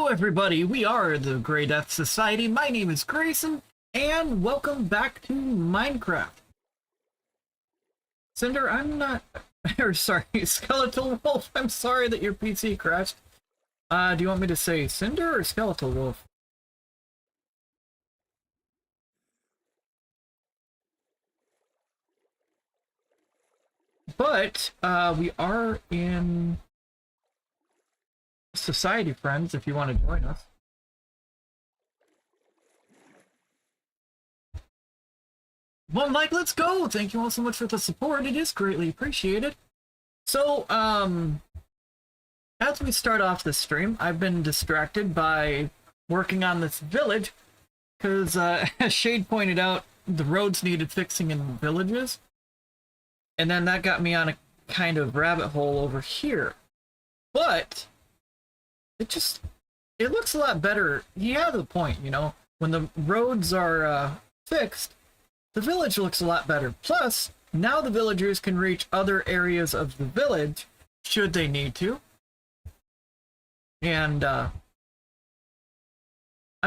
Hello everybody, we are the Grey Death Society. My name is Greyson, and welcome back to Minecraft. Cinder, I'm not... or sorry, Skeletal Wolf, I'm sorry that your PC crashed. Do you want me to say Cinder or Skeletal Wolf? But, we are in Society, friends, if you want to join us. Well, Mike, let's go! Thank you all so much for the support. It is greatly appreciated. So, as we start off this stream, I've been distracted by working on this village, because, as Shade pointed out, the roads needed fixing in the villages. And then that got me on a kind of rabbit hole over here. But it looks a lot better. He has a point, you know, when the roads are fixed, the village looks a lot better. Plus, now the villagers can reach other areas of the village should they need to. And I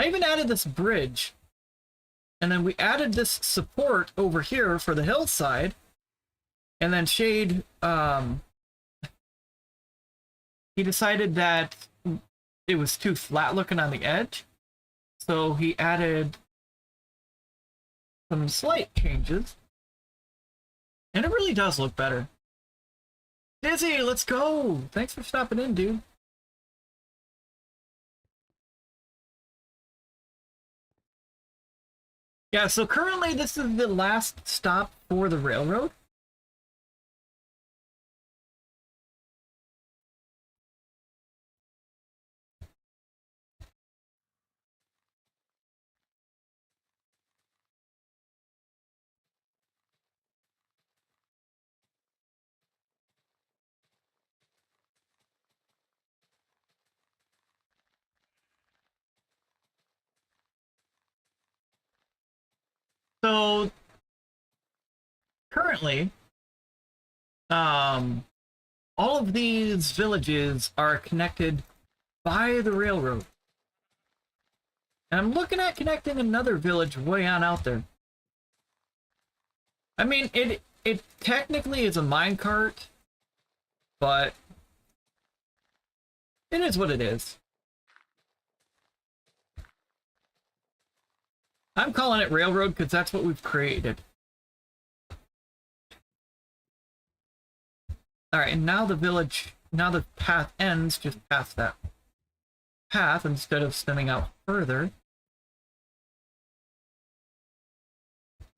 even added this bridge. And then we added this support over here for the hillside. And then Shade, he decided that it was too flat looking on the edge. So he added some slight changes. And it really does look better. Izzy, let's go! Thanks for stopping in, dude. Yeah, so currently this is the last stop for the railroad. So currently, all of these villages are connected by the railroad. And I'm looking at connecting another village way on out there. I mean, it technically is a minecart, but it is what it is. I'm calling it railroad because that's what we've created. Alright, and now the village, now the path ends just past that path instead of stemming out further.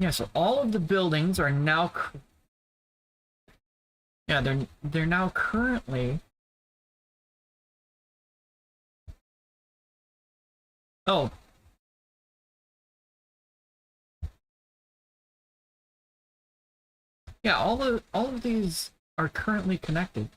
Yeah, so all of the buildings are now... yeah, they're now currently... oh. Yeah, all of these are currently connected.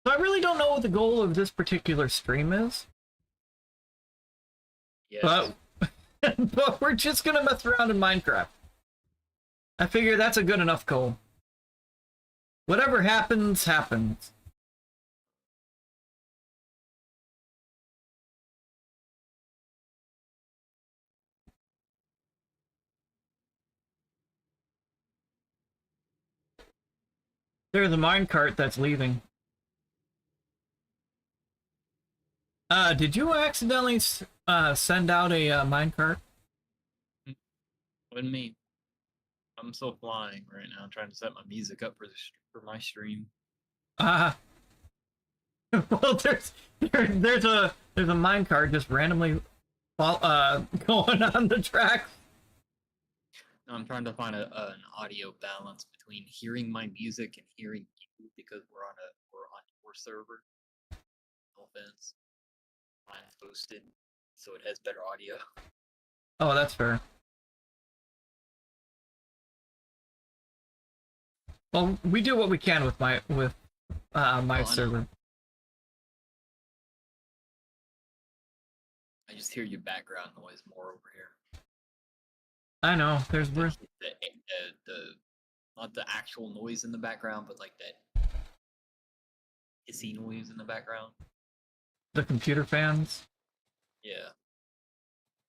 So I really don't know what the goal of this particular stream is. Yes. But we're just gonna mess around in Minecraft. I figure that's a good enough goal. Whatever happens, happens. There's a minecart that's leaving. Did you accidentally send out a minecart? Wasn't me. I'm still flying right now, trying to set my music up for my stream. Well, there's a minecart just randomly going on the track. No, I'm trying to find an audio balance between hearing my music and hearing you because we're on your server. No offense. Mine's hosted, so it has better audio. Oh, that's fair. Well, we do what we can with my server. I just hear your background noise more over here. I know. There's The, not the actual noise in the background, but like that hissy noise in the background. the computer fans. Yeah.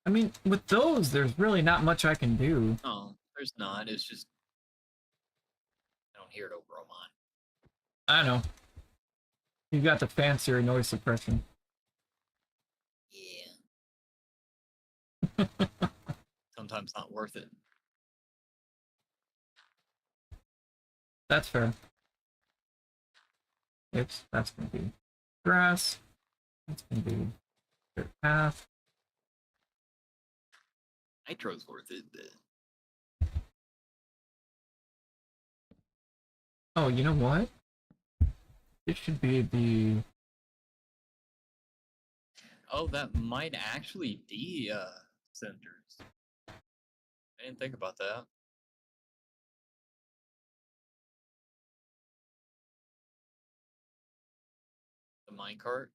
I mean, with those, there's really not much I can do. No, there's not. It's just I don't hear it over on mine. I know. You got the fancier noise suppression. Yeah. Sometimes not worth it. That's fair. Oops, that's gonna be grass. That's gonna be dirt path. Nitro's worth it. Oh, you know what? It should be the. Oh, that might actually be cinders. I didn't think about that. The minecart.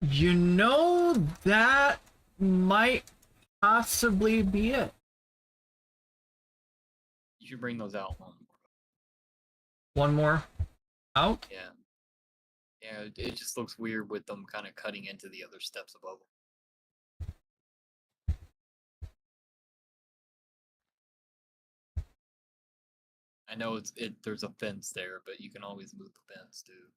You know, that might possibly be it. You should bring those out one more. One more out. Yeah. Yeah, it just looks weird with them kind of cutting into the other steps above them. I know there's a fence there, but you can always move the fence too.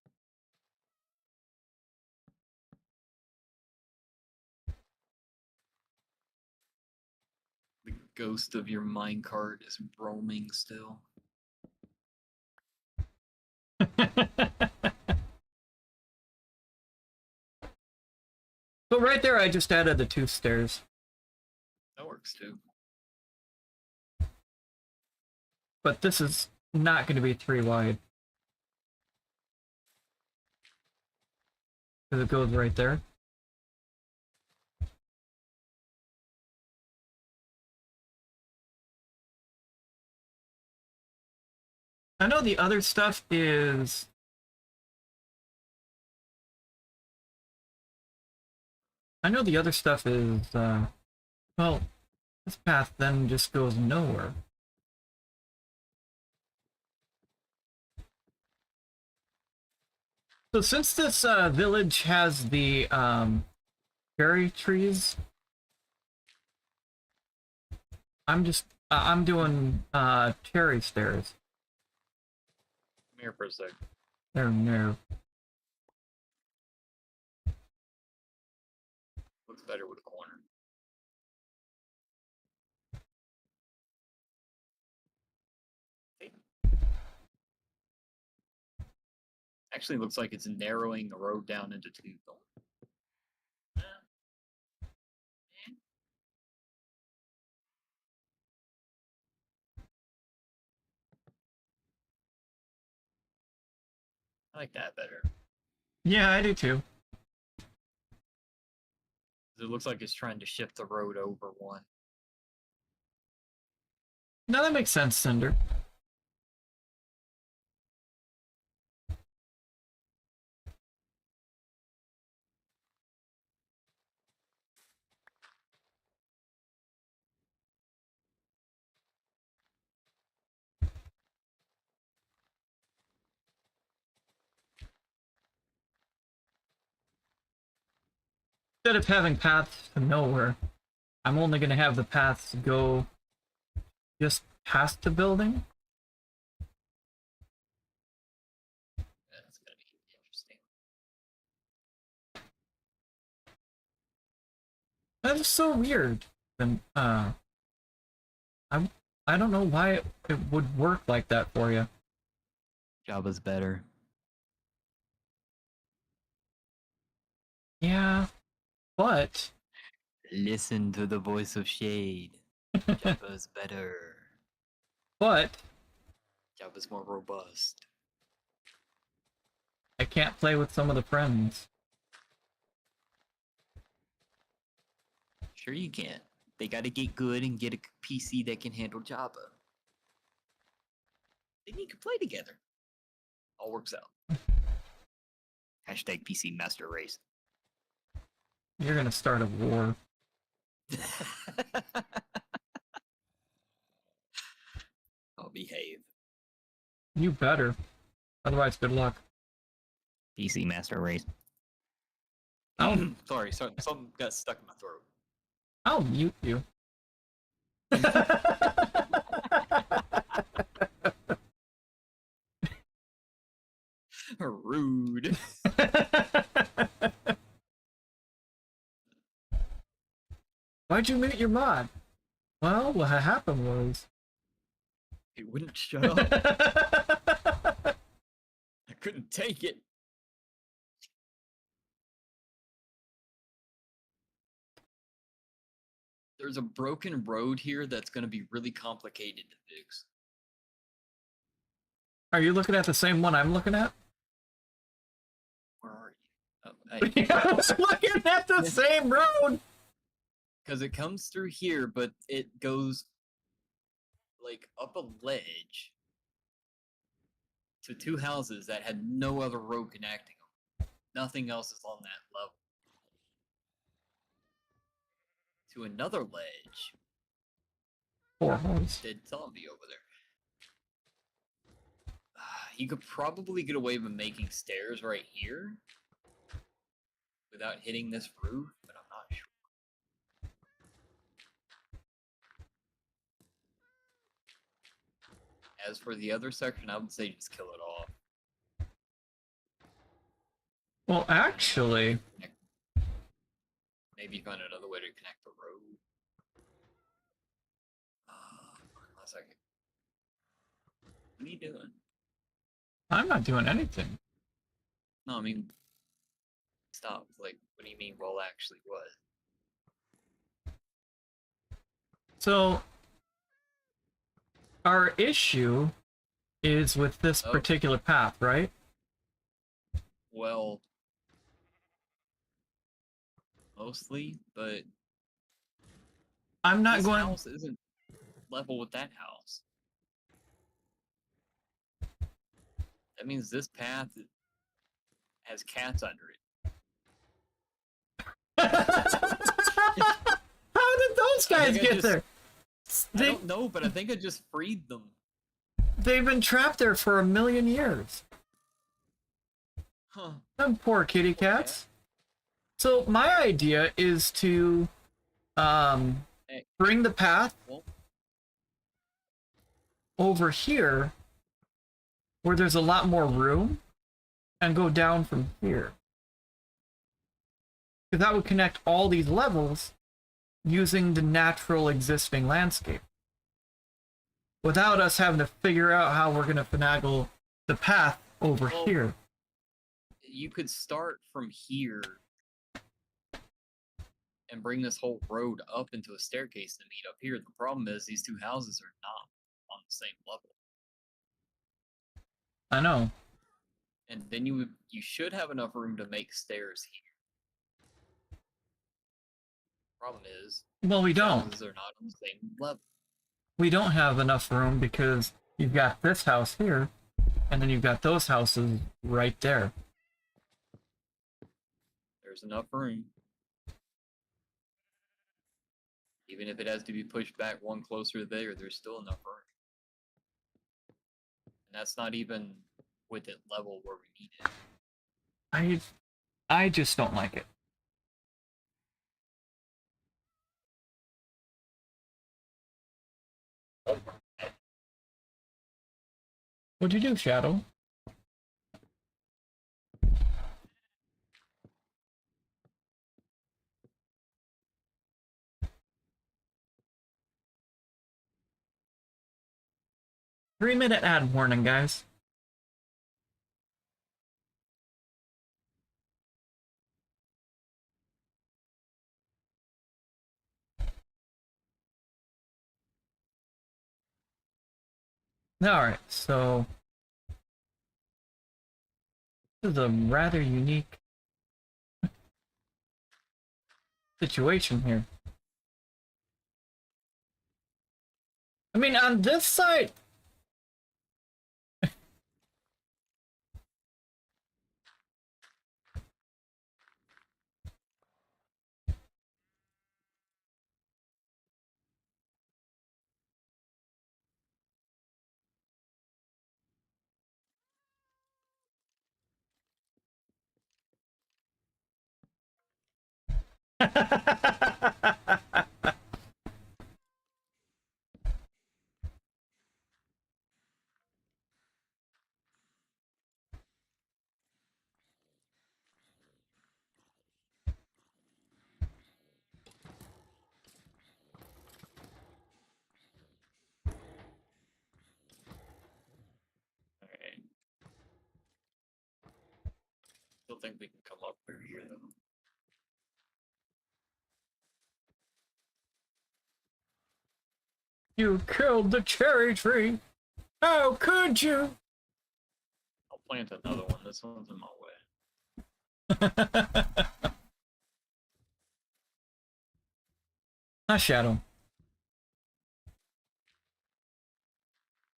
The ghost of your minecart is roaming still. But right there, I just added the 2 stairs. That works too. But this is not going to be 3 wide. Because it goes right there. I know the other stuff is... well, this path then just goes nowhere. So since this village has the berry trees, I'm doing cherry stairs. Come here for a sec. There. Looks better with a corner. Actually, looks like it's narrowing the road down into 2. I like that better. Yeah, I do too. It looks like it's trying to shift the road over 1. No, that makes sense, Cinder. Instead of having paths to nowhere, I'm only going to have the paths go just past the building. That's gonna be interesting. That is so weird. And I don't know why it would work like that for you. Java's better. Yeah, but Listen to the voice of Shade. Java's better. but Java's more robust. I can't play with some of the friends. Sure you can. They gotta get good and get a PC that can handle Java. Then you can play together. All works out. Hashtag PC Master Race. You're gonna start a war. You better. Otherwise, good luck. DC Master Race. Sorry, something got stuck in my throat. I'll mute you. Rude. Why'd you mute your mod? Well, what happened was... He wouldn't shut up. I couldn't take it. There's a broken road here that's going to be really complicated to fix. Are you looking at the same one I'm looking at? Where are you? Oh, I was looking at the same road! because it comes through here, but it goes like up a ledge to two houses that had no other road connecting them. Nothing else is on that level. To another ledge. Four holes. Dead zombie over there. You could probably get away with making stairs right here without hitting this roof, but I'm not sure. As for the other section, I would say just kill it off. Well, actually... Maybe find another way to connect the road. One second. What are you doing? I'm not doing anything. No, I mean, stop. Like, what do you mean, well, actually, what? So... Our issue is with this particular path, right? Well, mostly, but I'm not this going... house isn't level with that house. That means this path has cats under it. How did those guys get there? I don't know, but I think I just freed them. They've been trapped there for 1,000,000 years. Huh. Them poor kitty cats. So my idea is to bring the path over here where there's a lot more room and go down from here. Because that would connect all these levels using the natural existing landscape. Without us having to figure out how we're going to finagle the path over here. You could start from here and bring this whole road up into a staircase to meet up here. The problem is these two houses are not on the same level. I know. And then you should have enough room to make stairs here. Problem is, well, we don't. Houses are not on the same level. We don't have enough room because you've got this house here, and then you've got those houses right there. There's enough room. Even if it has to be pushed back one closer there, there's still enough room. And that's not even with it level where we need it. I just don't like it. What'd you do, Shadow? Three-minute ad warning, guys. Alright, so... this is a rather unique situation here. I mean, on this side... Alright. Still think we can come up through here though. You killed the cherry tree. How could you? I'll plant another one. This one's in my way. Not Shadow.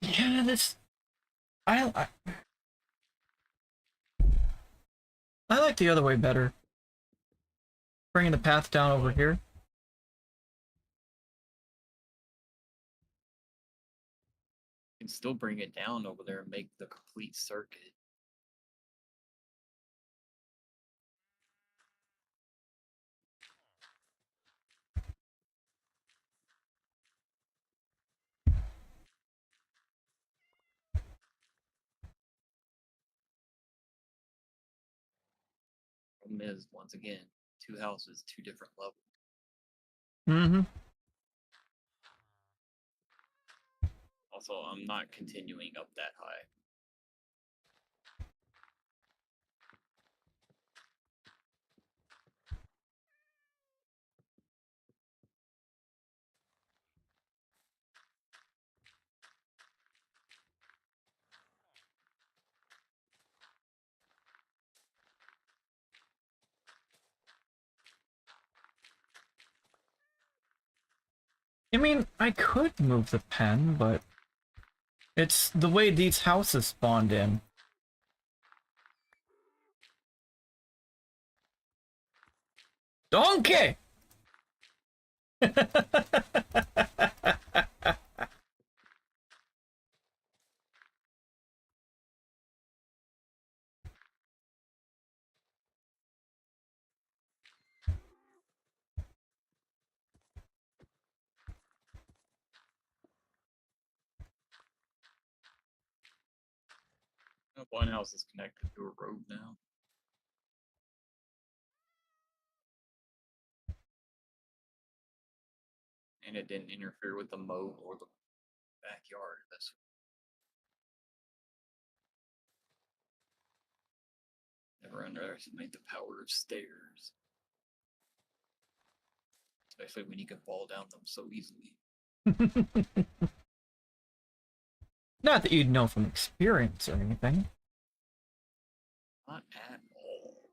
Yeah, this. I like the other way better. Bringing the path down over here. You can still bring it down over there and make the complete circuit. Problem is, once again, 2 houses, 2 different levels. Mm-hmm. Also, I'm not continuing up that high. I mean, I could move the pen, but it's the way these houses spawned in. Donkey! One house is connected to a road now. And it didn't interfere with the moat or the backyard. That's never underestimate the power of stairs. Especially when you can fall down them so easily. Not that you'd know from experience or anything. Not at all.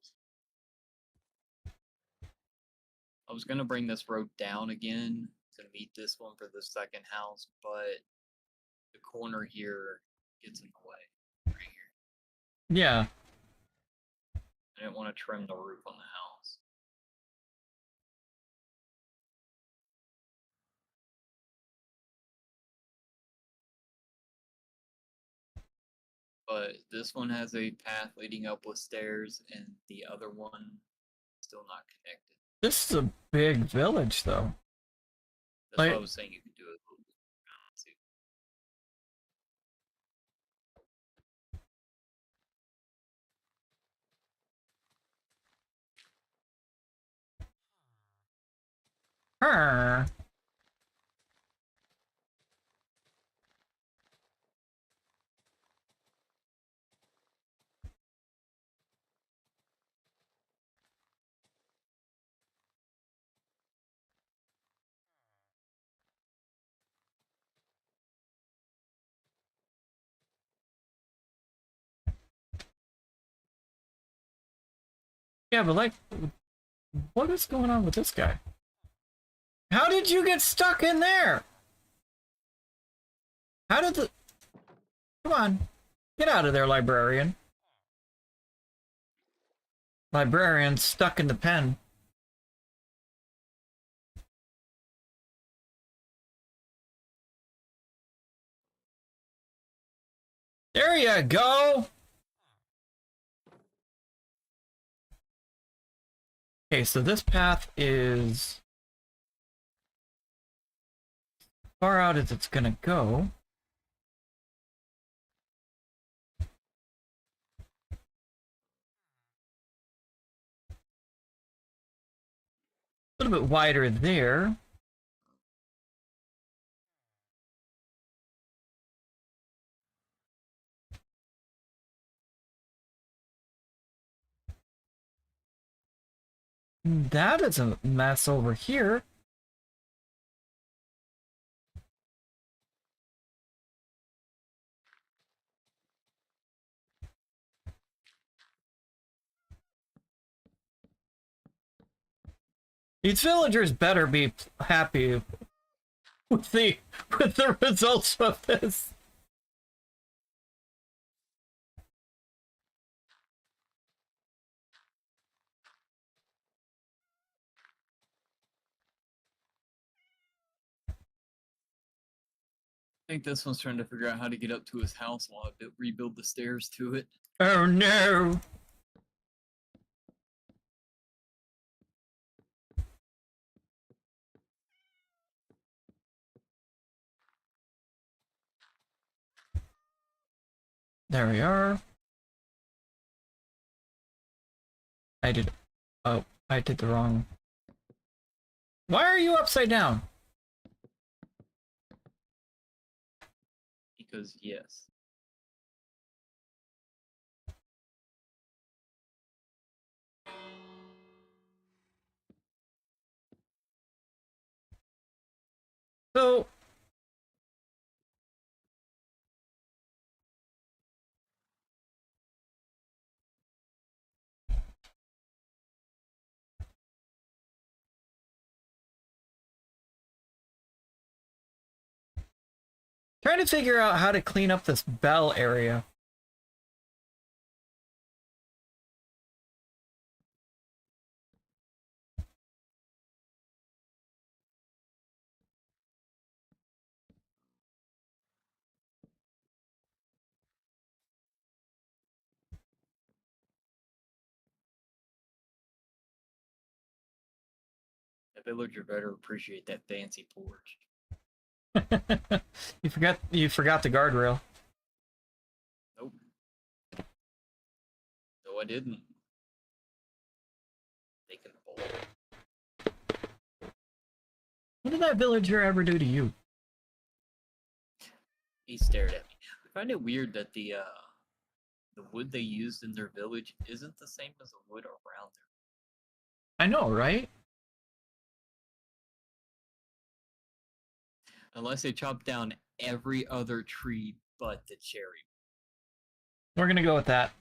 I was gonna bring this road down again to meet this one for the second house, but the corner here gets in the way. Right here. Yeah. I didn't want to trim the roof on the house. But this one has a path leading up with stairs, and the other one still not connected. This is a big village, though. That's Like- why I was saying you could do it a little bit around too. Her. Yeah, but like, what is going on with this guy? How did you get stuck in there? How did the... Come on. Get out of there, librarian. Librarian stuck in the pen. There you go! Okay, so this path is far out as it's gonna go. A little bit wider there. That is a mess over here. These villagers better be happy with the results of this. I think this one's trying to figure out how to get up to his house while I rebuild the stairs to it. Oh no. There we are. I did the wrong. Why are you upside down? Because yes. So trying to figure out how to clean up this bell area. The villager better appreciate that fancy porch. You forgot the guardrail. Nope. No, I didn't. They can bowl. What did that villager ever do to you? He stared at me. I find it weird that the wood they used in their village isn't the same as the wood around there. I know, right? Unless they chop down every other tree but the cherry. We're gonna go with that.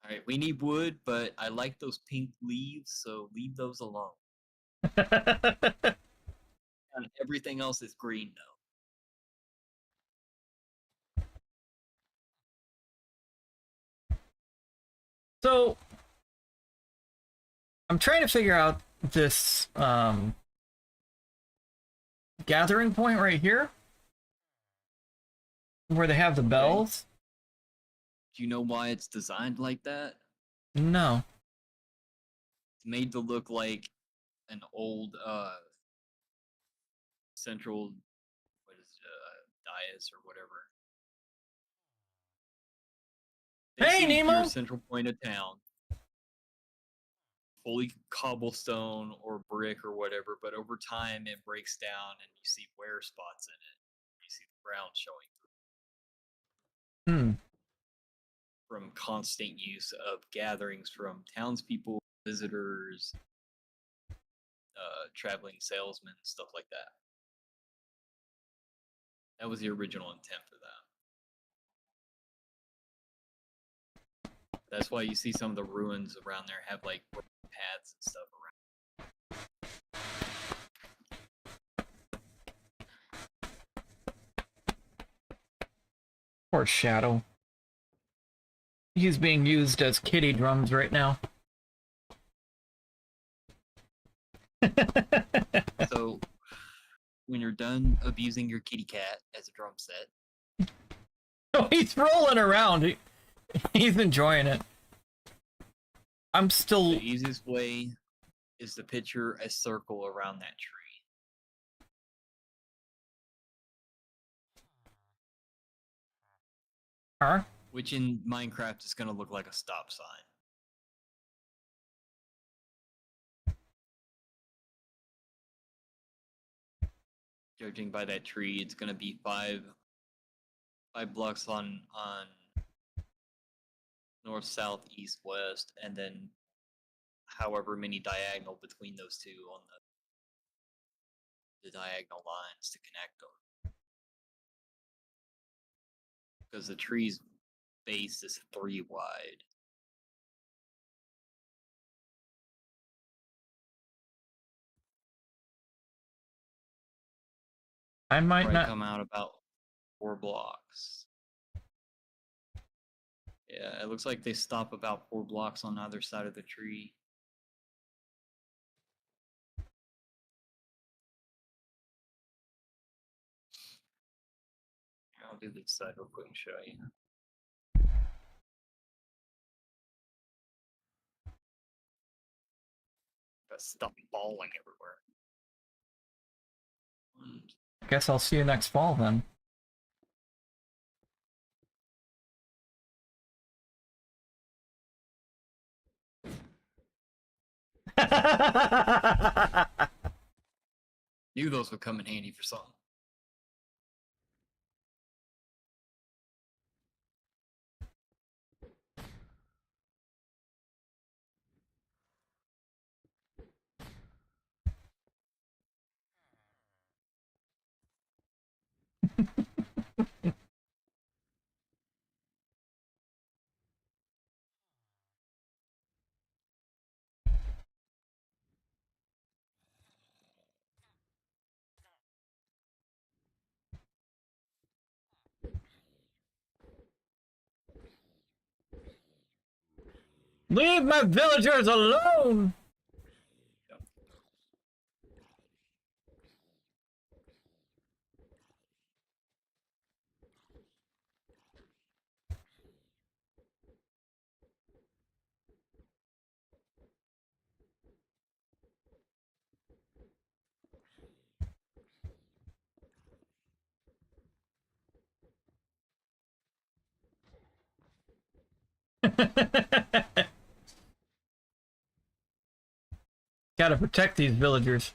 Alright, we need wood, but I like those pink leaves, so leave those alone. And everything else is green though. So I'm trying to figure out this gathering point right here where they have the bells. Do you know why it's designed like that? No. It's made to look like an old central dais or whatever. Hey, Basically, Nemo! your central point of town. Fully cobblestone or brick or whatever, but over time it breaks down and you see wear spots in it. You see the ground showing from constant use of gatherings from townspeople, visitors, traveling salesmen, stuff like that. That was the original intent for that. That's why you see some of the ruins around there have like paths and stuff around. Poor Shadow. He's being used as kitty drums right now. So, when you're done abusing your kitty cat as a drum set, Oh, he's rolling around. He's enjoying it. I'm still. The easiest way is to picture a circle around that tree. Huh? Which in Minecraft is going to look like a stop sign. Judging by that tree, it's going to be five blocks on north, south, east, west, and then however many diagonal between those two on the diagonal lines to connect them. Because the tree's base is 3 wide. I might Probably not. come out about 4 blocks. Yeah, it looks like they stop about 4 blocks on either side of the tree. I'll do this side real quick and show you. Stuff falling everywhere. Guess I'll see you next fall then. Knew those would come in handy for something. Leave my villagers alone! Gotta protect these villagers.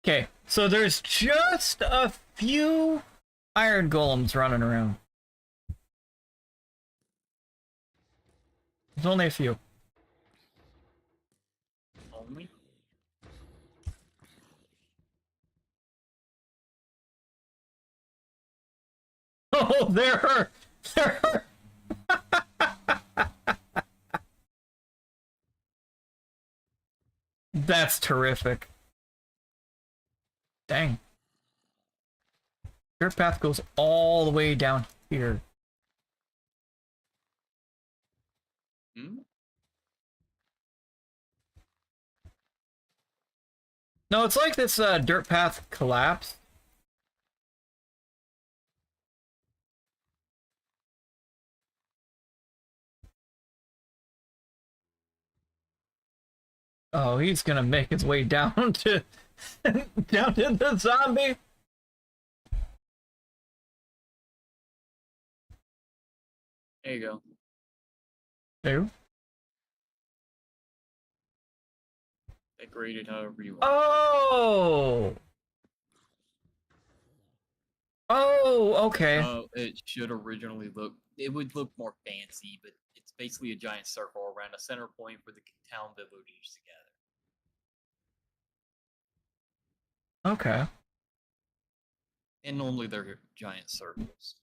Okay, so there's just a few iron golems running around. There's only a few. Only? Oh, there are. There are. That's terrific. Dang. Your path goes all the way down here. Hmm? No, it's like this dirt path collapsed. Oh, he's gonna make his way down to down to the zombie. There you go. Who? Decorate it however you want. Oh. Oh, okay. It should originally look. It would look more fancy, but it's basically a giant circle around a center point for the town villagers together. Okay. And normally they're giant circles.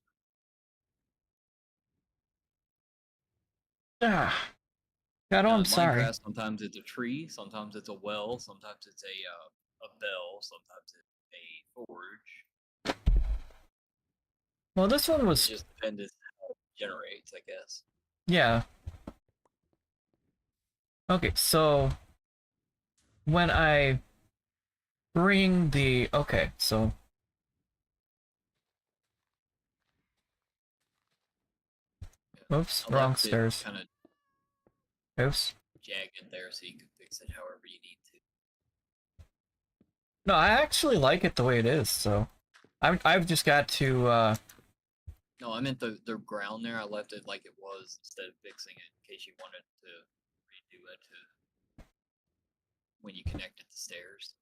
Ah, Shadow, I'm sorry. Minecraft, sometimes it's a tree, sometimes it's a well, sometimes it's a bell, sometimes it's a forge. Well, this one It was, just depends how it generates, I guess. yeah. Okay, so when I bring the, okay, so, oops, I wrong left it stairs. kind of Oops. jagged there so you can fix it however you need to. No, I actually like it the way it is, so I've just got to, No, I meant the ground there. I left it like it was instead of fixing it in case you wanted to redo it to when you connected the stairs.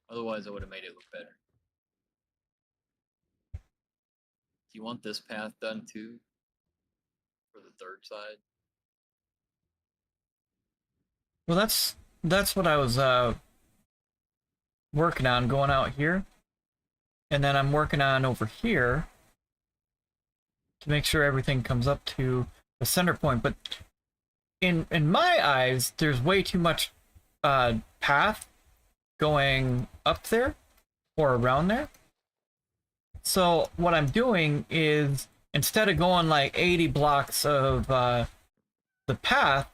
Otherwise, I would have made it look better. Do you want this path done too? For the third side? well, that's what I was, working on, going out here. And then I'm working on over here to make sure everything comes up to the center point. But in my eyes, there's way too much path going up there or around there. So what I'm doing is instead of going like 80 blocks of the path,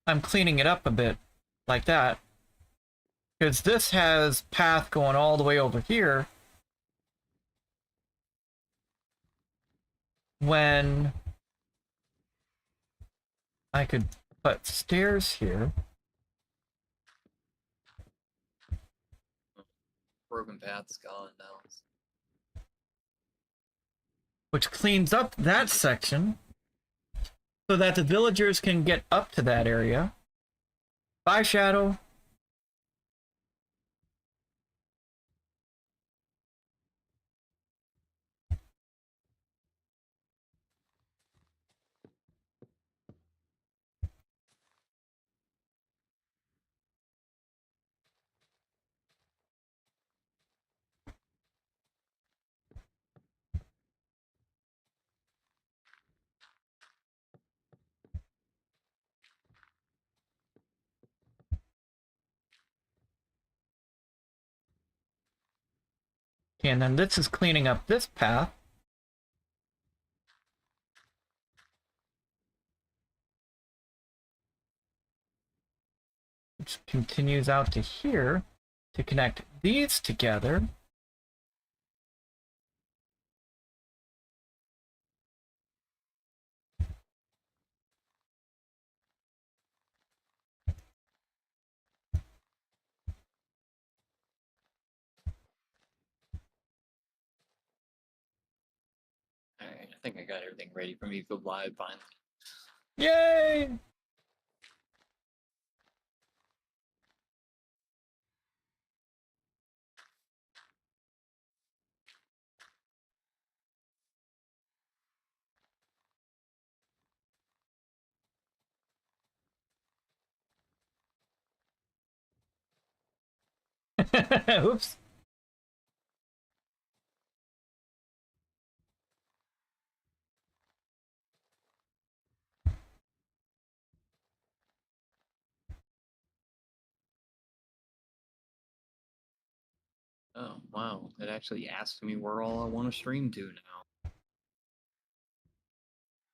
I'm cleaning it up a bit like that. Because this has path going all the way over here. When I could put stairs here. Broken path's gone now. Which cleans up that section so that the villagers can get up to that area. Bye, Shadow. Okay, and then this is cleaning up this path. Which continues out to here to connect these together. Alright, I think I got everything ready for me to go live finally. Yay! Oops. Oh, wow. It actually asks me where all I want to stream to now.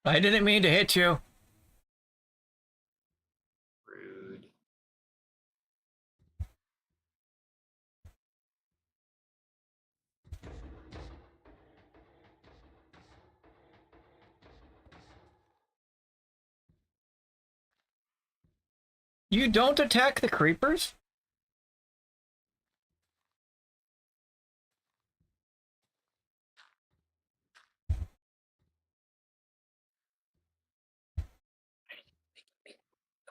I didn't mean to hit you. Rude. You don't attack the creepers?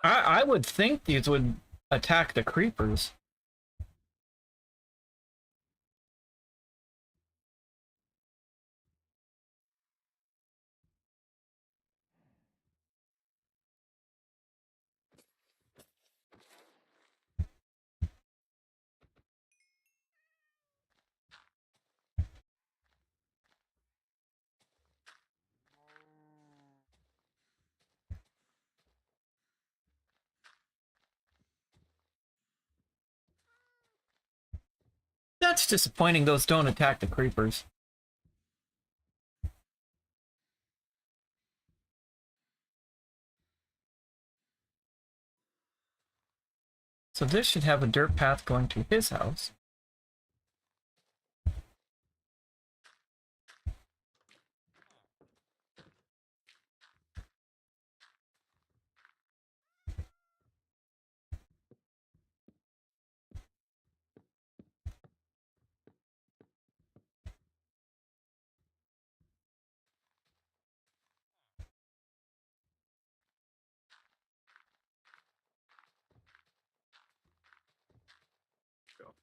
I would think these would attack the creepers. That's disappointing. Those don't attack the creepers. So this should have a dirt path going to his house. Go.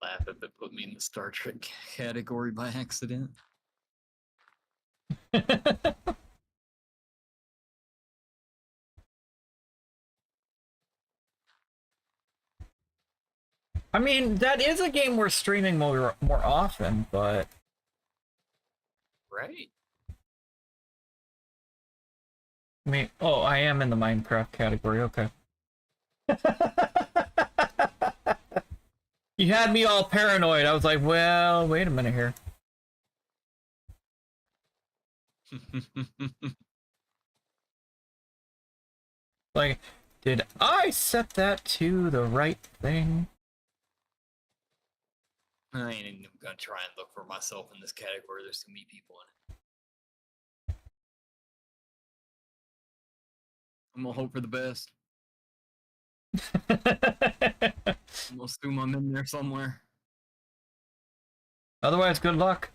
Laugh if it put me in the Star Trek category by accident. I mean, that is a game we're streaming more often, but Right. I mean, oh, I am in the Minecraft category. Okay. You had me all paranoid. I was like, well, wait a minute here. Like, did I set that to the right thing? I ain't even gonna try and look for myself in this category. There's too many people in it. I'm gonna hope for the best. I'm gonna assume I'm in there somewhere. Otherwise, good luck.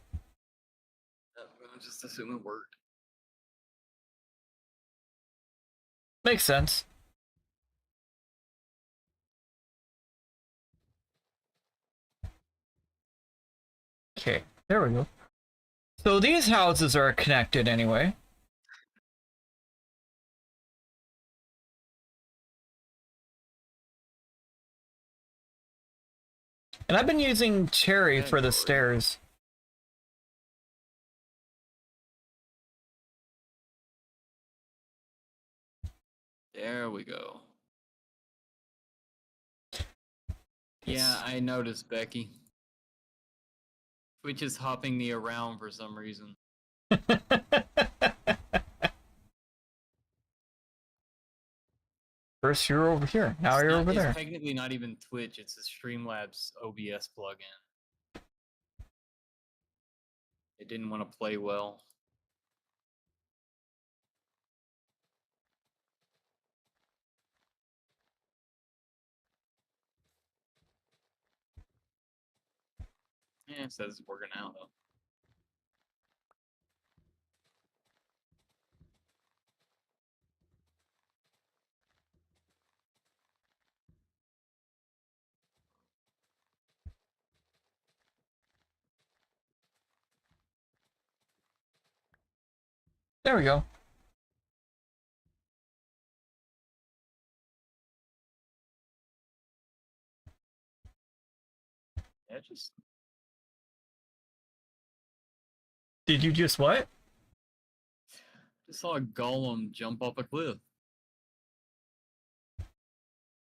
I'm gonna just assume it worked. Makes sense. Okay, there we go. So these houses are connected anyway. And I've been using cherry for the stairs. There we go. Yeah, I noticed, Becky. Twitch is hopping me around for some reason. First you're over here, now you're over there. It's technically not even Twitch, it's a Streamlabs OBS plugin. It didn't want to play well. Yeah, it says it's working out though. There we go. Yeah, just Did you just what? saw a golem jump off a cliff.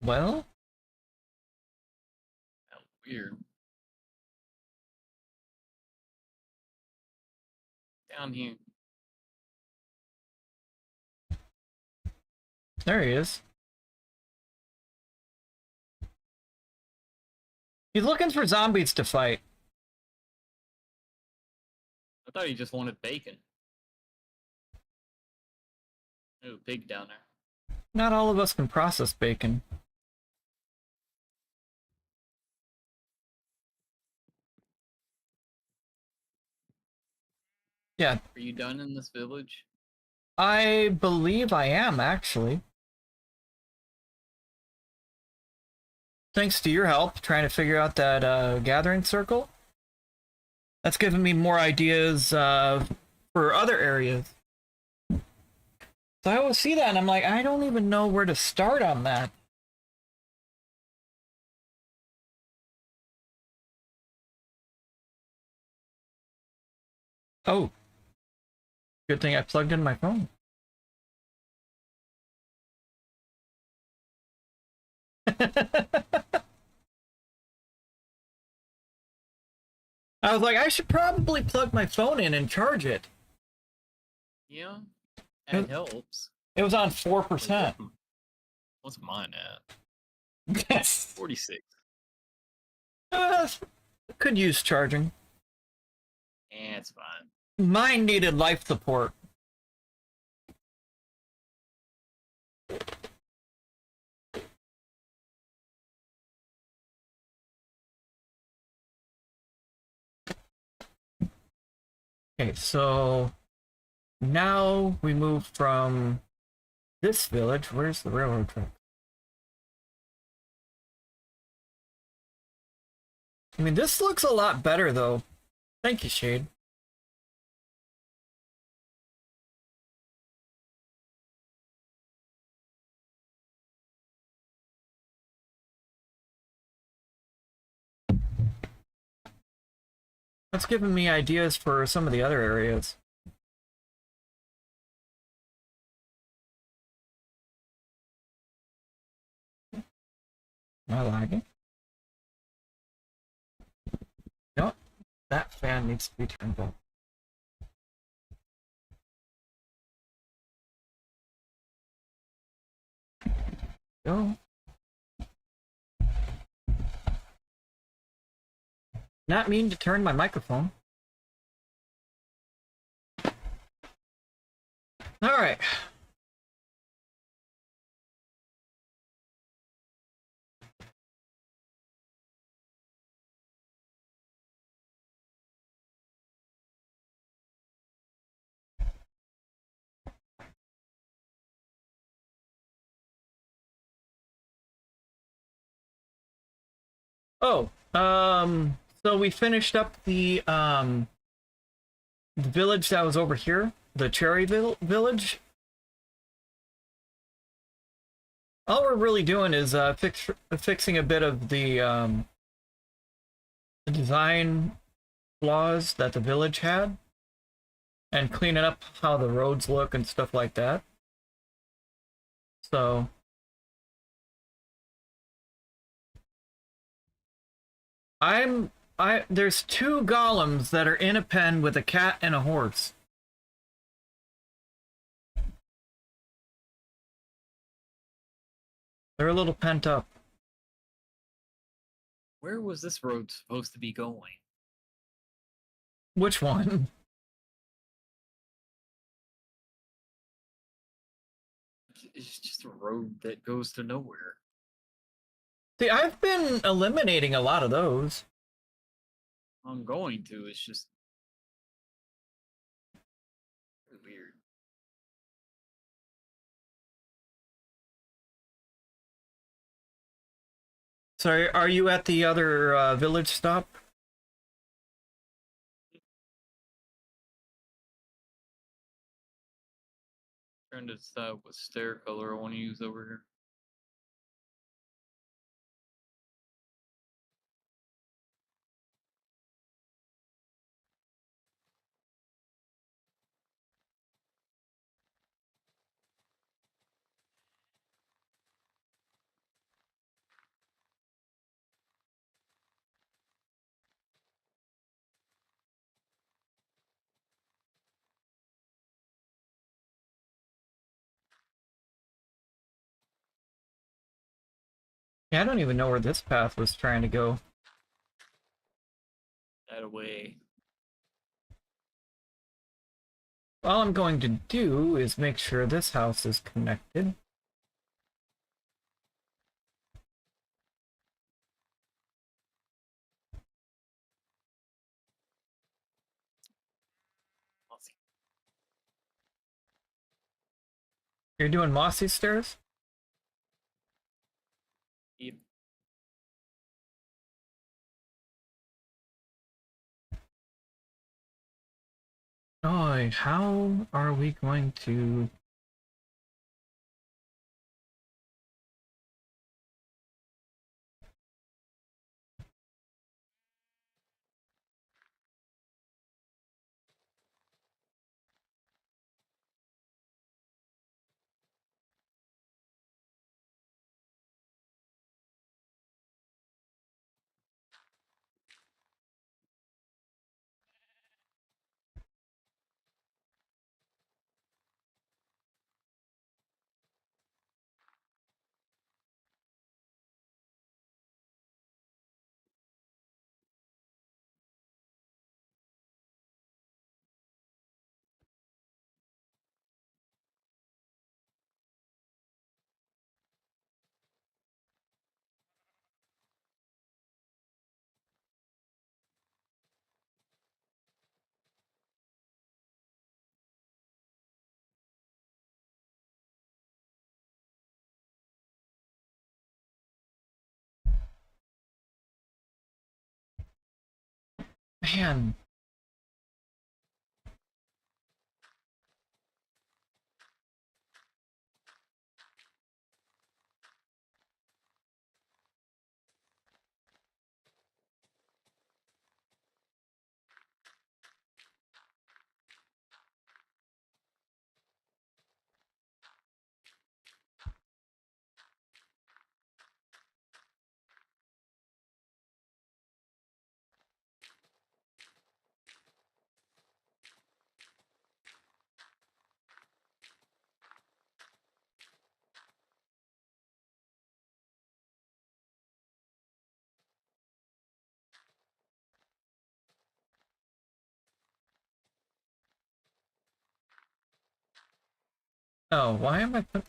Well, That was weird. Down here. there he is. He's looking for zombies to fight. I thought he just wanted bacon. There's a pig down there. Not all of us can process bacon. Yeah, Are you done in this village? I believe I am, actually. Thanks to your help trying to figure out that gathering circle. That's given me more ideas for other areas. So I always see that and I'm like, I don't even know where to start on that. Oh. Good thing I plugged in my phone. I was like, I should probably plug my phone in and charge it. Yeah, it helps. It was on Like, 4%. what's mine at? Yes. 46. Could use charging. Yeah, it's fine. Mine needed life support. Okay, so now we move from this village. Where's the railroad track? I mean, this looks a lot better, though. Thank you, Shade. That's giving me ideas for some of the other areas. Am I lagging? Nope. That fan needs to be turned off. Go. Not mean to turn my microphone. All right. Oh, so we finished up the village that was over here, the village. All we're really doing is fixing a bit of the design flaws that the village had, and cleaning up how the roads look and stuff like that. So there's two golems that are in a pen with a cat and a horse. They're a little pent up. Where was this road supposed to be going? Which one? It's just a road that goes to nowhere. See, I've been eliminating a lot of those. I'm going to. It's just weird. Sorry, are you at the other village stop? Trying to decide what stair color I want to use over here. Yeah, I don't even know where this path was trying to go. That away. All I'm going to do is make sure this house is connected. I'll see. You're doing mossy stairs? Yep. Oh, how are we going to... Man. Oh, why am I put...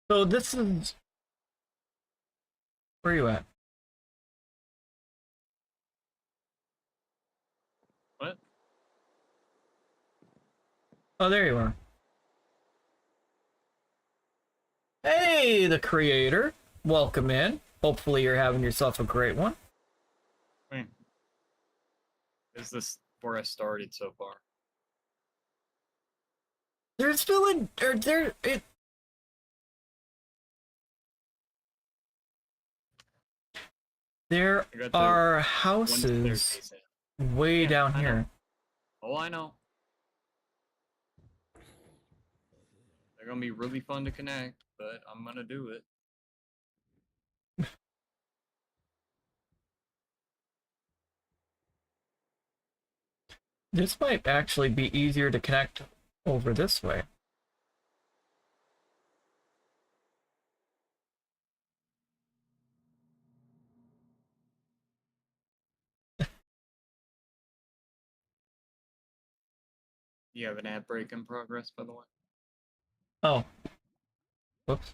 So this is... Where are you at? What? Oh, there you are. Hey, the creator. Welcome in. Hopefully you're having yourself a great one. Wait. Is this where I started so far? There's still a... Or there... It... There I got the are one houses staircase in. way Yeah, down I know. here. Oh, I know. They're gonna be really fun to connect, but I'm gonna do it. This might actually be easier to connect over this way. You have an ad break in progress, by the way. Oh. Whoops.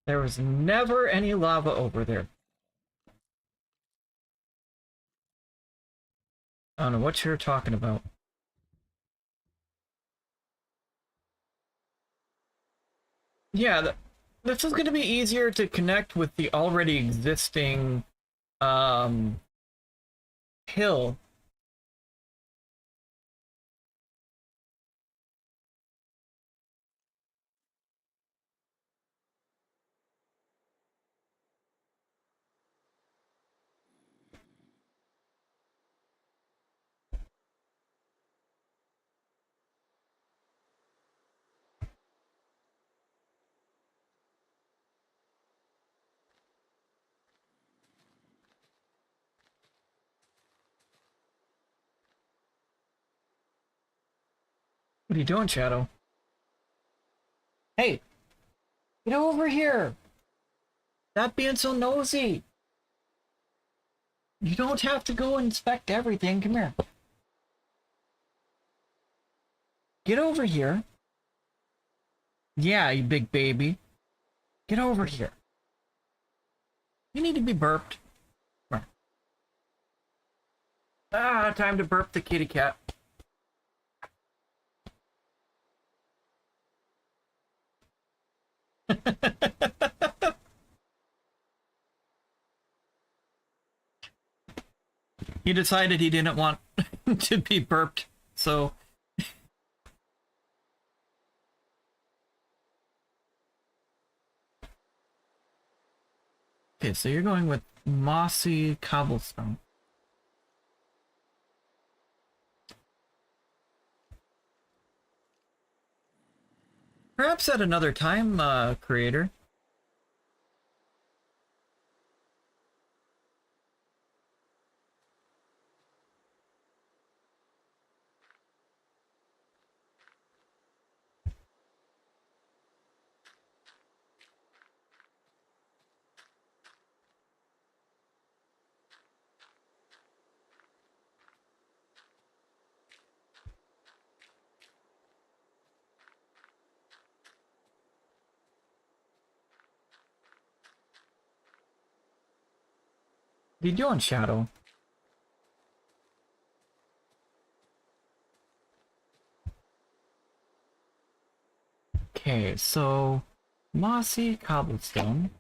There was never any lava over there. I don't know what you're talking about. Yeah, this is going to be easier to connect with the already existing hill. What are you doing, Shadow? Hey, get over here! Stop being so nosy! You don't have to go inspect everything. Come here. Get over here. Yeah, you big baby. Get over here. You need to be burped. Come on. Ah, time to burp the kitty cat. He decided he didn't want to be burped, so... Okay, so you're going with mossy cobblestone. Perhaps at another time, creator. What are you doing, Shadow? Okay, so mossy cobblestone.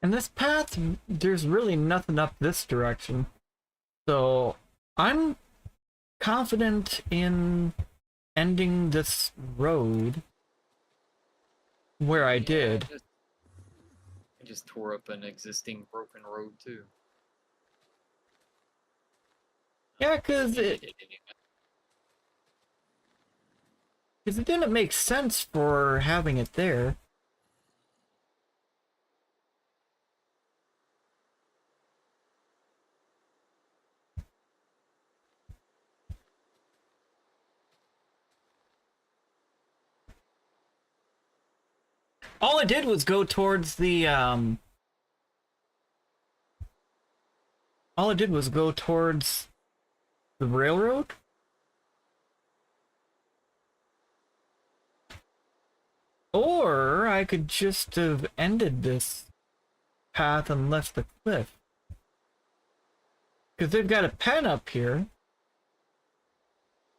And this path, there's really nothing up this direction. So I'm confident in ending this road where I did. I just tore up an existing broken road too. Yeah, because it didn't make sense for having it there. All I did was go towards the all I did was go towards the railroad. Or I could just have ended this path and left the cliff. Because they've got a pen up here.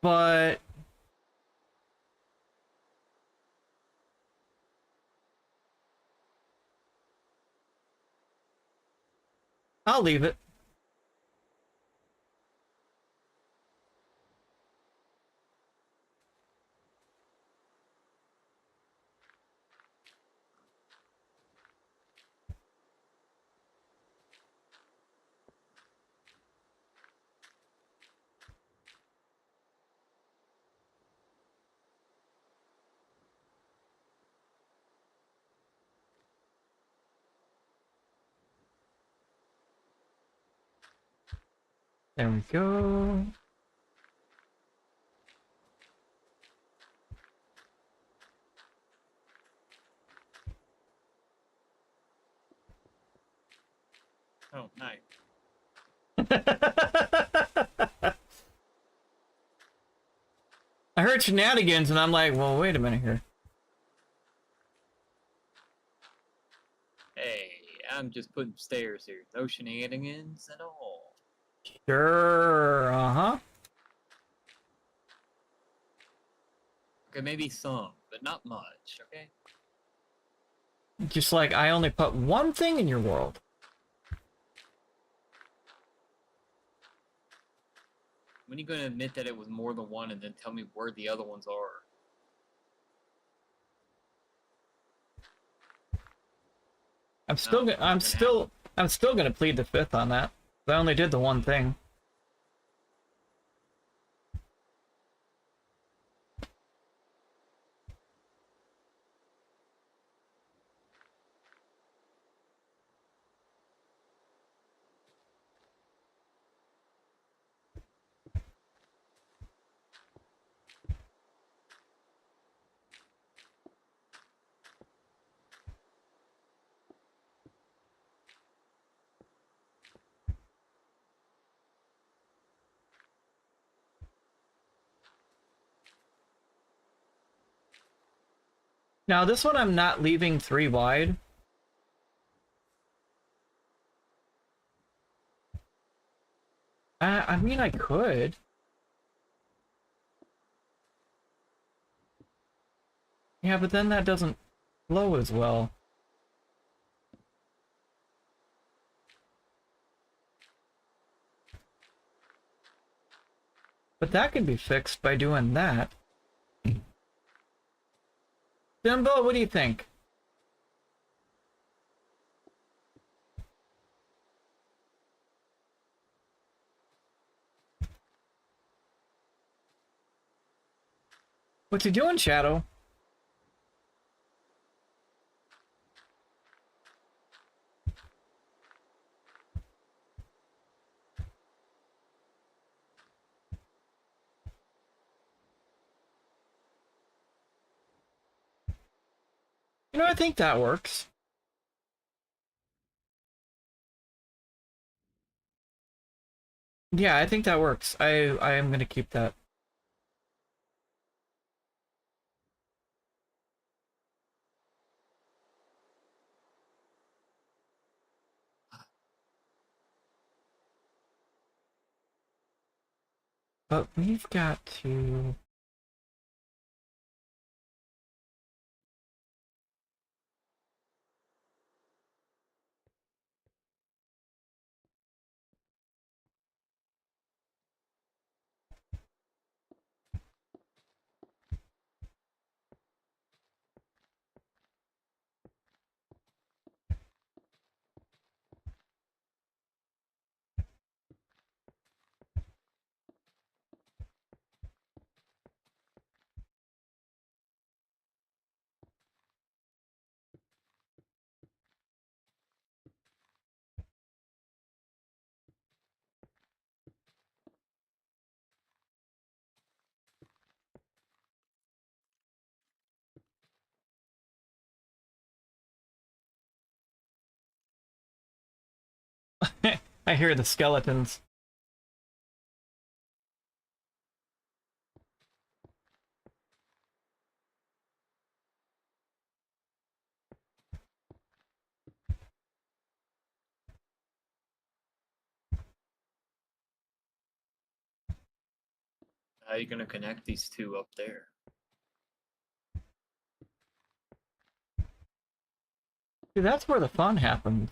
But I'll leave it. There we go. Oh, nice. I heard shenanigans and I'm like, well, wait a minute here. Hey, I'm just putting stairs here. No shenanigans at all. Sure, uh-huh. Okay, maybe some, but not much, okay? Just like I only put one thing in your world. When are you going to admit that it was more than one and then tell me where the other ones are? I'm still No, I'm still gonna plead the fifth on that. I only did the one thing. Now this one I'm not leaving 3 wide. I mean, I could. Yeah, but then that doesn't flow as well. But that can be fixed by doing that. Bimbo, what do you think? What you doing, Shadow? You know, I think that works. Yeah, I think that works. I am gonna keep that. But we've got to... I hear the skeletons. How are you gonna connect these two up there? See, that's where the fun happens.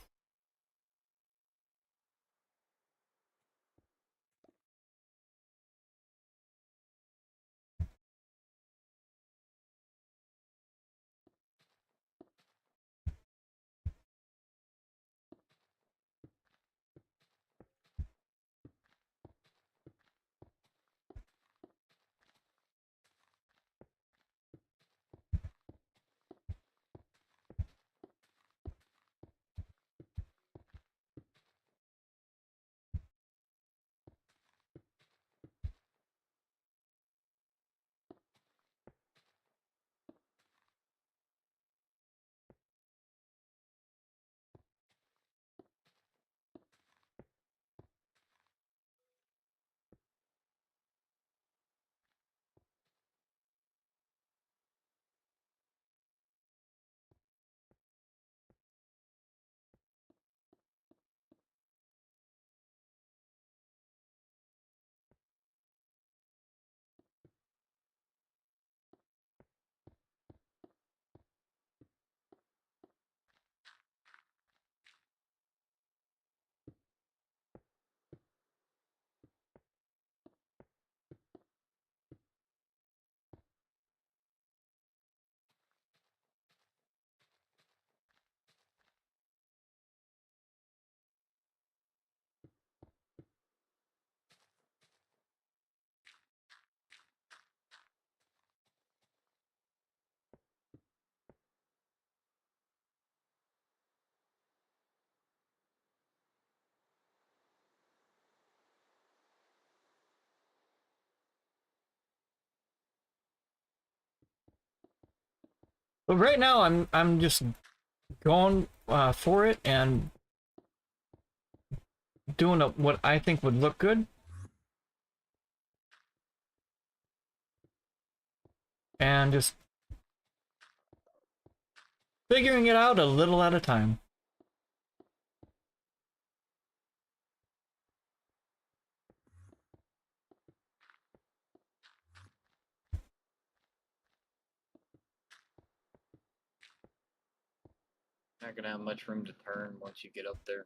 But right now, I'm just going for it and doing what I think would look good. And just Figuring it out a little at a time. Not gonna have much room to turn once you get up there.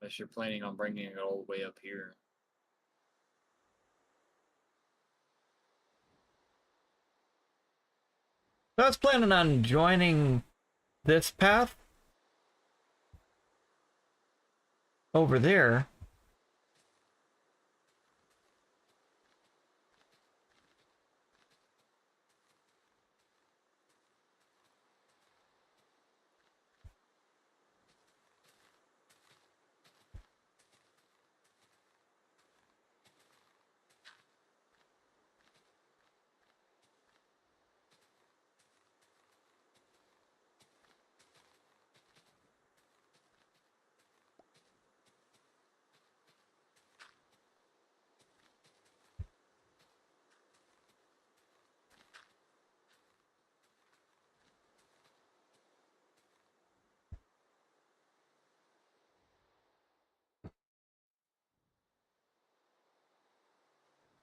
Unless you're planning on bringing it all the way up here. I was planning on joining this path over there.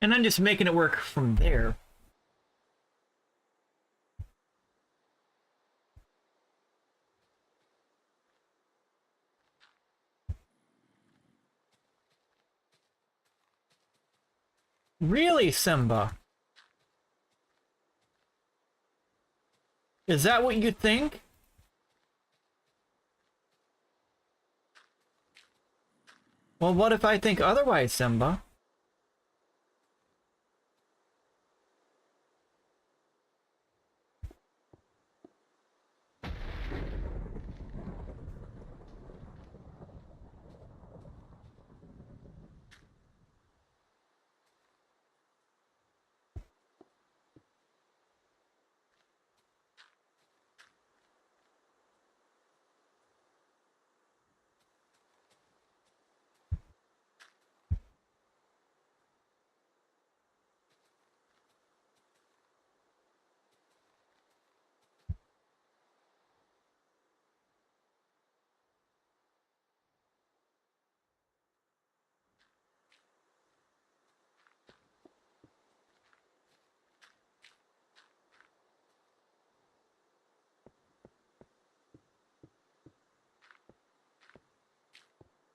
And then just making it work from there. Really, Simba? Is that what you think? Well, what if I think otherwise, Simba?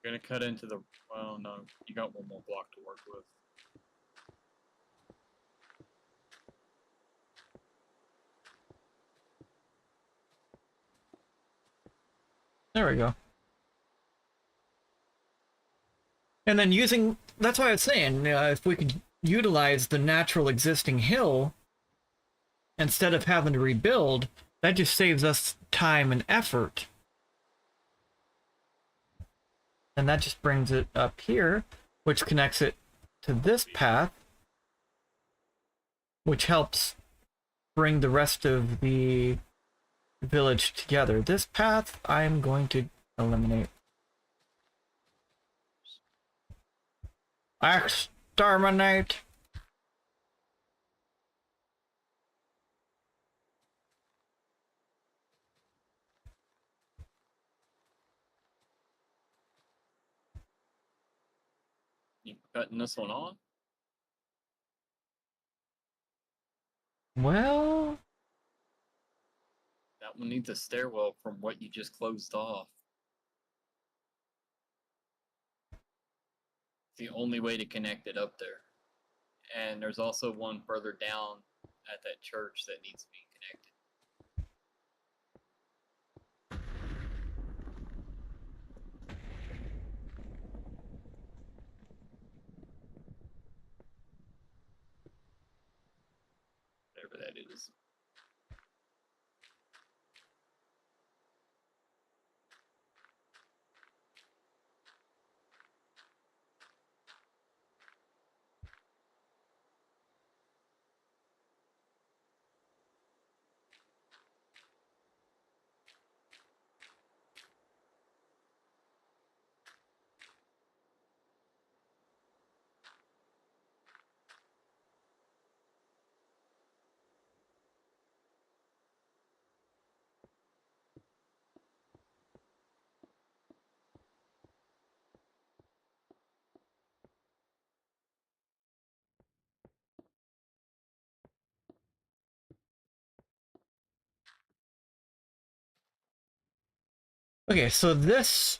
Gonna cut into the. Well, no, you got one more block to work with. There we go. And then using, that's why I was saying, if we could utilize the natural existing hill instead of having to rebuild, that just saves us time and effort. And that just brings it up here, which connects it to this path, which helps bring the rest of the village together. This path I'm going to eliminate. Exterminate! You cutting this one off? Well, That one needs a stairwell from what you just closed off. It's the only way to connect it up there. And there's also one further down at that church that needs to be connected. Whatever that is. Okay, so this...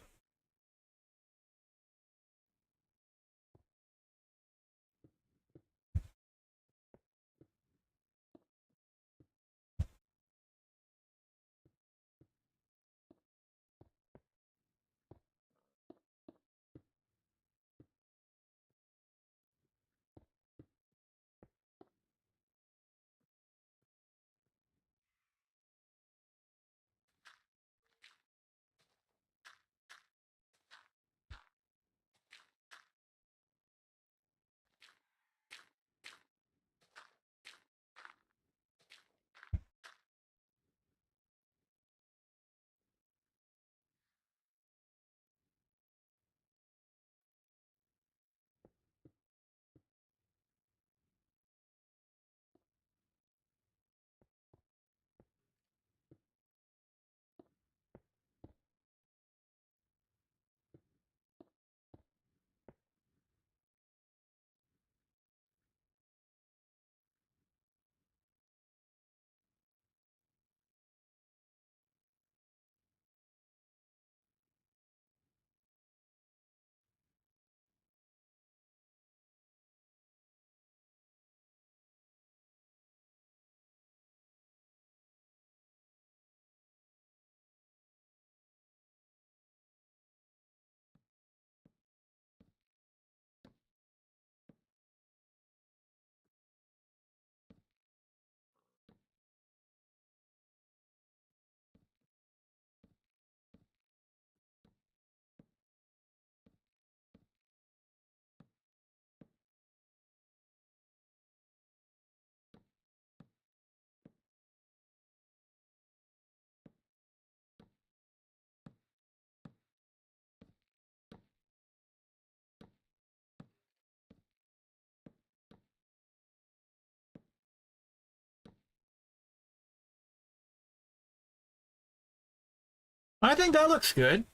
I think that looks good.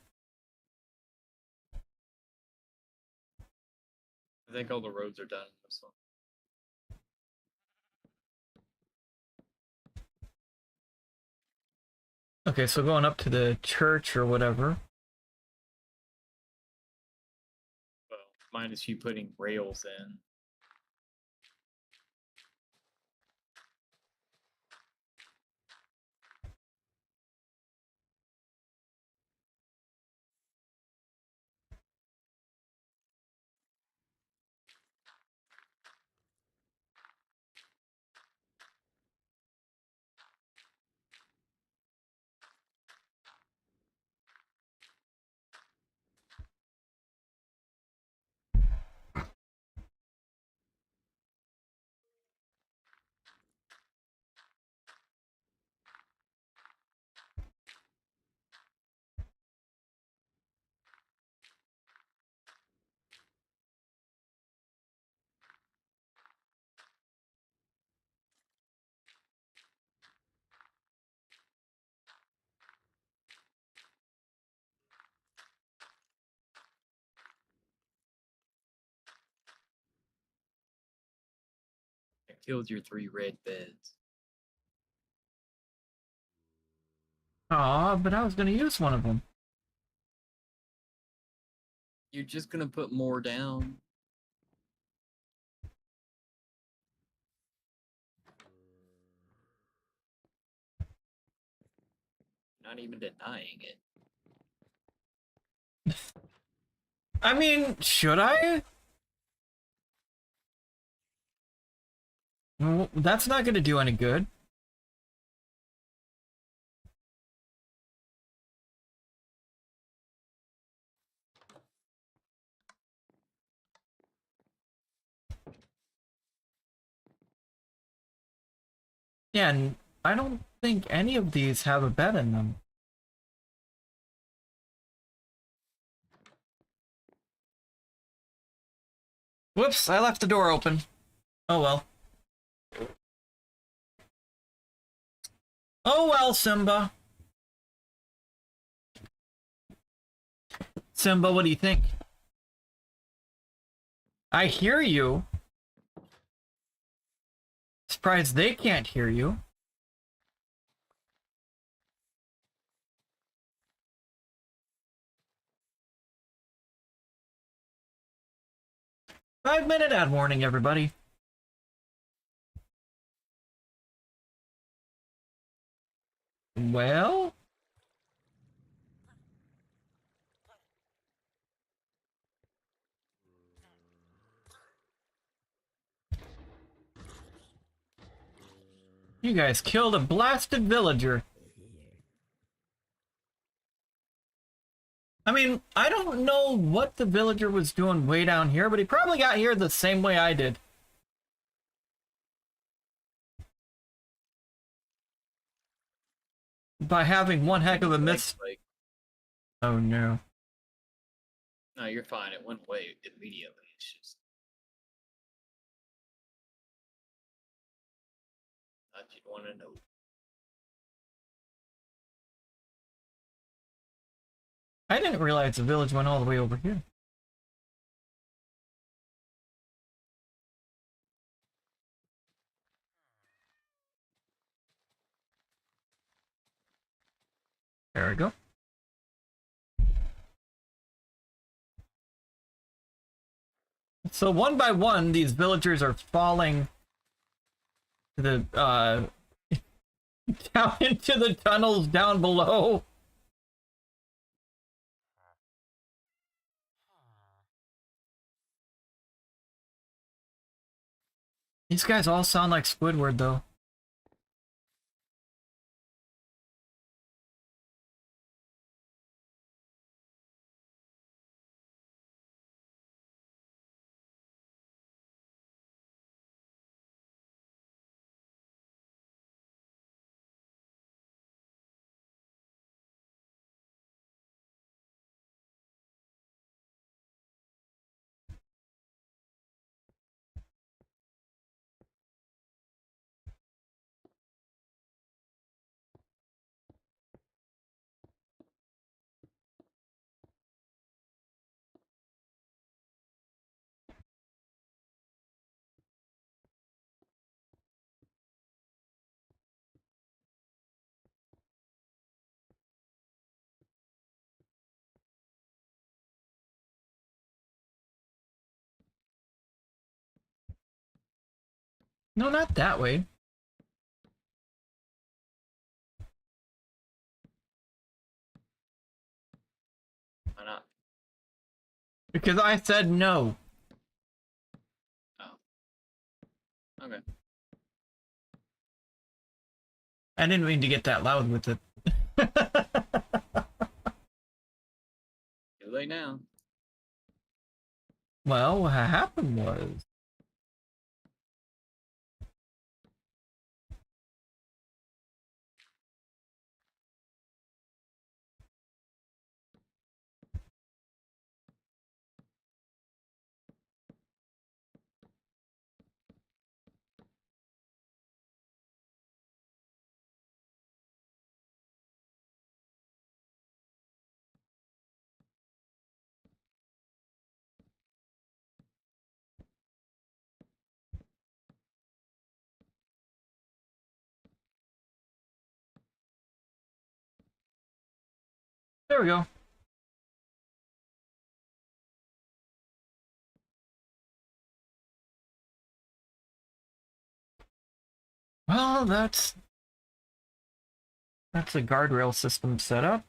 I think all the roads are done in this one. Okay, so going up to the church or whatever. Well, minus you putting rails in. I killed your 3 red beds. Aw, but I was gonna use one of them. You're just gonna put more down. Not even denying it. I mean, should I? Well, that's not gonna do any good. Yeah, and I don't think any of these have a bed in them. Whoops, I left the door open. Oh well. Oh well, Simba. Simba, what do you think? I hear you. Surprised they can't hear you. 5-minute ad warning, everybody. Well, you guys killed a blasted villager. I mean, I don't know what the villager was doing way down here, but he probably got here the same way I did. By having one heck of a miss. Like, Oh no. no, you're fine. It went away immediately. It's just thought you'd want to know. I didn't realize the village went all the way over here. There we go. So one by one, these villagers are falling to the down into the tunnels down below. These guys all sound like Squidward, though. No, not that way. Why not? Because I said no. Oh. Okay. I didn't mean to get that loud with it. Too late now. Well, what happened was... There we go. Well, that's a guardrail system set up.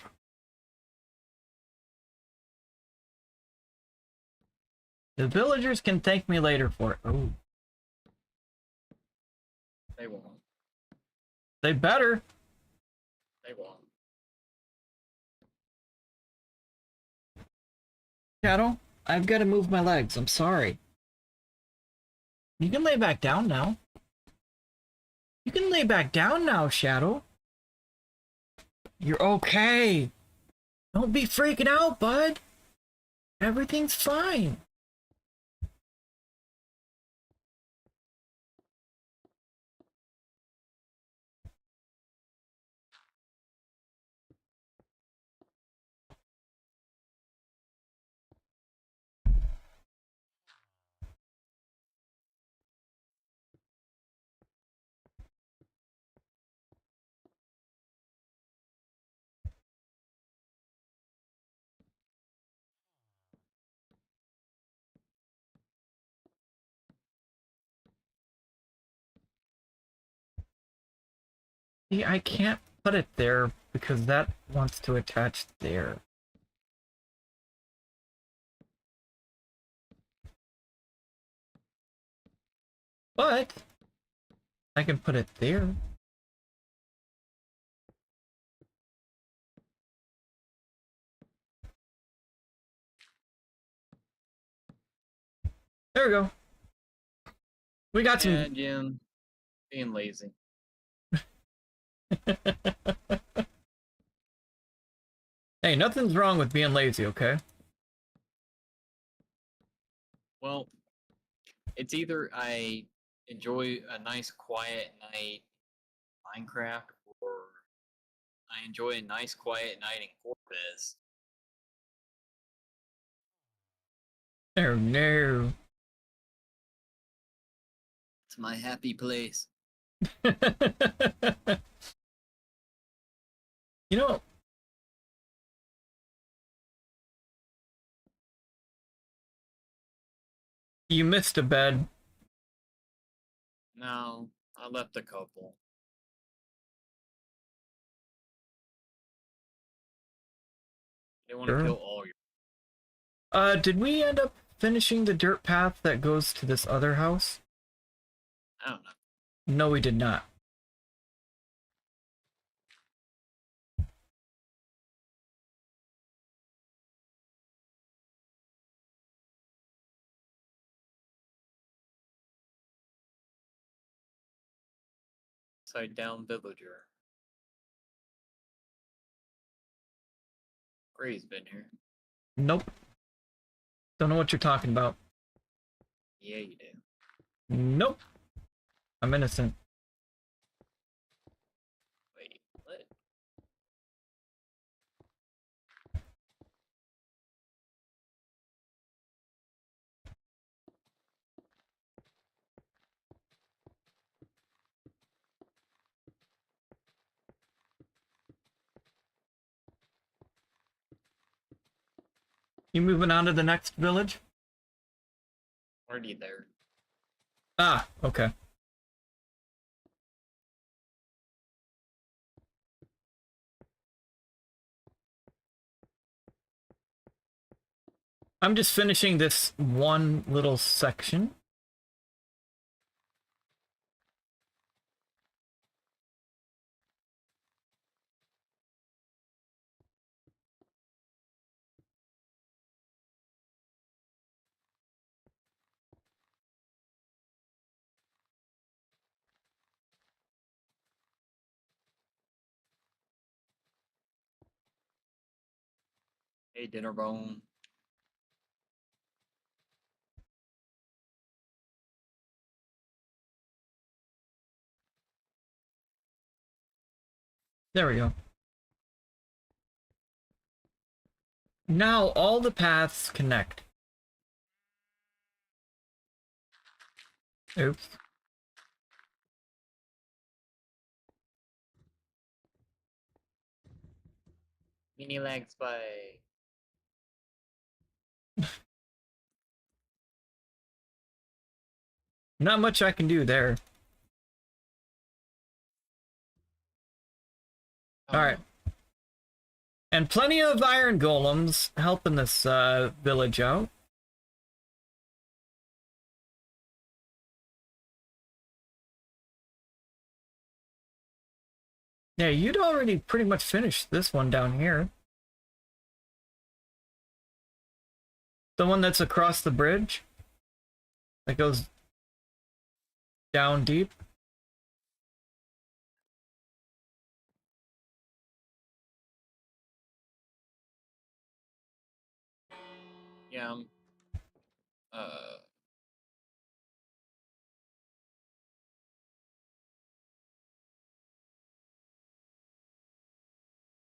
The villagers can thank me later for it. Oh, They won't. they better. They won't. Shadow, I've got to move my legs. I'm sorry. You can lay back down now. You can lay back down now, Shadow. You're okay. Don't be freaking out, bud. Everything's fine. See, I can't put it there because that wants to attach there. But I can put it there. There we go. We got Yeah, some. Jim, being lazy. Hey, nothing's wrong with being lazy, okay? Well, it's either I enjoy a nice quiet night in Minecraft, or I enjoy a nice quiet night in Corvus. Oh no. It's my happy place. You know, you missed a bed. No, I left a couple. They want to Sure. kill all your. Did we end up finishing the dirt path that goes to this other house? I don't know. No, we did not. Upside down villager. Gray's been here. Nope. Don't know what you're talking about. Yeah, you do. Nope. I'm innocent. Wait, what? You moving on to the next village? Already there. Ah, okay. I'm just finishing this one little section. Hey, dinner bone. There we go. Now all the paths connect. Oops. Mini legs by. Not much I can do there. Alright. And plenty of iron golems helping this village out. Yeah, you'd already pretty much finished this one down here. The one that's across the bridge. That goes down deep. Yeah, uh,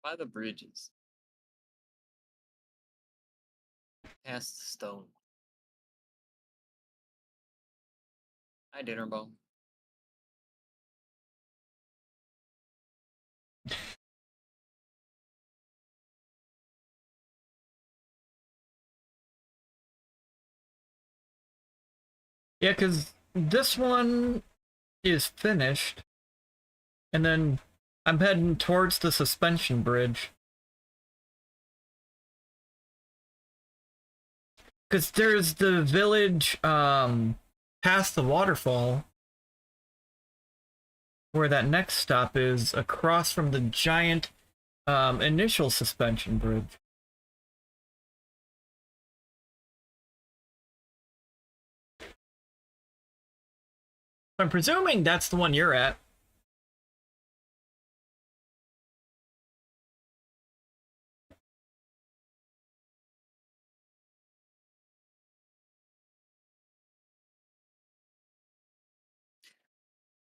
by the bridges. Past the stone. Hi, dinner bone. Yeah, because this one is finished. And then I'm heading towards the suspension bridge. Because there's the village past the waterfall where that next stop is, across from the giant initial suspension bridge. I'm presuming that's the one you're at.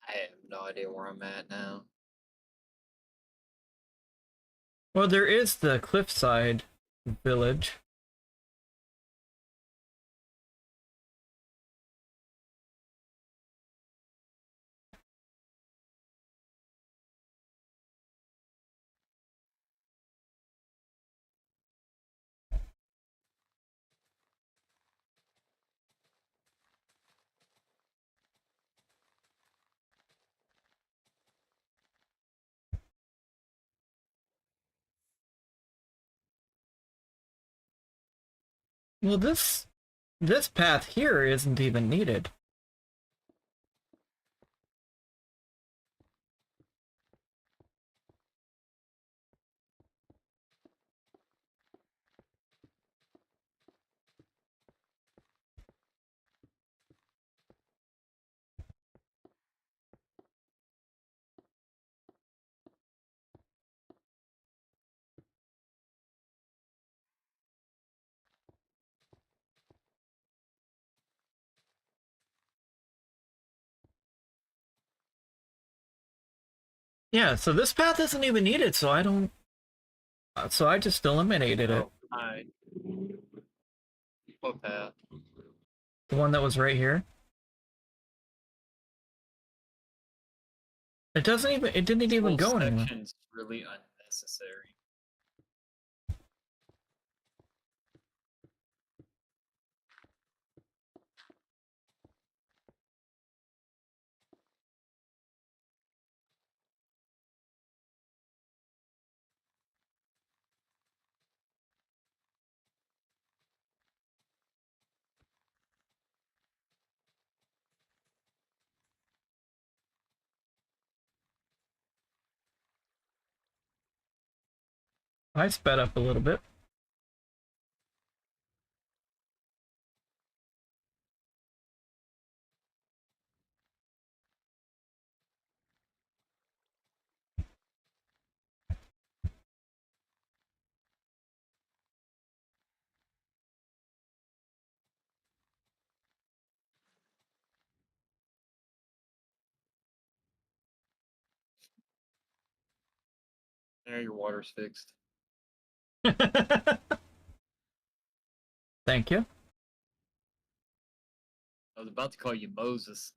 I have no idea where I'm at now. Well, there is the cliffside village. Well, this path here isn't even needed. Yeah, so this path isn't even needed, so I don't... So I just eliminated it. Oh, hi. What path? The one that was right here. It doesn't even... It didn't even go This anywhere. section's really unnecessary. I sped up a little bit. There, your water's fixed. Thank you. I was about to call you Moses.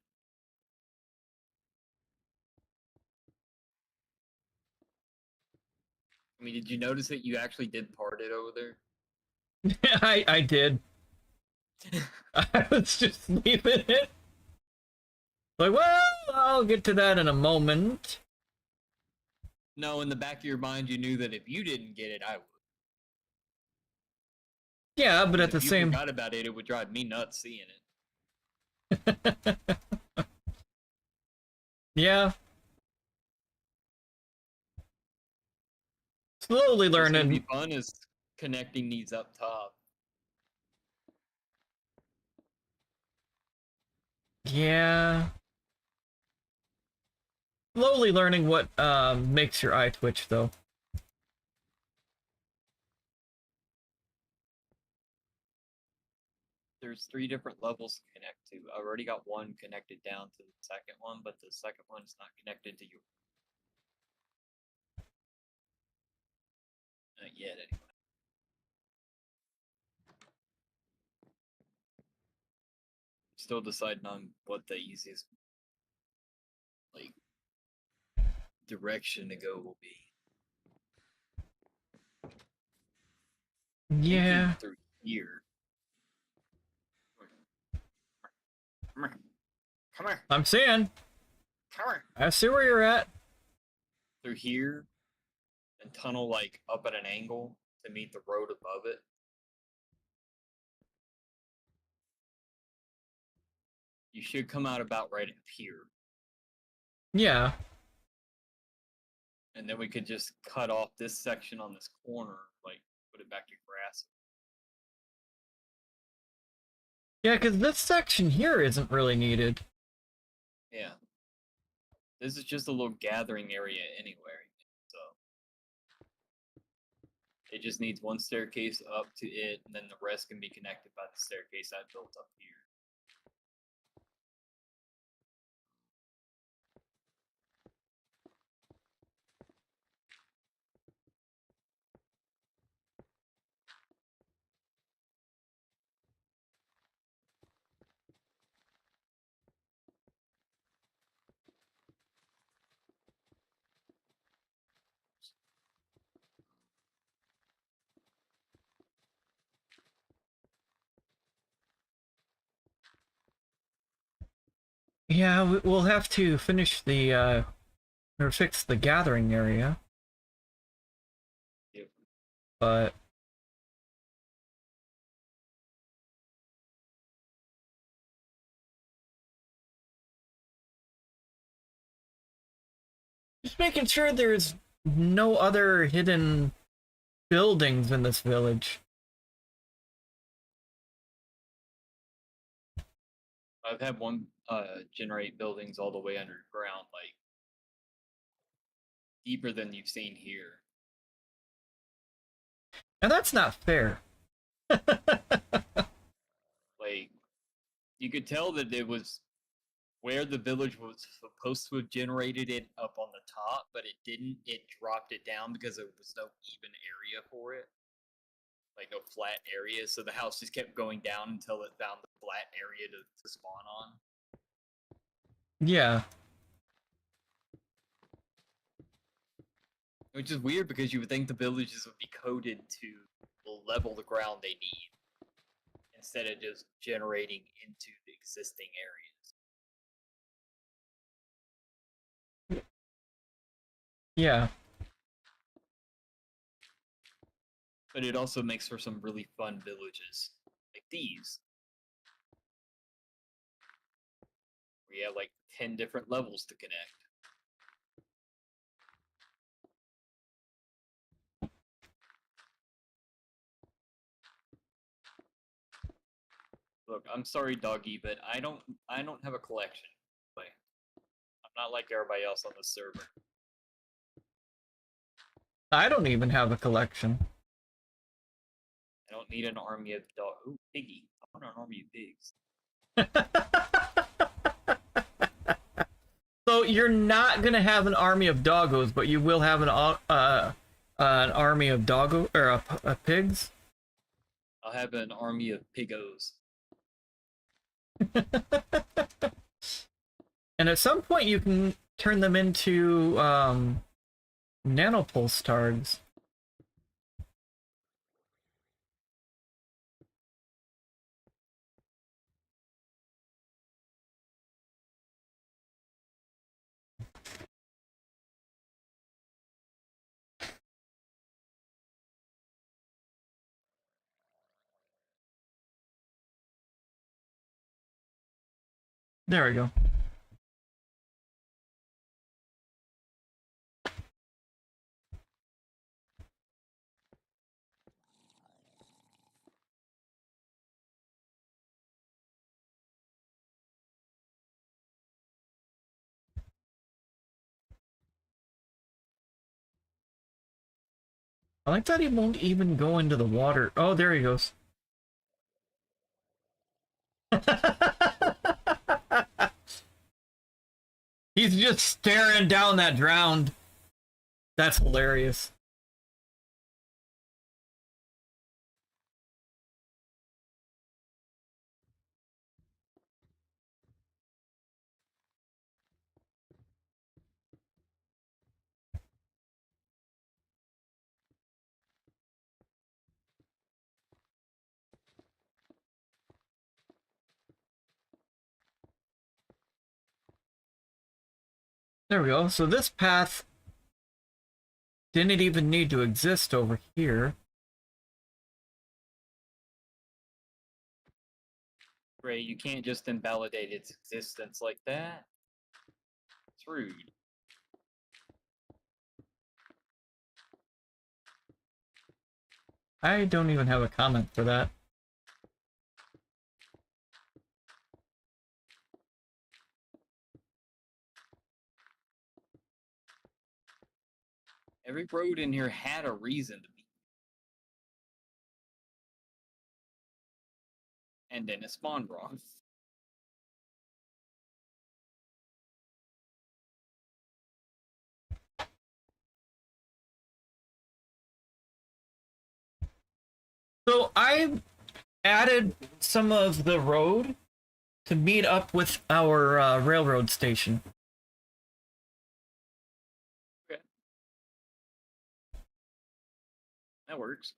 I mean, did you notice that you actually did part it over there? I did. I was just leaving it. Like, well, I'll get to that in a moment. No, in the back of your mind, you knew that if you didn't get it, I would. Yeah, but at the If you same... forgot about it, it would drive me nuts seeing it. Yeah. Slowly What's gonna be learning. fun is connecting these up top. Yeah. Slowly learning what makes your eye twitch, though. There's 3 different levels to connect to. I already got one connected down to the second one, but the second one is not connected to you. Not yet, anyway. Still deciding on what the easiest like direction to go will be. Yeah. Thinking through here. Come here. Come here. I'm seeing. Come here. I see where you're at. through here and tunnel like up at an angle to meet the road above it. You should come out about right up here. Yeah. And then we could just cut off this section on this corner, like put it back to grass. Yeah, because this section here isn't really needed. Yeah. This is just a little gathering area anyway. So it just needs one staircase up to it, and then the rest can be connected by the staircase I built up here. Yeah, we'll have to finish the, or fix the gathering area. Yep. But... just making sure there's no other hidden buildings in this village. I've had one generate buildings all the way underground, like deeper than you've seen here. And that's not fair. Like, you could tell that it was where the village was supposed to have generated it up on the top, but it didn't. It dropped it down because there was no even area for it. Like, no flat area, so the house just kept going down until it found the flat area to spawn on. Yeah. Which is weird because you would think the villages would be coded to level the ground they need instead of just generating into the existing areas. Yeah. But it also makes for some really fun villages, like these. Where you have like 10 different levels to connect. Look, I'm sorry, doggy, but I don't have a collection. Like, I'm not like everybody else on the server. I don't even have a collection. I don't need an army of dog. Ooh, piggy. I want an army of pigs. So you're not gonna have an army of doggos, but you will have an army of doggo or pigs. I'll have an army of piggos. And at some point you can turn them into nanopulse targs. There we go. I like that he won't even go into the water. Oh, there he goes. He's just staring down that drowned. That's hilarious. There we go. So this path didn't even need to exist over here. Ray, you can't just invalidate its existence like that. It's rude. I don't even have a comment for that. Every road in here had a reason to be. And then it spawned wrong. So I added some of the road to meet up with our railroad station. Okay. That works.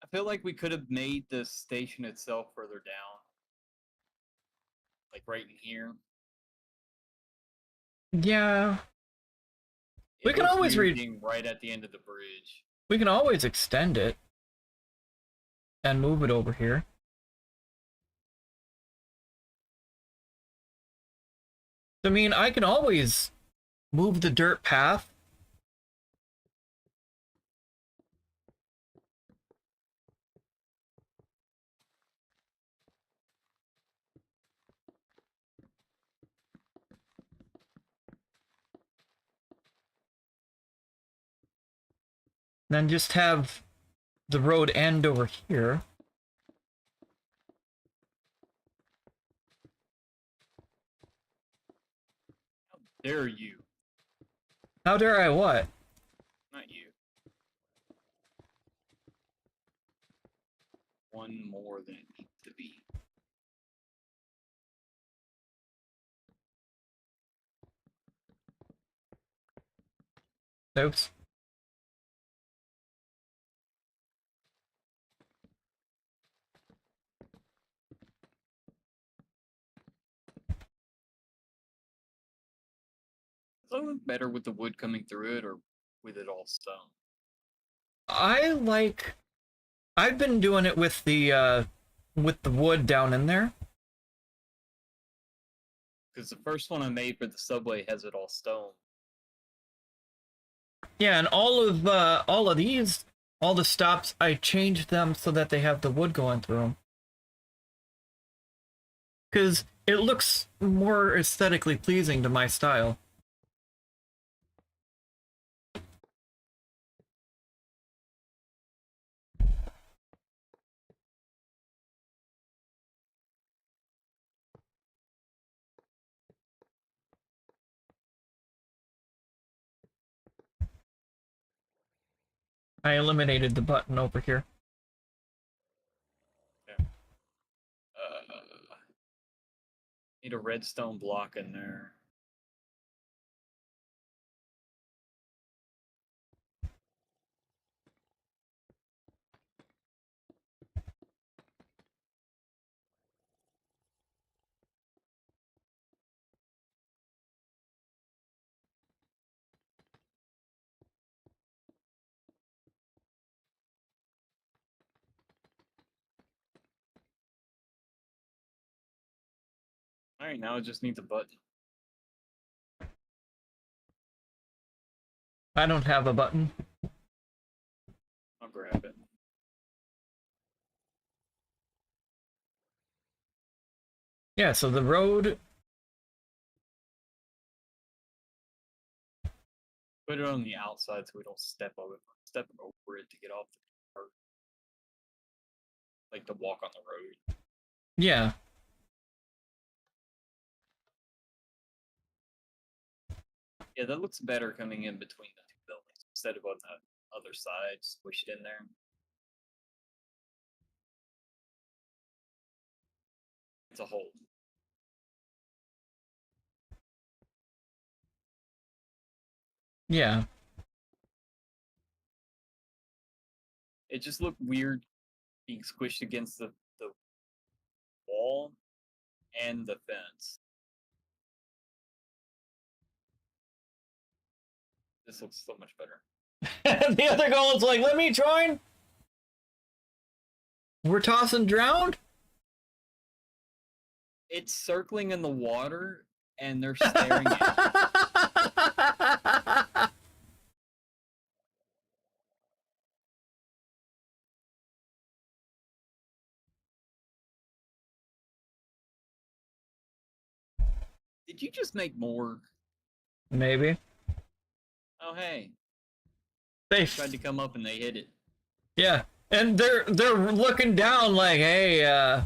I feel like we could have made the station itself further down. Like right in here. Yeah, It We can looks always weird being right at the end of the bridge. we can always extend it and move it over here. I mean, I can always move the dirt path. Then just have the road end over here. How dare you? How dare I what? Not you. One more than it needs to be. Oops. Does it look better with the wood coming through it or with it all stone? I've been doing it with the wood down in there. Because the first one I made for the subway has it all stone. Yeah, and all of these, all the stops, I changed them so that they have the wood going through them. Because it looks more aesthetically pleasing to my style. I eliminated the button over here. Need a redstone block in there. Alright, now it just needs a button. I don't have a button. I'll grab it. Yeah, so the road. Put it on the outside so we don't step over it to get off the cart. Like to walk on the road. Yeah. Yeah, that looks better coming in between the two buildings instead of on the other side, squished in there. It's a hole. Yeah. It just looked weird being squished against the wall and the fence. This looks so much better. The other goal is like, let me join. We're tossing drowned. It's circling in the water, and they're staring at it. Did you just make more? Maybe. Oh, hey. They Tried to come up and they hit it. Yeah, and they're looking down like, hey,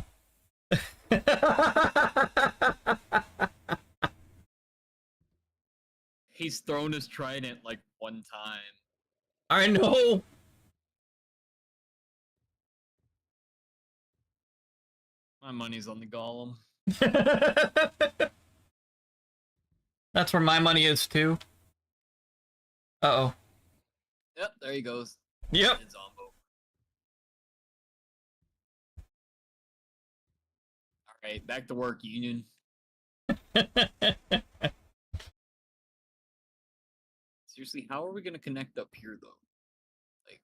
He's thrown his trident like one time. I know. My money's on the golem. That's where my money is too. Uh-oh. Yep, there he goes. Yep. It's Zombo. Alright, back to work, Union. Seriously, how are we gonna connect up here though? Like,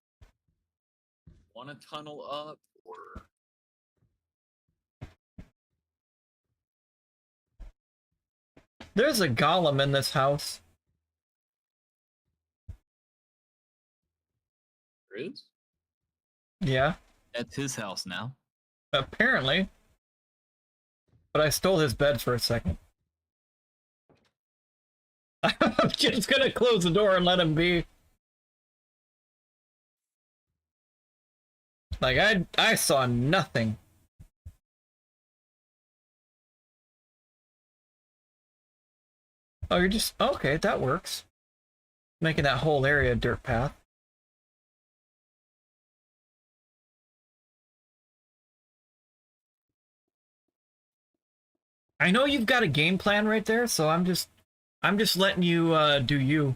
wanna tunnel up or There's a golem in this house. there is? Yeah, That's his house now. apparently. But I stole his bed for a second. I'm just gonna close the door and let him be. Like, I saw nothing. Oh, you're just... Okay, that works. Making that whole area a dirt path. I know you've got a game plan right there, so I'm just letting you do you.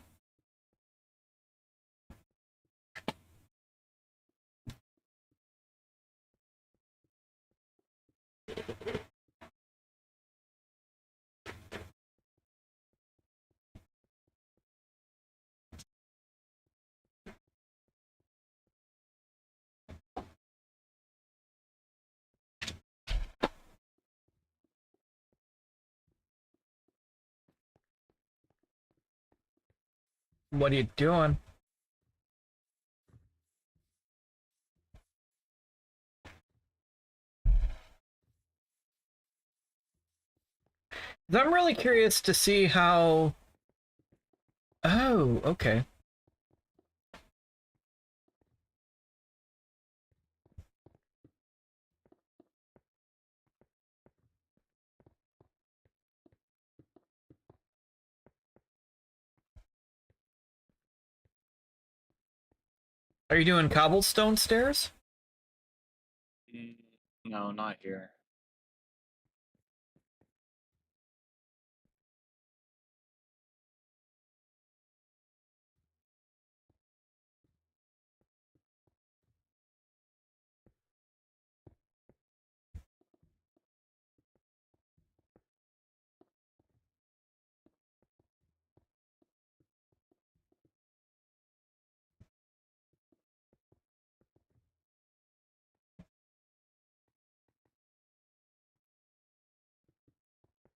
What are you doing? I'm really curious to see how... Oh, okay. Are you doing cobblestone stairs? No, not here.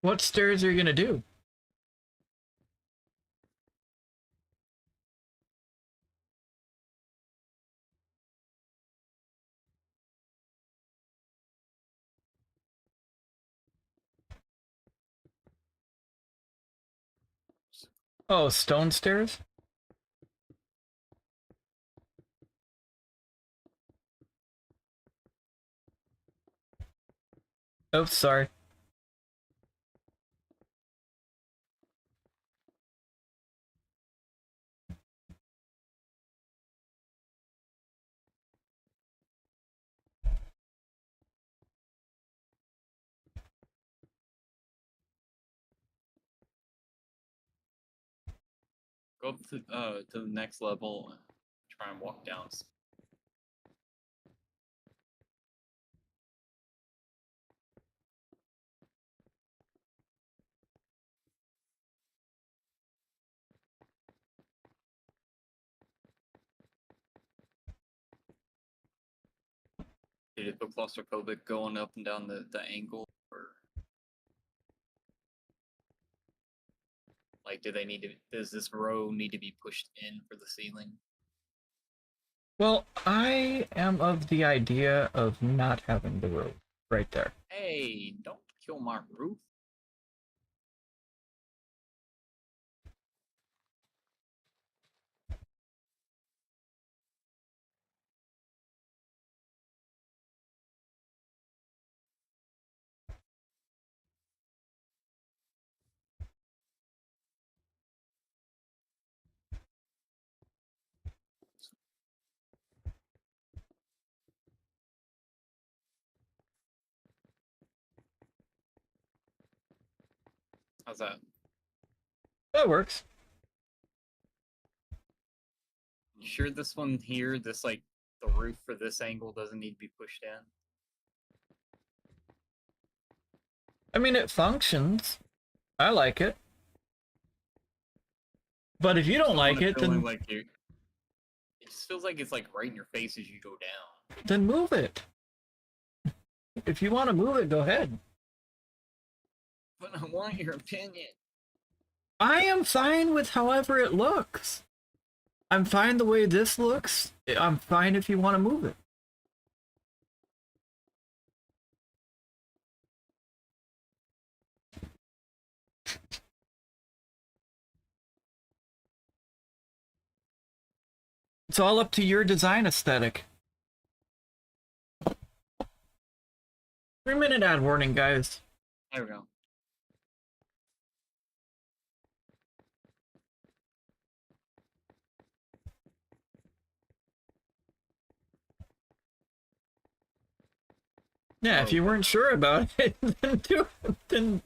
What stairs are you gonna do? Oh, stone stairs? Oh, sorry. Go up to the next level and try and walk down. Did it look claustrophobic going up and down the angle, or like do they need to? Does this row need to be pushed in for the ceiling? Well, I am of the idea of not having the road right there. Hey, don't kill my roof. How's that? That works. You sure this one here, this like the roof for this angle doesn't need to be pushed in? I mean, it functions. I like it. But if you don't like it, then like it just feels like it's like right in your face as you go down. then move it. If you want to move it, go ahead. But I want your opinion. I am fine with however it looks. I'm fine the way this looks. I'm fine if you want to move it. It's all up to your design aesthetic. 3-minute ad warning, guys. There we go. Yeah, if you weren't sure about it, then do it. Then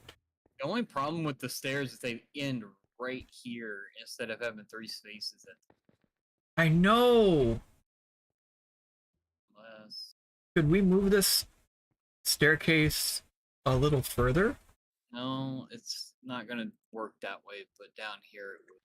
The only problem with the stairs is they end right here instead of having 3 spaces at I know. less. Could we move this staircase a little further? No, it's not gonna work that way, but down here it would.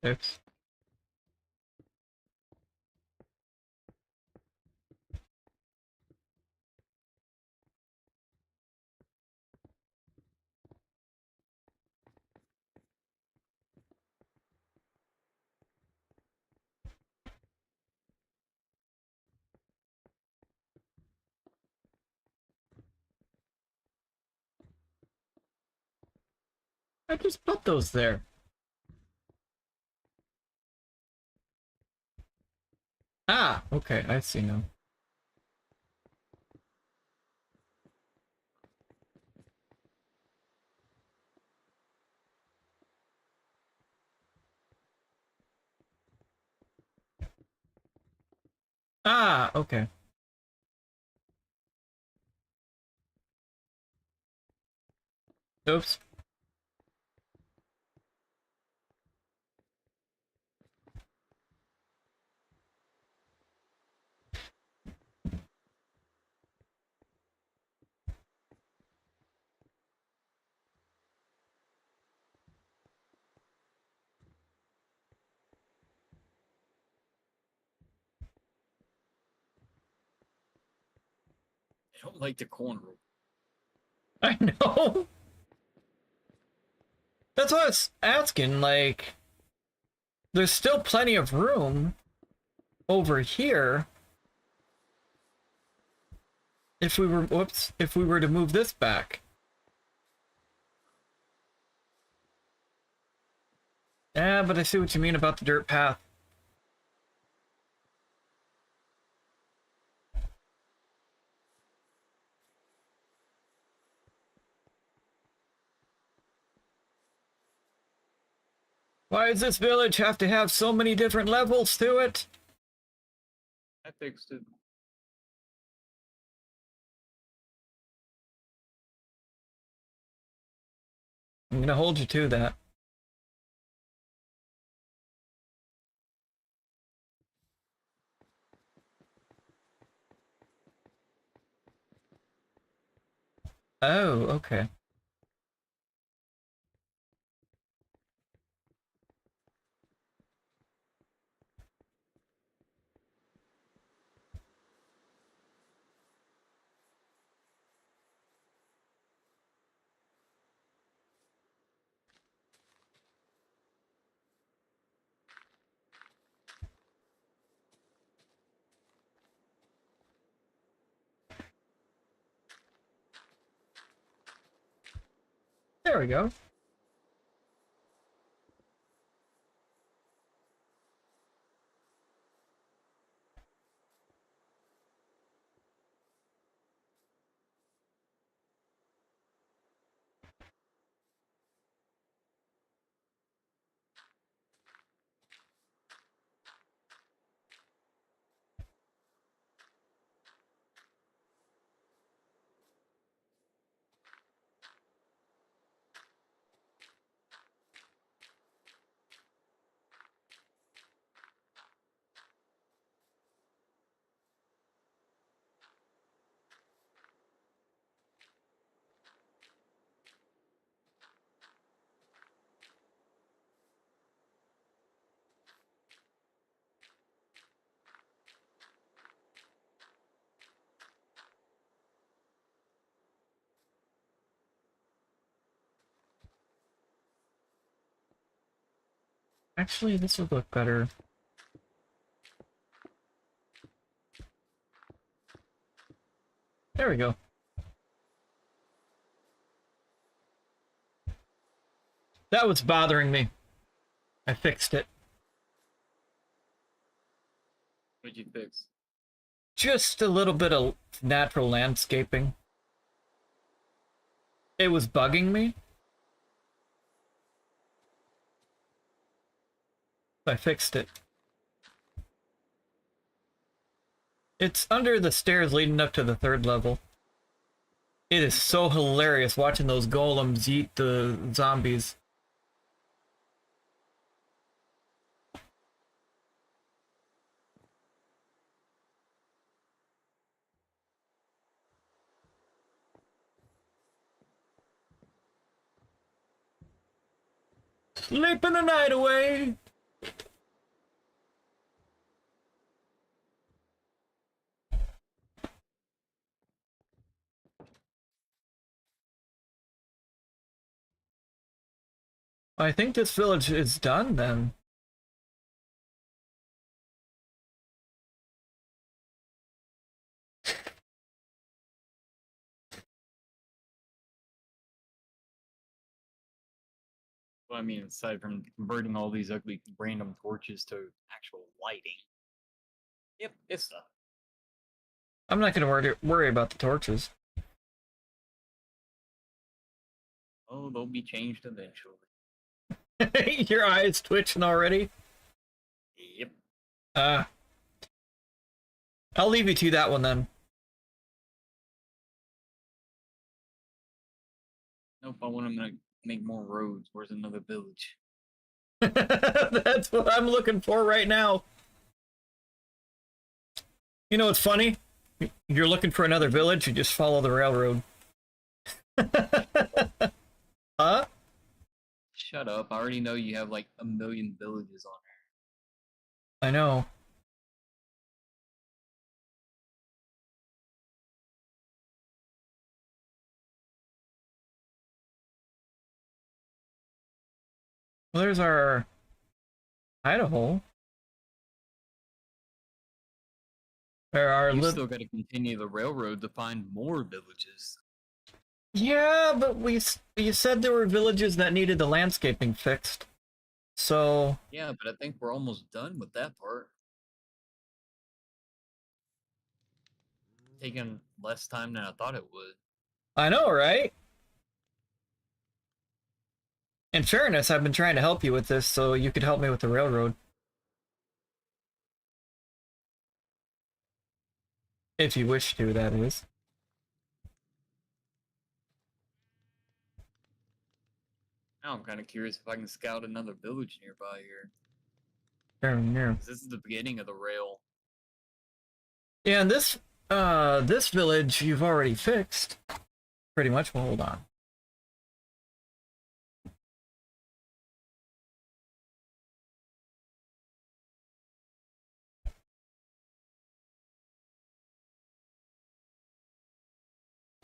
It's I just put those there. Ah, okay, I see now. Ah, okay. Oops. I don't like the corner. I know. That's what I was asking, like, there's still plenty of room over here. If we were, whoops, if we were to move this back. Yeah, but I see what you mean about the dirt path. Why does this village have to have so many different levels to it? I fixed it. I'm gonna hold you to that. Oh, okay. There we go. Actually, this would look better. There we go. That was bothering me. I fixed it. What'd you fix? Just a little bit of natural landscaping. It was bugging me. I fixed it. It's under the stairs leading up to the 3rd level. It is so hilarious watching those golems eat the zombies. Sleeping the night away! I think this village is done then. Well, I mean, aside from converting all these ugly random torches to actual lighting. Yep, it's done. I'm not gonna worry about the torches. Oh, they'll be changed eventually. Your eyes twitching already? Yep. I'll leave you to that one then. Nope, I want to make more roads. Where's another village? That's what I'm looking for right now. You know what's funny? You're looking for another village, you just follow the railroad. Huh? Shut up. I already know you have like 1,000,000 villages on I know. Well, there's our Idaho. There are there. You still got to continue the railroad to find more villages. Yeah, but you said there were villages that needed the landscaping fixed. So Yeah, but I think we're almost done with that part. Taking less time than I thought it would. I know, right? In fairness, I've been trying to help you with this so you could help me with the railroad. If you wish to, that is. Now I'm kind of curious if I can scout another village nearby here. Yeah. 'Cause this is the beginning of the rail. Yeah, and this village you've already fixed. pretty much will hold on.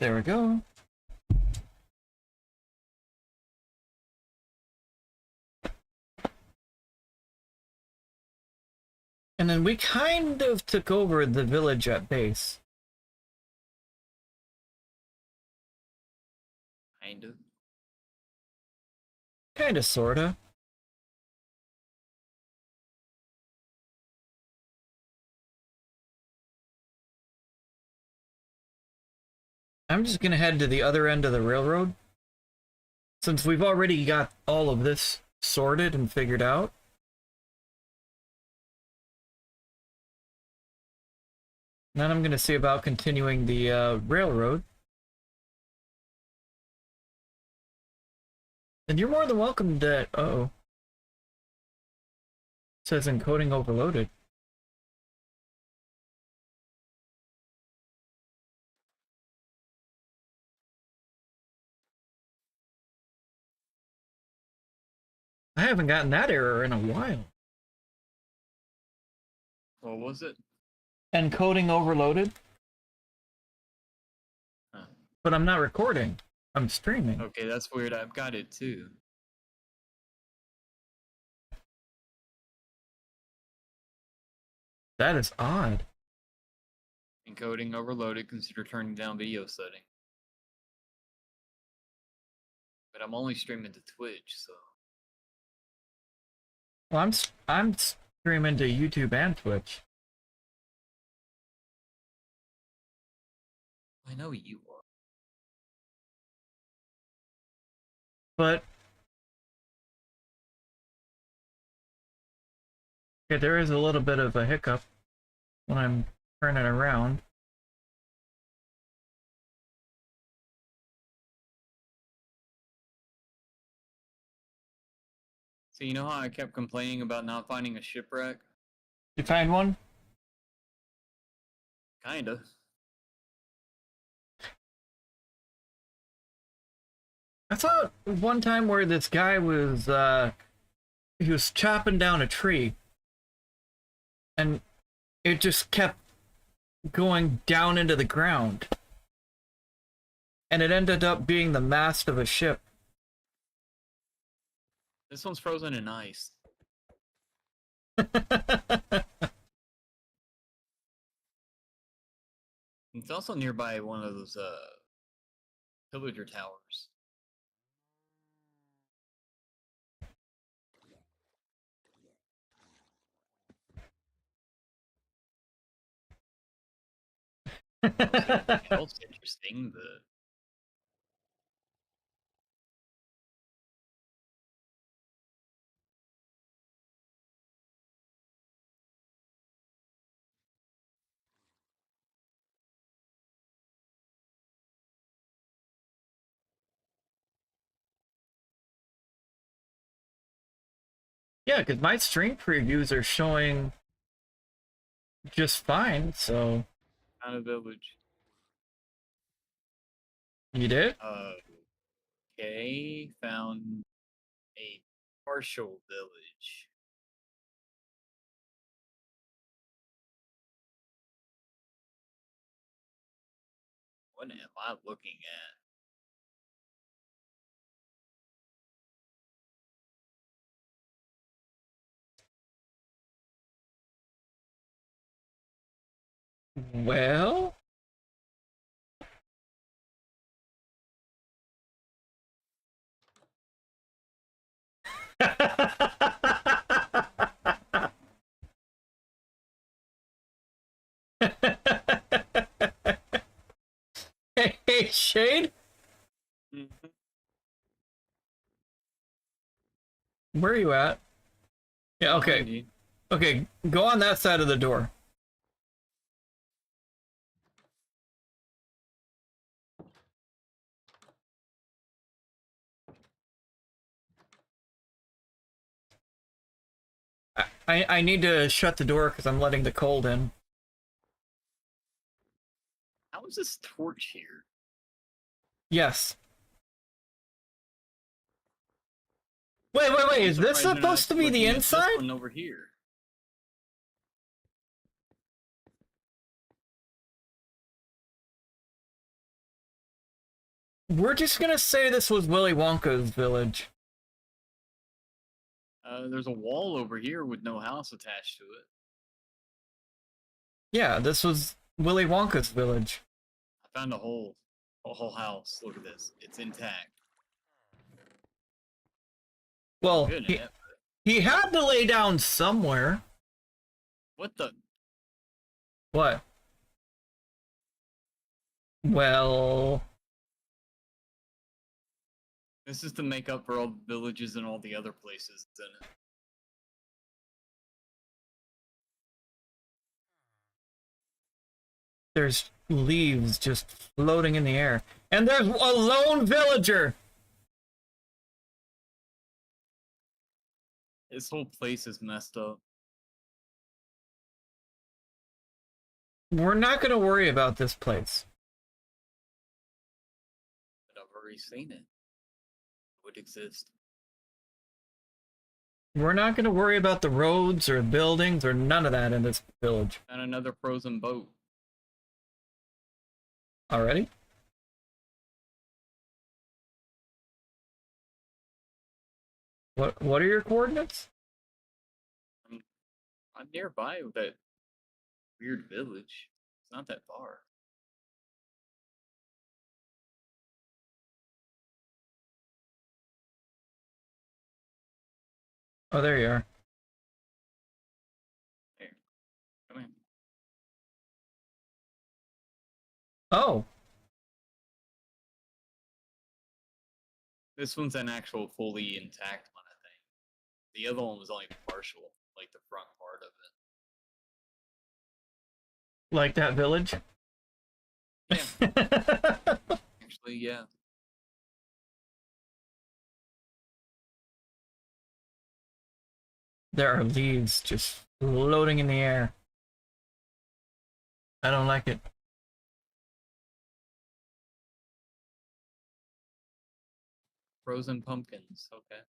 There we go. And then we kind of took over the village at base. Kind of. Kinda, sorta. I'm just gonna head to the other end of the railroad. Since we've already got all of this sorted and figured out. Then I'm gonna see about continuing the railroad. And you're more than welcome to... Uh-oh. It says encoding overloaded. I haven't gotten that error in a while. What was it? Encoding overloaded. Huh. But I'm not recording. I'm streaming. Okay, that's weird. I've got it too. That is odd. Encoding overloaded. Consider turning down video setting. But I'm only streaming to Twitch, so. Well, I'm streaming to YouTube and Twitch. I know you are. But okay, there is a little bit of a hiccup when I'm turning around. So you know how I kept complaining about not finding a shipwreck? You find one? Kinda. I saw one time where this guy was he was chopping down a tree and it just kept going down into the ground. And it ended up being the mast of a ship. This one's frozen in ice. It's also nearby one of those pillager towers. Anything else interesting? Yeah, because my stream previews are showing just fine, so... Kind of village. You did? Okay, found a partial village. What am I looking at? Well... Hey, Shade? Where are you at? Yeah, okay. Behind you. Okay, go on that side of the door. I need to shut the door because I'm letting the cold in. How is this torch here? Yes. Wait, is this Surprised they're not supposed to be the looking at this inside? one over here. We're just gonna say this was Willy Wonka's village. There's a wall over here with no house attached to it. Yeah, this was Willy Wonka's village. I found a whole house. Look at this. It's intact. Well, Good, eh? he had to lay down somewhere. What the? What? Well, This is to make up for all the villages and all the other places, isn't it? there's leaves just floating in the air. And there's a lone villager! This whole place is messed up. We're not gonna worry about this place. But I've already seen it. It would exist. We're not gonna worry about the roads or buildings or none of that in this village. And another frozen boat. Already? What are your coordinates? I'm nearby with that weird village. It's not that far. Oh, there you are. Here, come in. Oh, This one's an actual fully intact one, I think. The other one was only partial, like the front part of it. like that village? Yeah, actually, yeah. There are leaves just floating in the air. I don't like it. Frozen pumpkins, okay.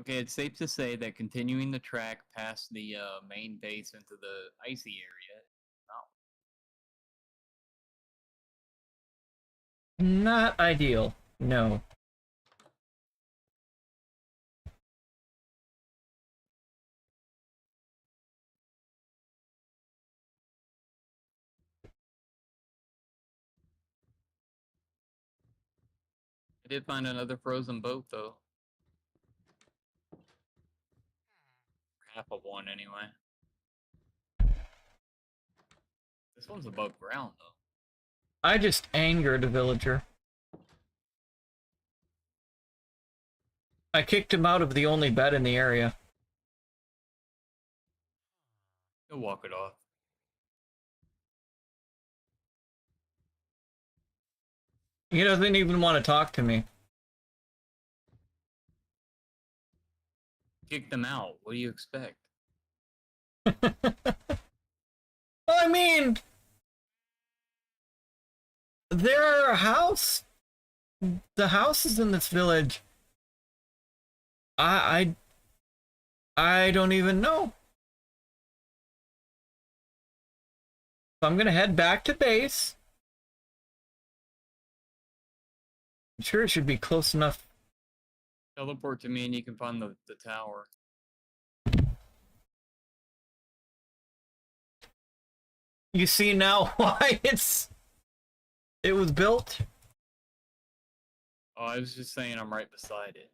Okay, it's safe to say that continuing the track past the main base into the icy area. Not ideal. No. I did find another frozen boat though. Half of one anyway. This one's above ground though. I just angered a villager. I kicked him out of the only bed in the area. He'll walk it off. He doesn't even want to talk to me. Kick them out. What do you expect? I mean, there are the houses in this village. I don't even know. So I'm gonna head back to base. I'm sure it should be close enough. Teleport to me and you can find the tower. You see now why it was built? Oh, I was just saying I'm right beside it.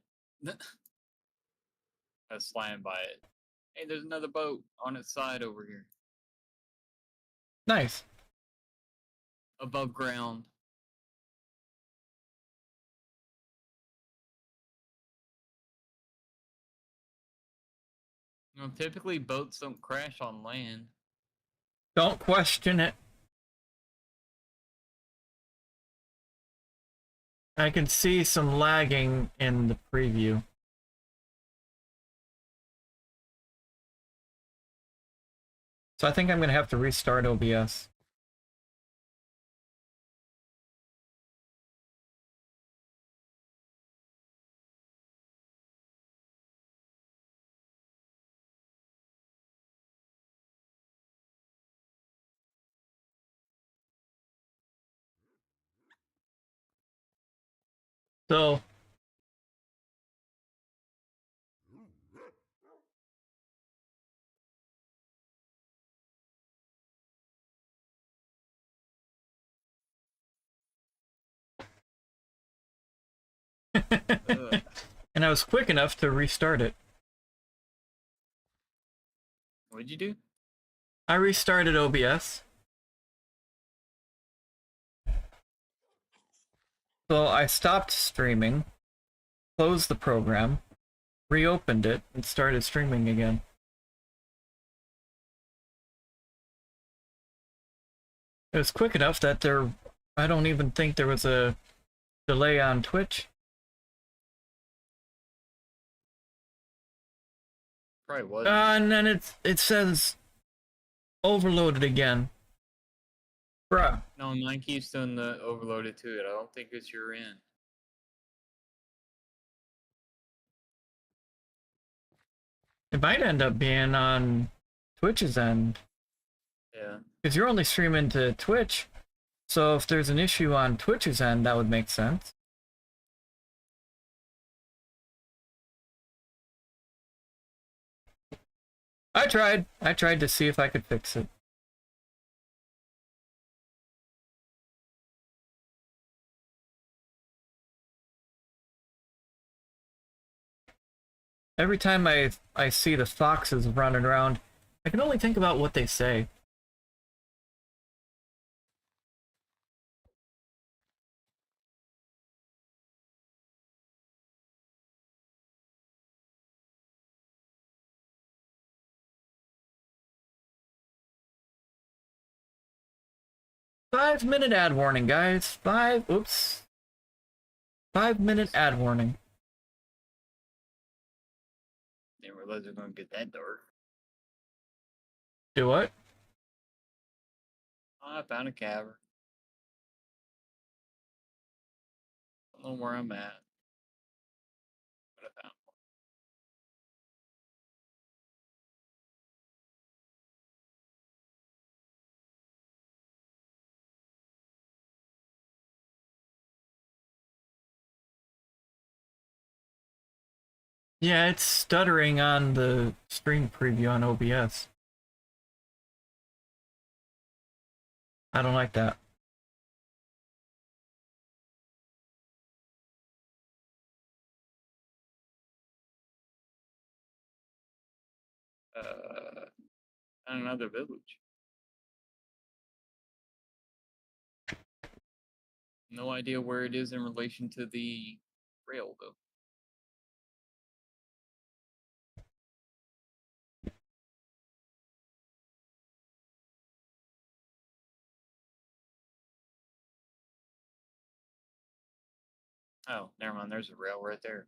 I was flying by it. Hey, there's another boat on its side over here. Nice. Above ground. You know, typically boats don't crash on land. Don't question it. I can see some lagging in the preview. So I think I'm going to have to restart OBS. So Ugh. and I was quick enough to restart it. What'd you do? I restarted OBS. So I stopped streaming, closed the program, reopened it, and started streaming again. It was quick enough that I don't even think there was a delay on Twitch. Probably was. And then it says overloaded again. Bruh. No, mine keeps doing the overloaded to it. I don't think it's your end. It might end up being on Twitch's end. Yeah. Because you're only streaming to Twitch. So if there's an issue on Twitch's end, that would make sense. I tried to see if I could fix it. Every time I see the foxes running around, I can only think about what they say. Five-minute ad warning, guys. 5-minute ad warning. Didn't realize it was gonna get that dark. Do what? Oh, I found a cavern. Don't know where I'm at. But I found one. Yeah, it's stuttering on the stream preview on OBS. I don't like that. Found another village. No idea where it is in relation to the rail, though. Oh, never mind. There's a rail right there.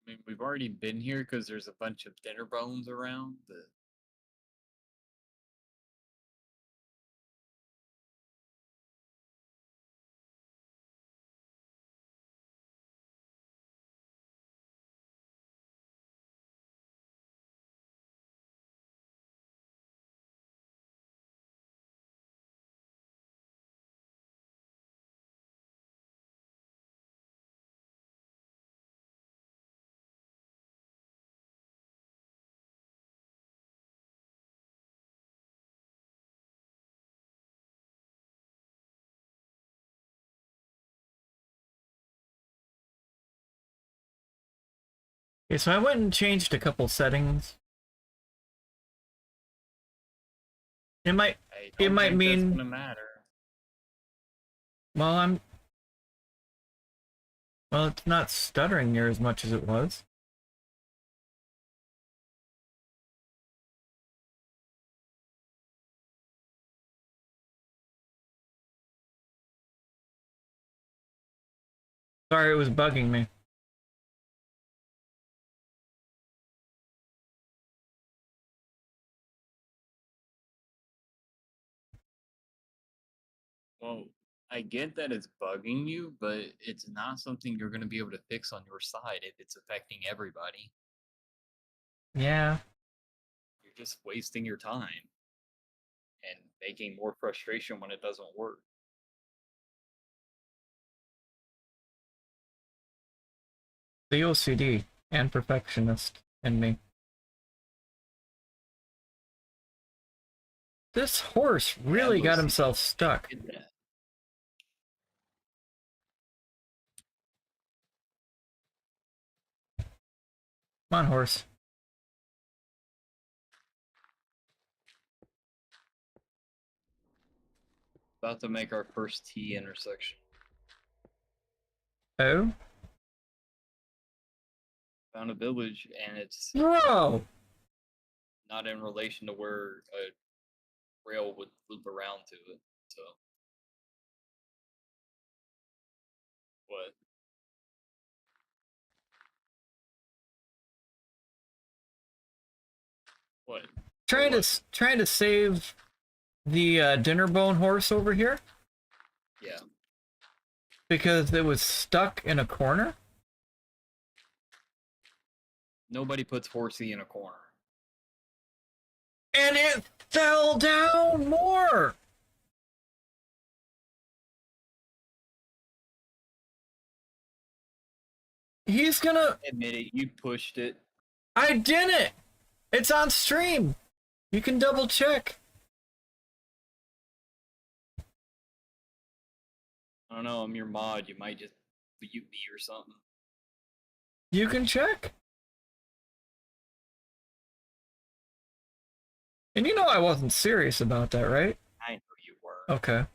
I mean, we've already been here because there's a bunch of dinner bones around. Okay, so I went and changed a couple settings. It might I It don't might think mean- that's gonna matter. Well, it's not stuttering near as much as it was. Sorry, it was bugging me. Well, I get that it's bugging you, but it's not something you're going to be able to fix on your side if it's affecting everybody. Yeah. You're just wasting your time and making more frustration when it doesn't work. The OCD and perfectionist in me. This horse really got himself stuck. Get that. Come on, horse. About to make our first T intersection. Oh? Found a village, and it's Bro! not in relation to where a rail would loop around to it. So, what? What? Trying to save the dinner bone horse over here Yeah. because it was stuck in a corner. Nobody puts horsey in a corner. And it fell down more! He's gonna... Admit it, you pushed it. I didn't! It's on stream! You can double check. I don't know, I'm your mod, you might just mute me or something. You can check. And you know I wasn't serious about that, right? I know you were. Okay.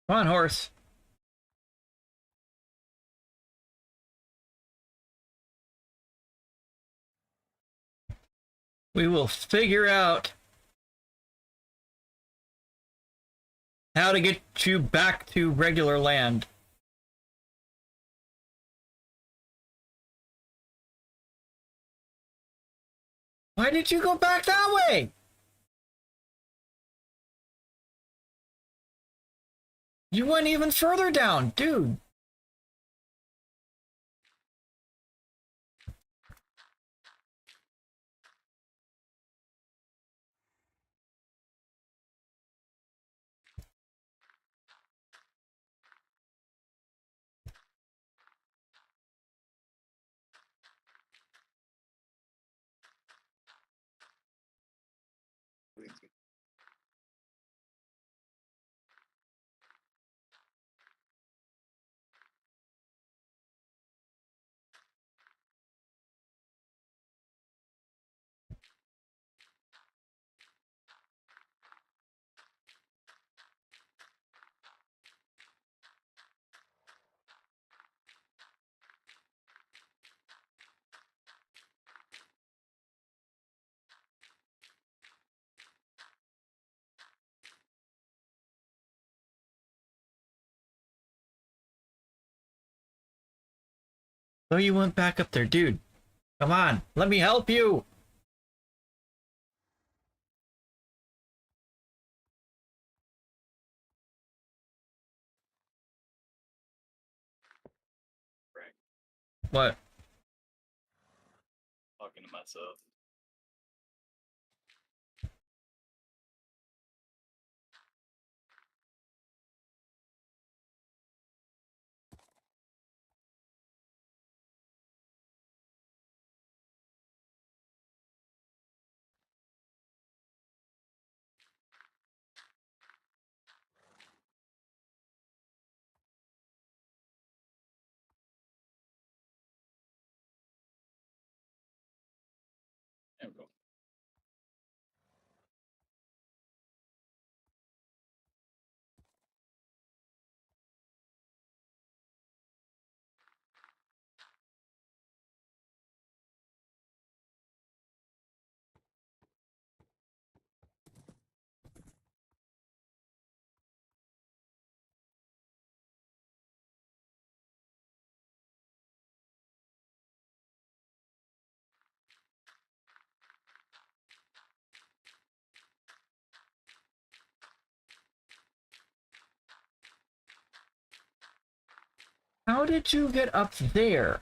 Come on, horse. We will figure out how to get you back to regular land. Why did you go back that way? You went even further down, dude. So you went back up there, dude. Come on, let me help you. Right. What? Talking to myself. How did you get up there?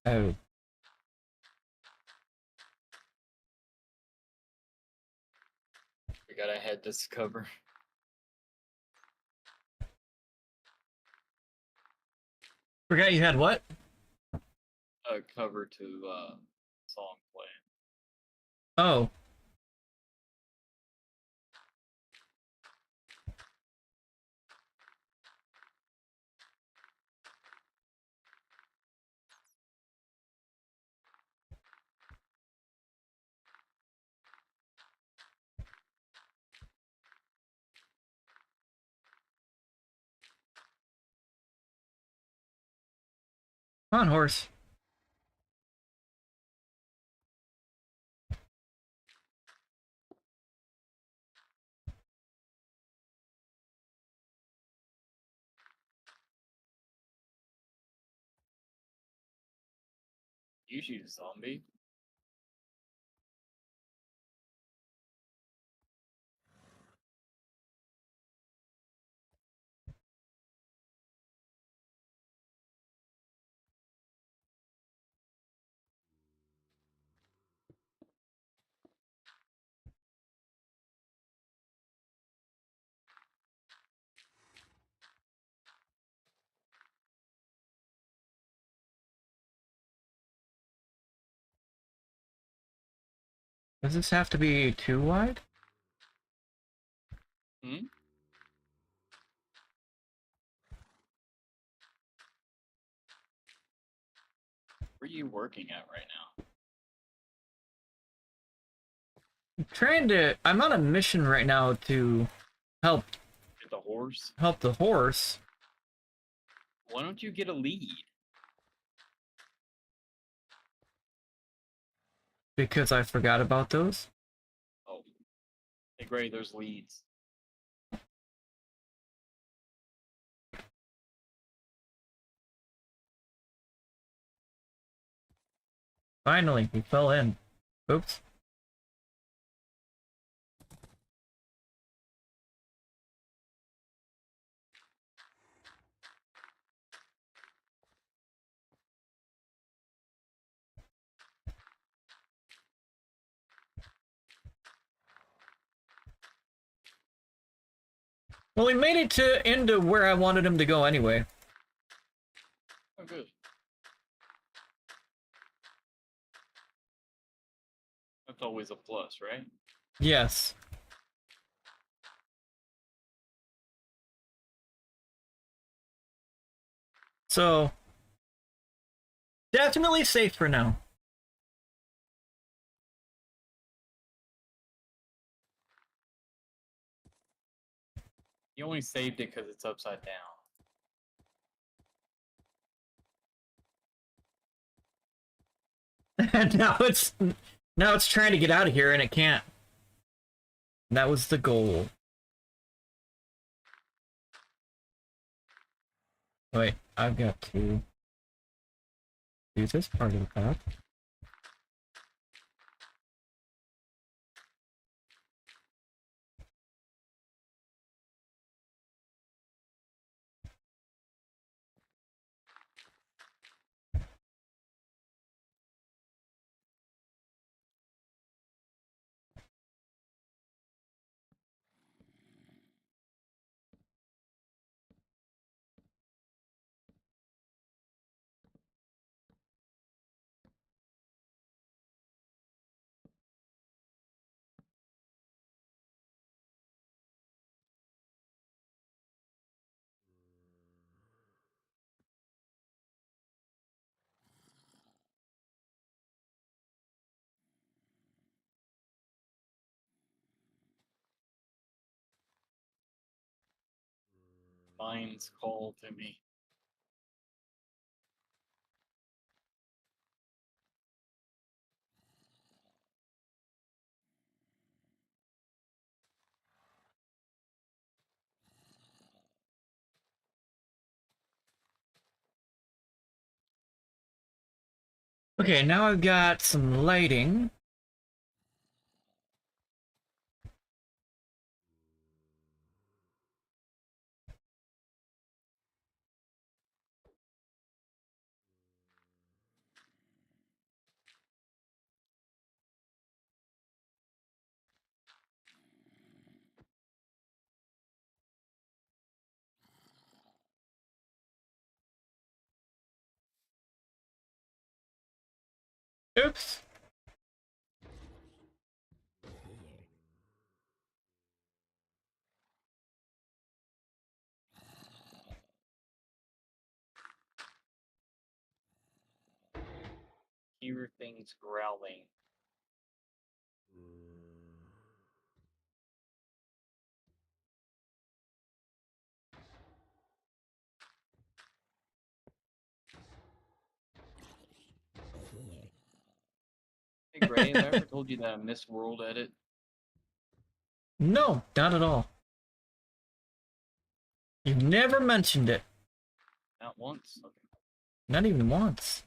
Oh. We gotta head this cover. Forgot you had what? A cover to song playing. Oh. Come on, horse. You shoot a zombie. Does this have to be too wide? Hmm? Where are you working at right now? I'm on a mission right now to help Get the horse? the horse. Why don't you get a lead? Because I forgot about those. Oh. Hey Gray, there's leads. Finally, he fell in. Oops. Well, he made it into where I wanted him to go anyway. Oh good. That's always a plus, right? Yes. So, definitely safe for now. You only saved it because it's upside down. And now it's trying to get out of here and it can't. That was the goal. Wait, I've got to do this part of the path. Mine's call to me. Okay, now I've got some lighting. Oops. Hear things growling. Hey Gray, have I ever told you that I miss World Edit? No, not at all. You've never mentioned it. Not once? Okay. Not even once.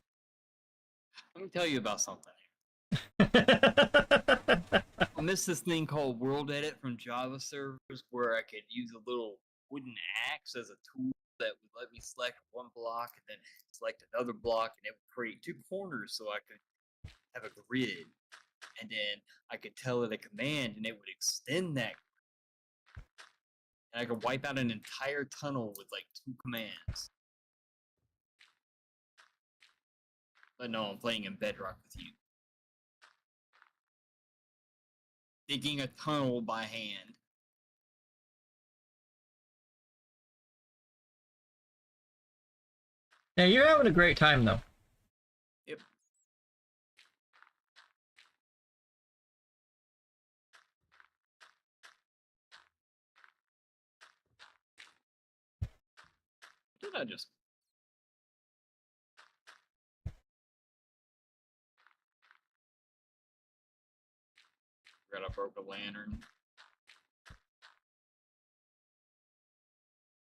Let me tell you about something. I miss this thing called World Edit from Java servers where I could use a little wooden axe as a tool that would let me select one block and then select another block, and it would create two corners so I could have a grid. And then I could tell it a command and it would extend that. And I could wipe out an entire tunnel with like 2 commands. But no, I'm playing in Bedrock with you. Digging a tunnel by hand. Yeah, you're having a great time though. Yep. Did I just... forgot I broke a lantern. Is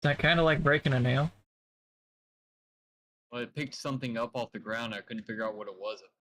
that kind of like breaking a nail? Well, it picked something up off the ground. I couldn't figure out what it was at first.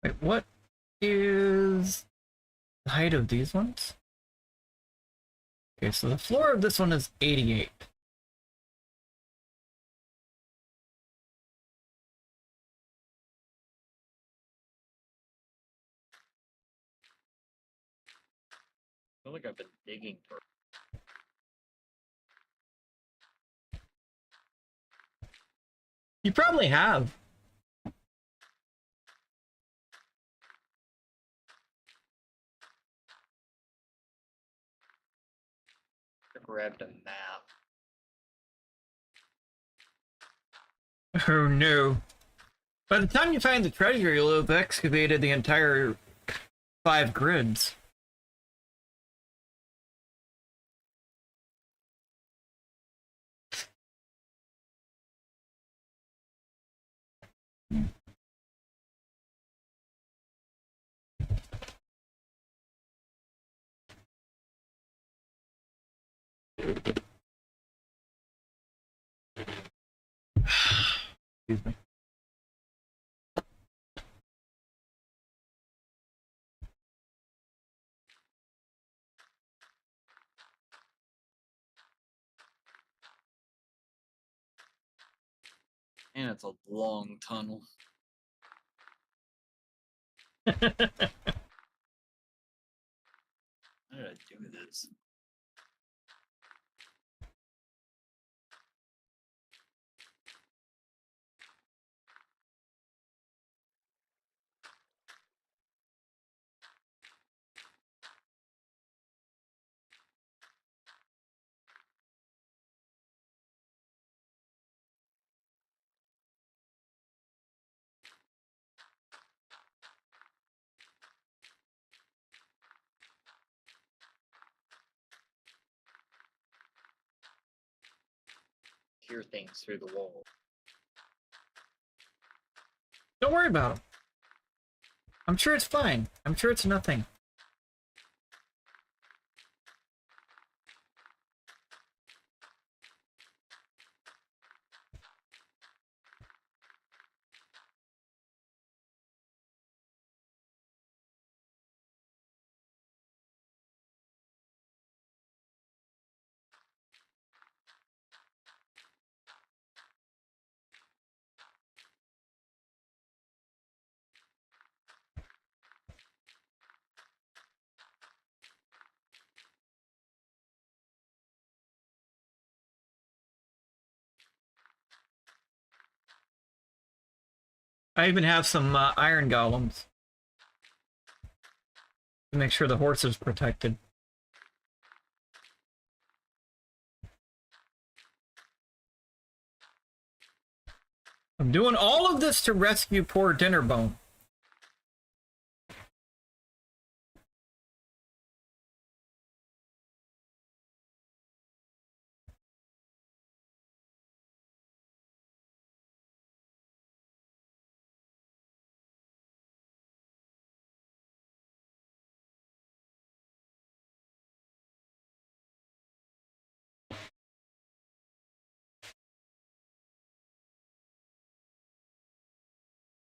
Wait, what is the height of these ones? Okay, so the floor of this one is 88. I feel like I've been digging for... You probably have. I grabbed a map. Oh no. By the time you find the treasure, you'll have excavated the entire 5 grids. Excuse me. And it's a long tunnel. How did I do this? hear things through the wall. Don't worry about them. I'm sure it's fine. I'm sure it's nothing. I even have some iron golems to make sure the horse is protected. I'm doing all of this to rescue poor Dinnerbone.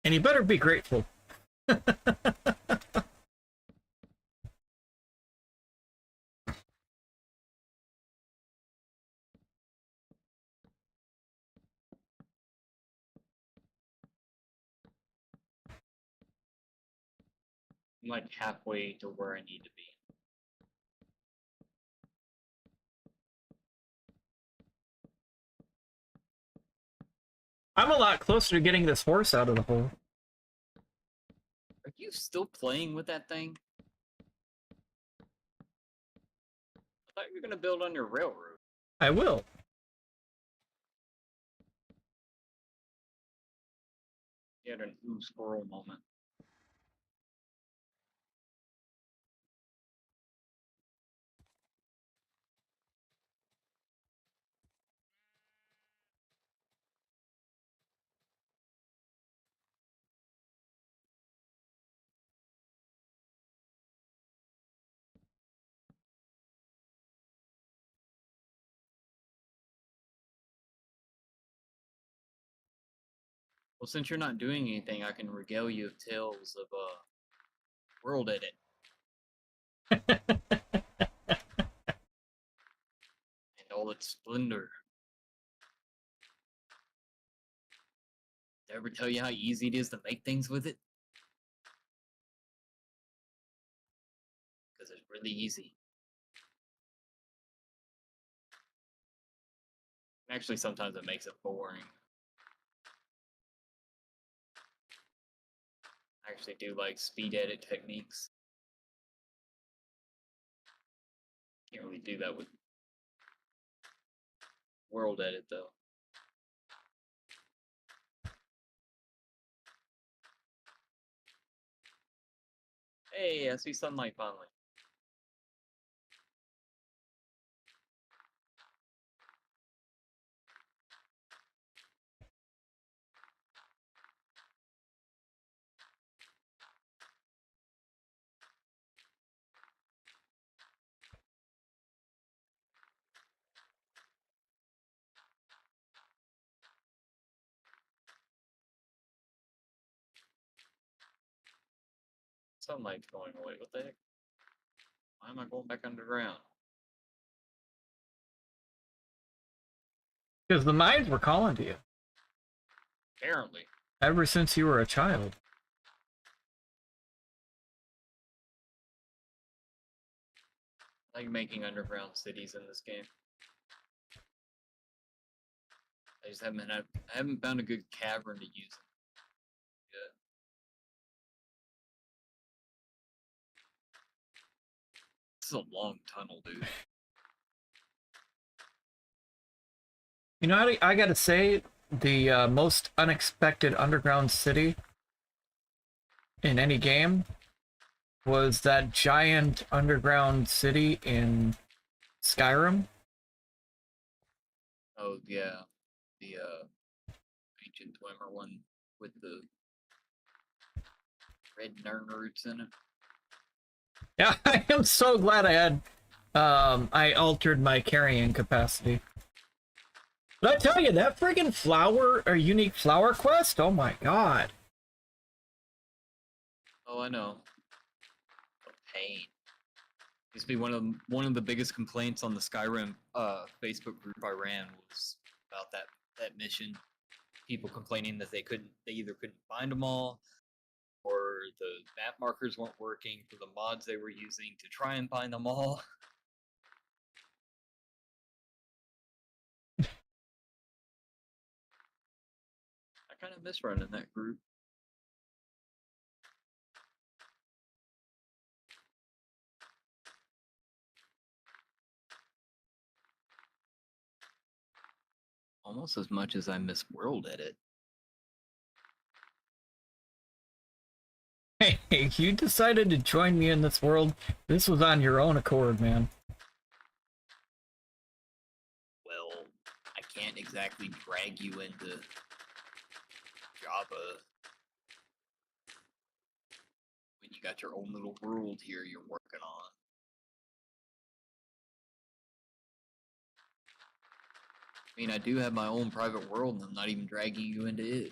And you better be grateful. I'm like halfway to where I need to be. I'm a lot closer to getting this horse out of the hole. Are you still playing with that thing? I thought you were gonna build on your railroad. I will. You had an ooh squirrel moment. Well, since you're not doing anything, I can regale you of tales of World Edit. And all its splendor. Did I ever tell you how easy it is to make things with it? Because it's really easy. Actually, sometimes it makes it boring. I actually do like speed edit techniques. Can't really do that with World Edit though. Hey, I see sunlight finally. Sunlight's going away. What the heck? Why am I going back underground? Because the mines were calling to you. Apparently. Ever since you were a child. I like making underground cities in this game. I just haven't found a good cavern to use yet. This is a long tunnel, dude. You know, I gotta say, the most unexpected underground city in any game was that giant underground city in Skyrim. Oh yeah. The ancient Dwemer one with the red nern roots in it. Yeah, I am so glad I had I altered my carrying capacity. But I tell you, that friggin' flower or unique flower quest, oh my god. Oh, I know. A pain. Used to be one of the biggest complaints on the Skyrim Facebook group I ran was about that mission. People complaining that they either couldn't find them all, or the map markers weren't working for the mods they were using to try and find them all. I kind of miss running that group. Almost as much as I miss World Edit. Hey, you decided to join me in this world. This was on your own accord, man. Well, I can't exactly drag you into Java when you got your own little world here you're working on. I mean, I do have my own private world, and I'm not even dragging you into it.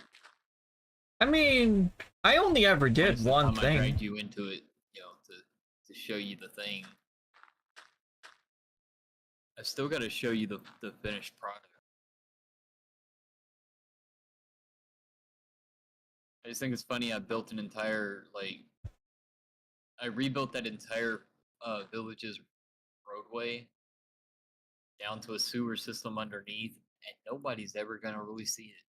I mean, I only ever did Honestly, one I thing. dragged you into it, to show you the thing. I've still got to show you the finished product. I just think it's funny. I built an entire I rebuilt that entire village's roadway down to a sewer system underneath, and nobody's ever gonna really see it.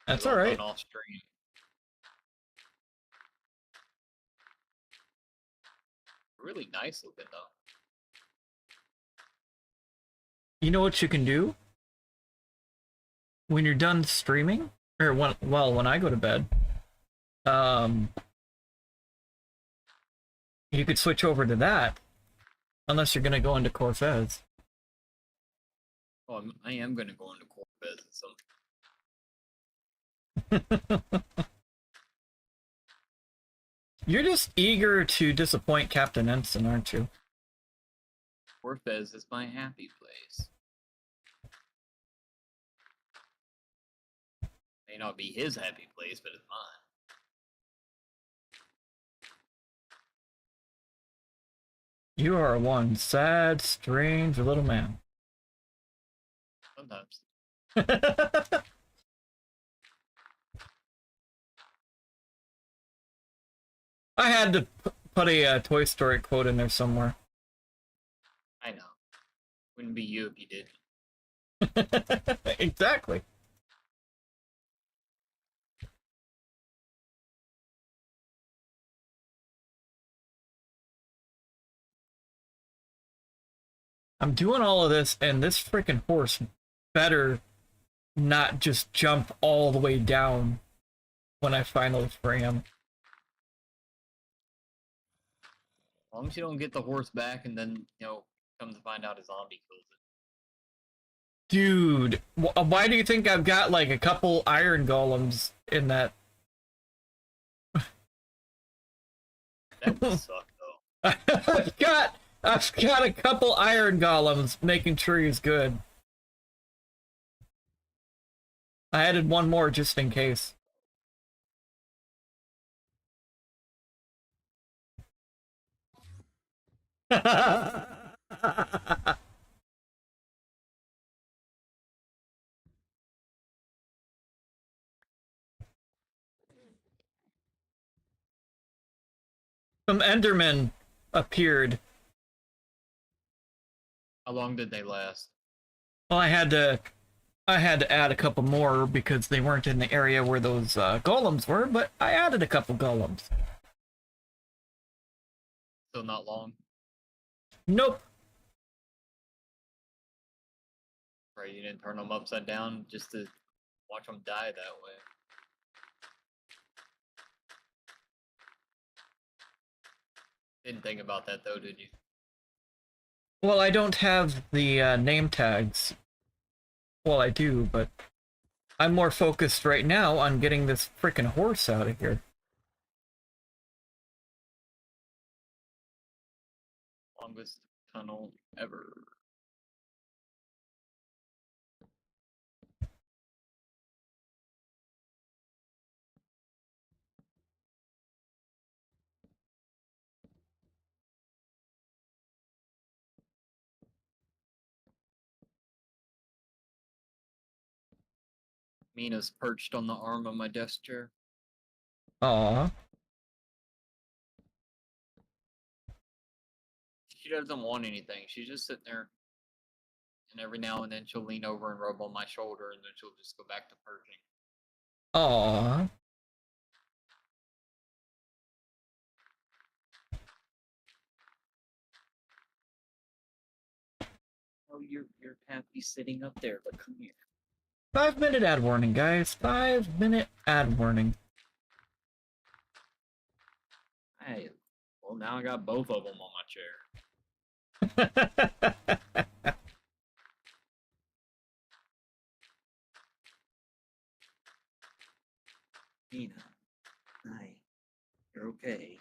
That's It's all all right. done off stream. Really nice looking though. You know what you can do? When you're done streaming, or when I go to bed, you could switch over to that, unless you're gonna go into Corfez. Oh, I am gonna go into Corvette at some. You're just eager to disappoint Captain Ensign, aren't you? Corvette is my happy place. May not be his happy place, but it's mine. You are one sad, strange little man. Sometimes. I had to put a Toy Story quote in there somewhere. I know. Wouldn't be you if you didn't. Exactly. I'm doing all of this, and this freaking horse better not just jump all the way down when I finally free him. As long as you don't get the horse back and then, come to find out a zombie kills it. Dude, why do you think I've got like a couple iron golems in that? That would suck though. I've got a couple iron golems making sure he's good. I added one more just in case. Some Endermen appeared. How long did they last? Well, I had to add a couple more because they weren't in the area where those golems were, but I added a couple golems. Still not long. Nope. Right, you didn't turn them upside down just to watch them die that way. Didn't think about that though, did you? Well, I don't have the name tags. Well, I do, but I'm more focused right now on getting this frickin' horse out of here. Longest tunnel ever. Mina's perched on the arm of my desk chair. Aw. She doesn't want anything. She's just sitting there, and every now and then she'll lean over and rub on my shoulder, and then she'll just go back to perching. Aw. Oh, you're happy sitting up there, but come here. 5-minute ad warning, guys. 5-minute ad warning. Hey, well now I got both of them on my chair. Mina, hi. You're okay.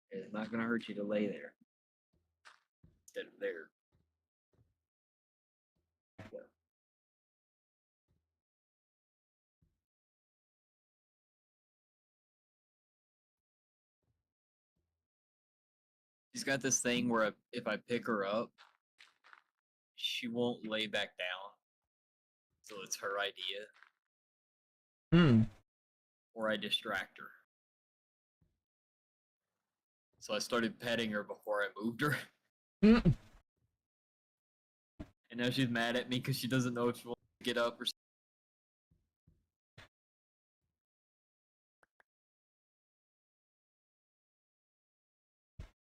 It's not gonna hurt you to lay there. Instead of there. She's got this thing where if I pick her up, she won't lay back down. So it's her idea. Or I distract her. So I started petting her before I moved her. Mm. And now she's mad at me because she doesn't know if she wants to get up or something.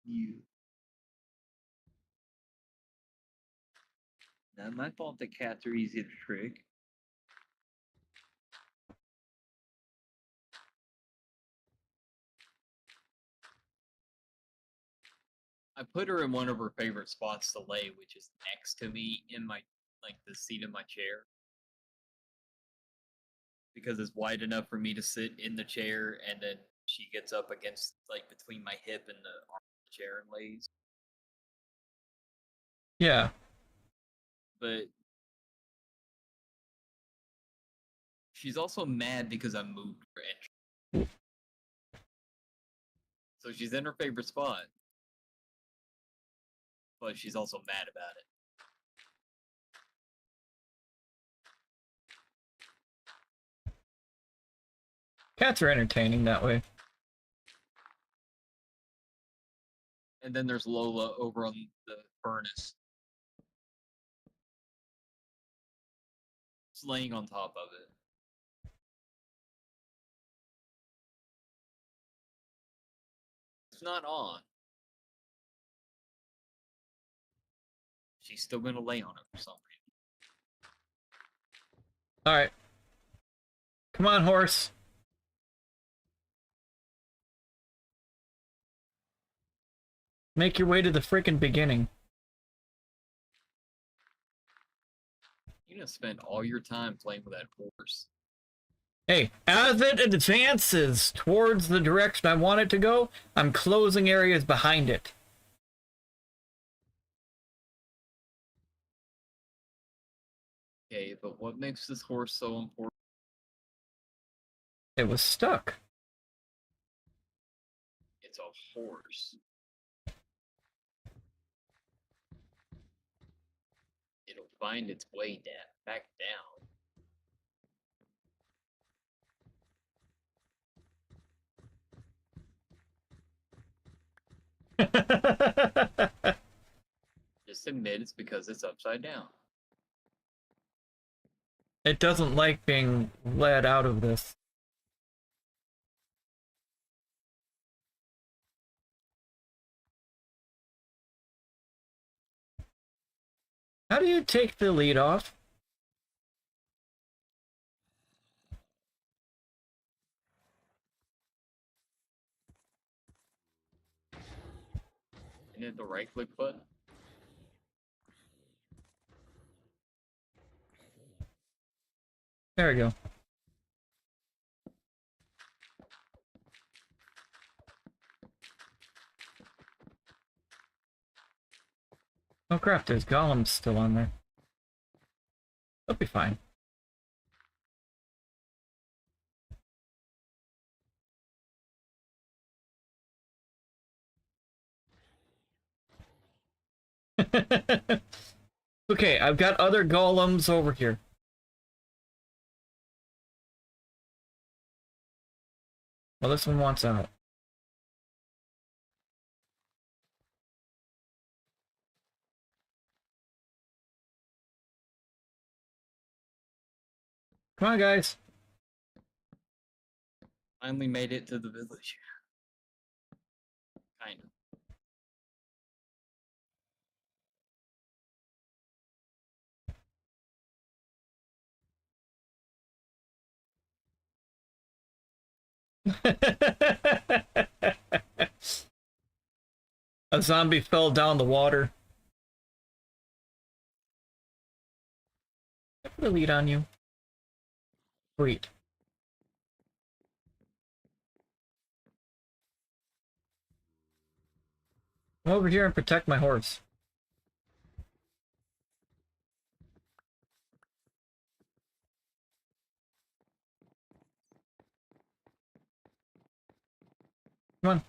You. Not my fault that cats are easy to trick. I put her in one of her favorite spots to lay, which is next to me in my, like, the seat of my chair. Because it's wide enough for me to sit in the chair, and then she gets up against, like, between my hip and the arm of the chair and lays. Yeah. But she's also mad because I moved her entry. So she's in her favorite spot. But she's also mad about it. Cats are entertaining that way. And then there's Lola over on the furnace. Just laying on top of it. It's not on. She's still gonna lay on it for some reason. Alright. Come on, horse. Make your way to the frickin' beginning. You're gonna spend all your time playing with that horse. Hey, as it advances towards the direction I want it to go, I'm closing areas behind it. Okay, but what makes this horse so important? It was stuck. It's a horse. It'll find its way back down. Just admit it's because it's upside down. It doesn't like being led out of this. How do you take the lead off? Isn't it the right click button? There we go. Oh crap, there's golems still on there. They'll be fine. Okay, I've got other golems over here. Well, this one wants out. Come on, guys. Finally made it to the village. Kind of. A zombie fell down the water. I put a lead on you. Sweet. Come over here and protect my horse. Come on.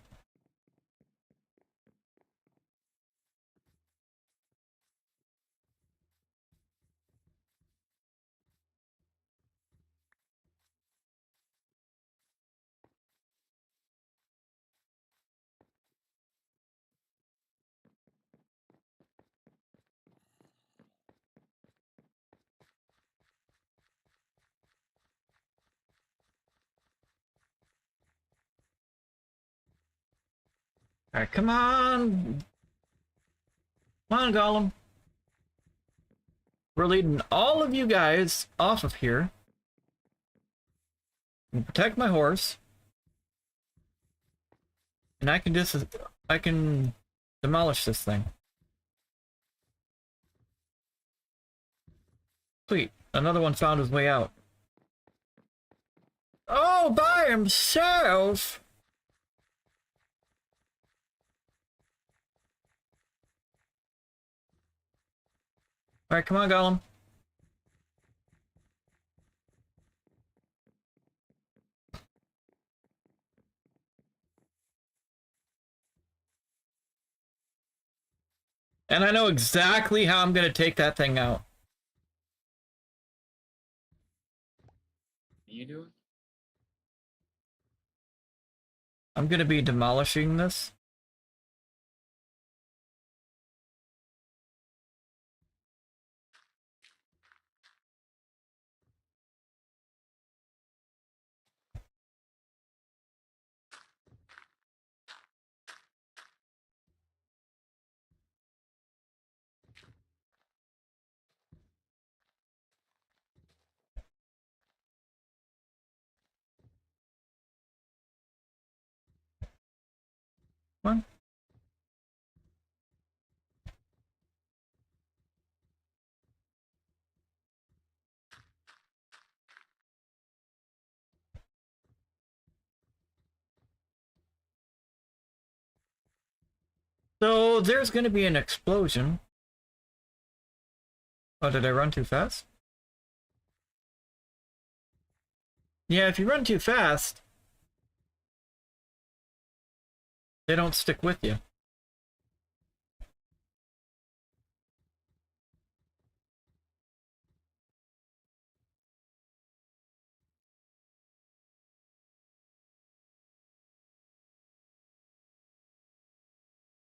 Alright, come on! Come on, Golem. We're leading all of you guys off of here. And protect my horse. And I can demolish this thing. Sweet. Another one found his way out. Oh, by himself! Alright, come on, Gollum. And I know exactly how I'm gonna take that thing out. You do it? I'm gonna be demolishing this. Come on. So there's gonna be an explosion. Oh, did I run too fast? Yeah, if you run too fast, they don't stick with you.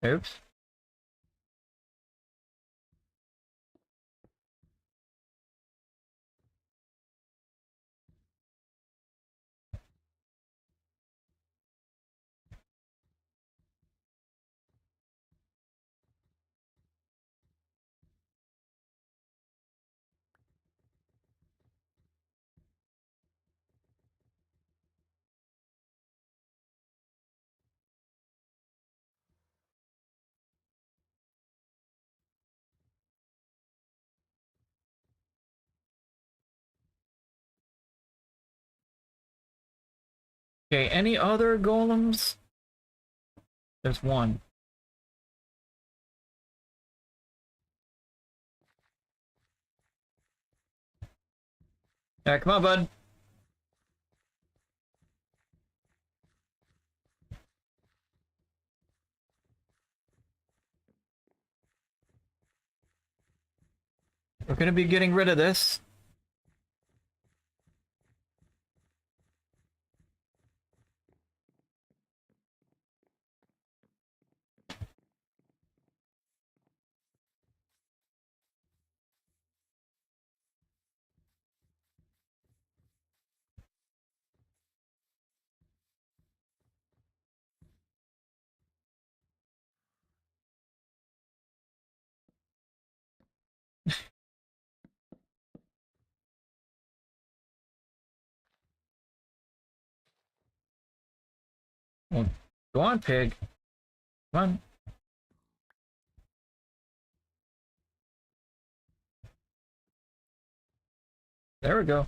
Oops. Okay, any other golems? There's one. Yeah, come on, bud. We're gonna be getting rid of this. Well, go on, pig. Come on. There we go.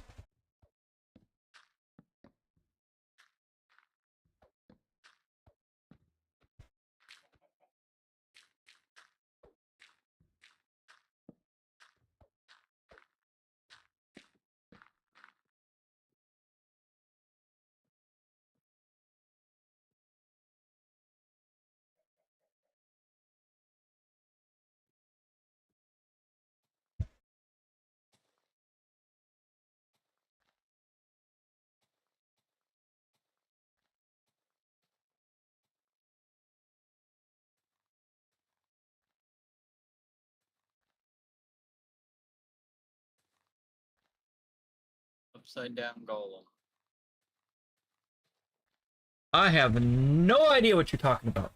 Upside down golem. I have no idea what you're talking about.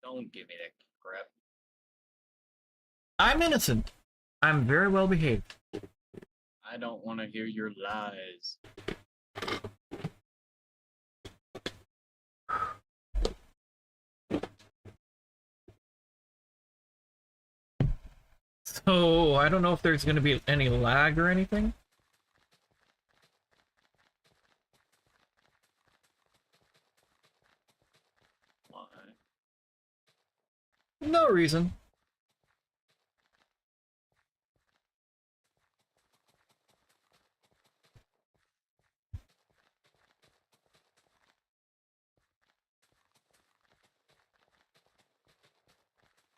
Don't give me that crap. I'm innocent. I'm very well behaved. I don't want to hear your lies. So, I don't know if there's gonna be any lag or anything. Why? No reason.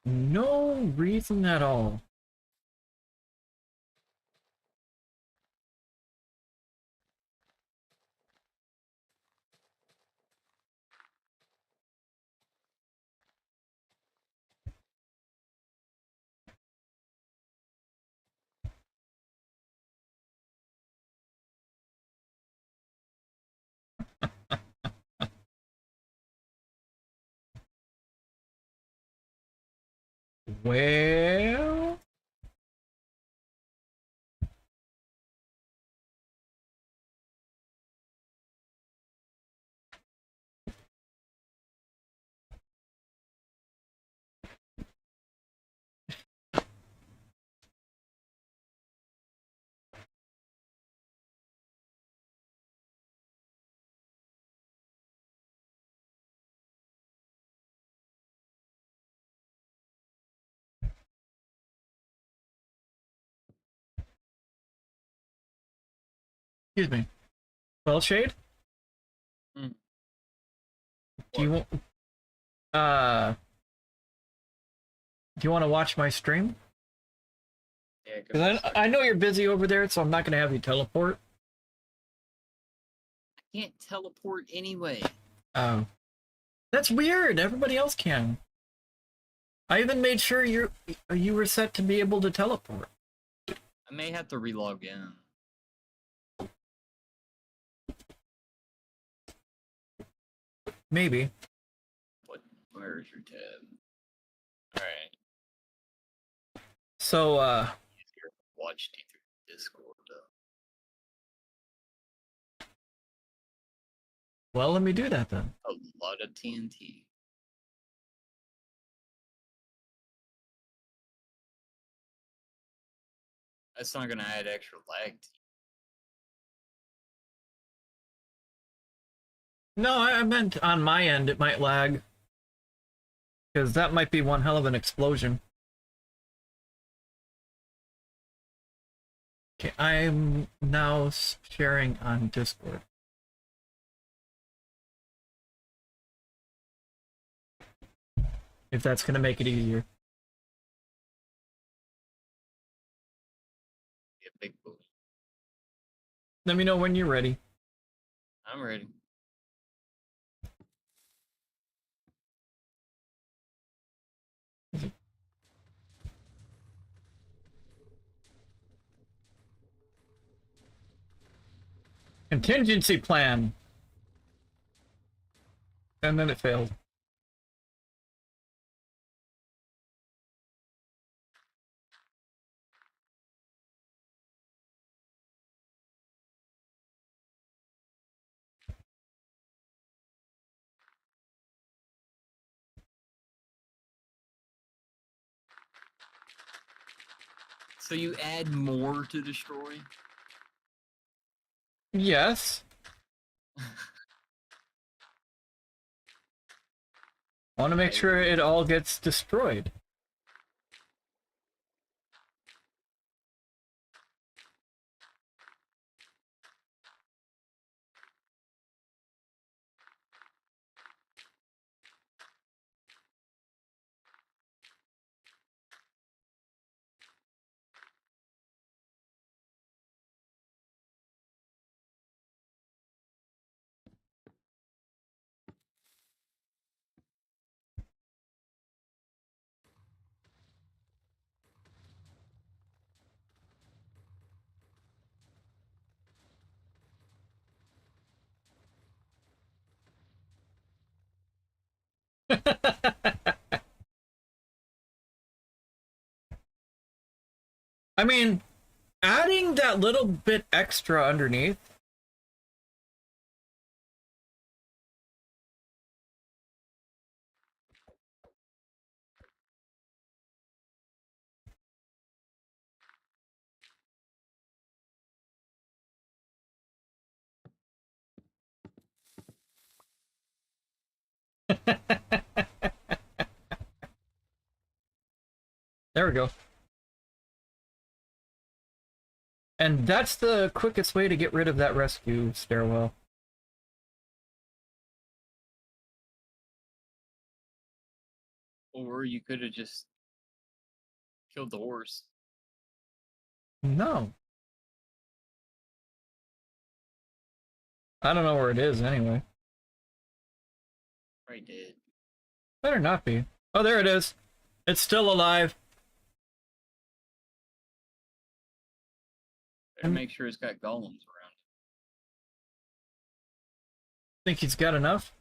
No reason at all. Well... Excuse me. Well, Shade? Hmm. Do you want... Uh... Do you want to watch my stream? Yeah, give me a Because second. I know you're busy over there, so I'm not going to have you teleport. I can't teleport anyway. Oh. That's weird. Everybody else can. I even made sure you were set to be able to teleport. I may have to relog in. Maybe. What? Where is your tab? Alright. So, Easier to watch you through Discord though. well, let me do that then. A lot of TNT. That's not gonna add extra lag to No, I meant on my end it might lag. Because that might be one hell of an explosion. Okay, I'm now sharing on Discord. If that's going to make it easier. Be a big boom. Let me know when you're ready. I'm ready. Contingency plan. And then it failed. So you add more to destroy? Yes. I want to make sure it all gets destroyed. I mean, adding that little bit extra underneath. There we go. And that's the quickest way to get rid of that rescue stairwell. Or you could have just killed the horse. No. I don't know where it is anyway. Right, did. Better not be. Oh, there it is. It's still alive. Better make sure it's got golems around. Think he's got enough?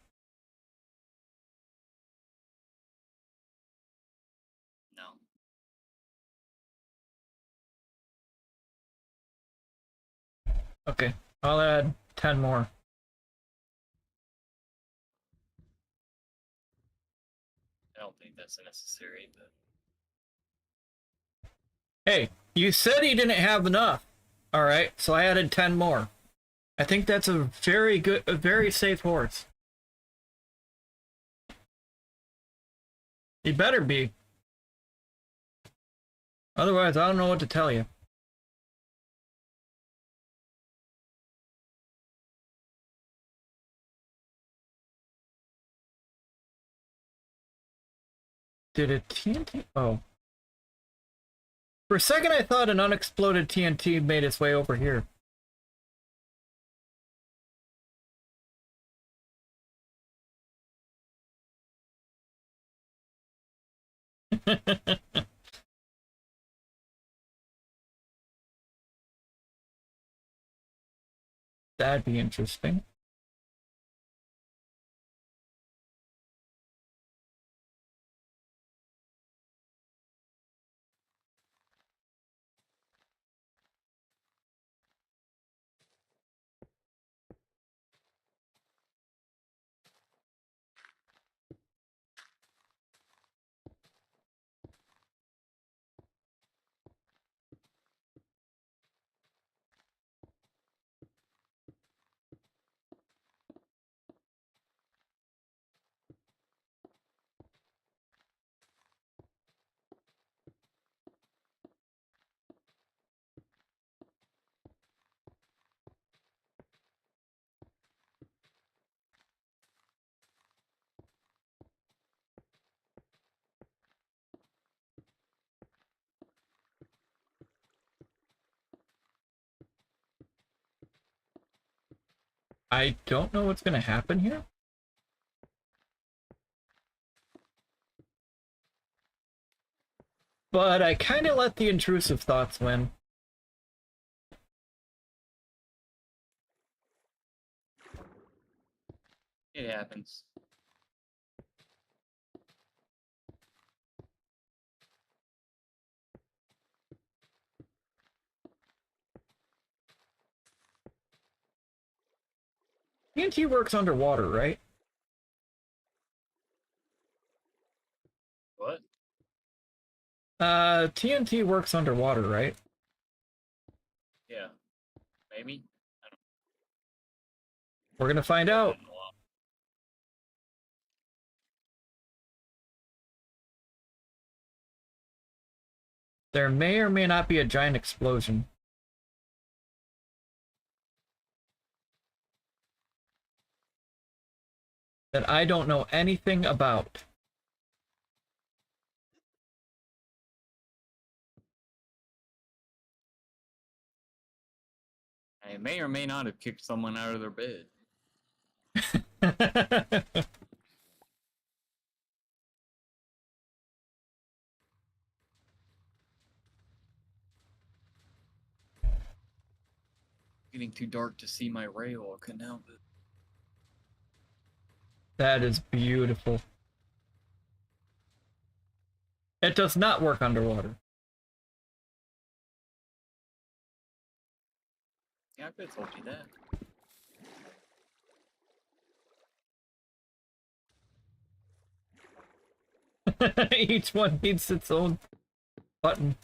No. Okay, I'll add 10 more. I don't think that's necessary, but Hey, you said he didn't have enough. Alright, so I added 10 more. I think that's a very safe horse. He better be. Otherwise, I don't know what to tell you. Did it TNT? Oh. For a second, I thought an unexploded TNT made its way over here. That'd be interesting. I don't know what's gonna happen here. But I kind of let the intrusive thoughts win. It happens. TNT works underwater, right? What? TNT works underwater, right? Yeah. Maybe? We're gonna find out. There may or may not be a giant explosion. That I don't know anything about. I may or may not have kicked someone out of their bed. Getting too dark to see my rail. I couldn't help it. That is beautiful. It does not work underwater. Yeah, I could have told you that. Each one needs its own button.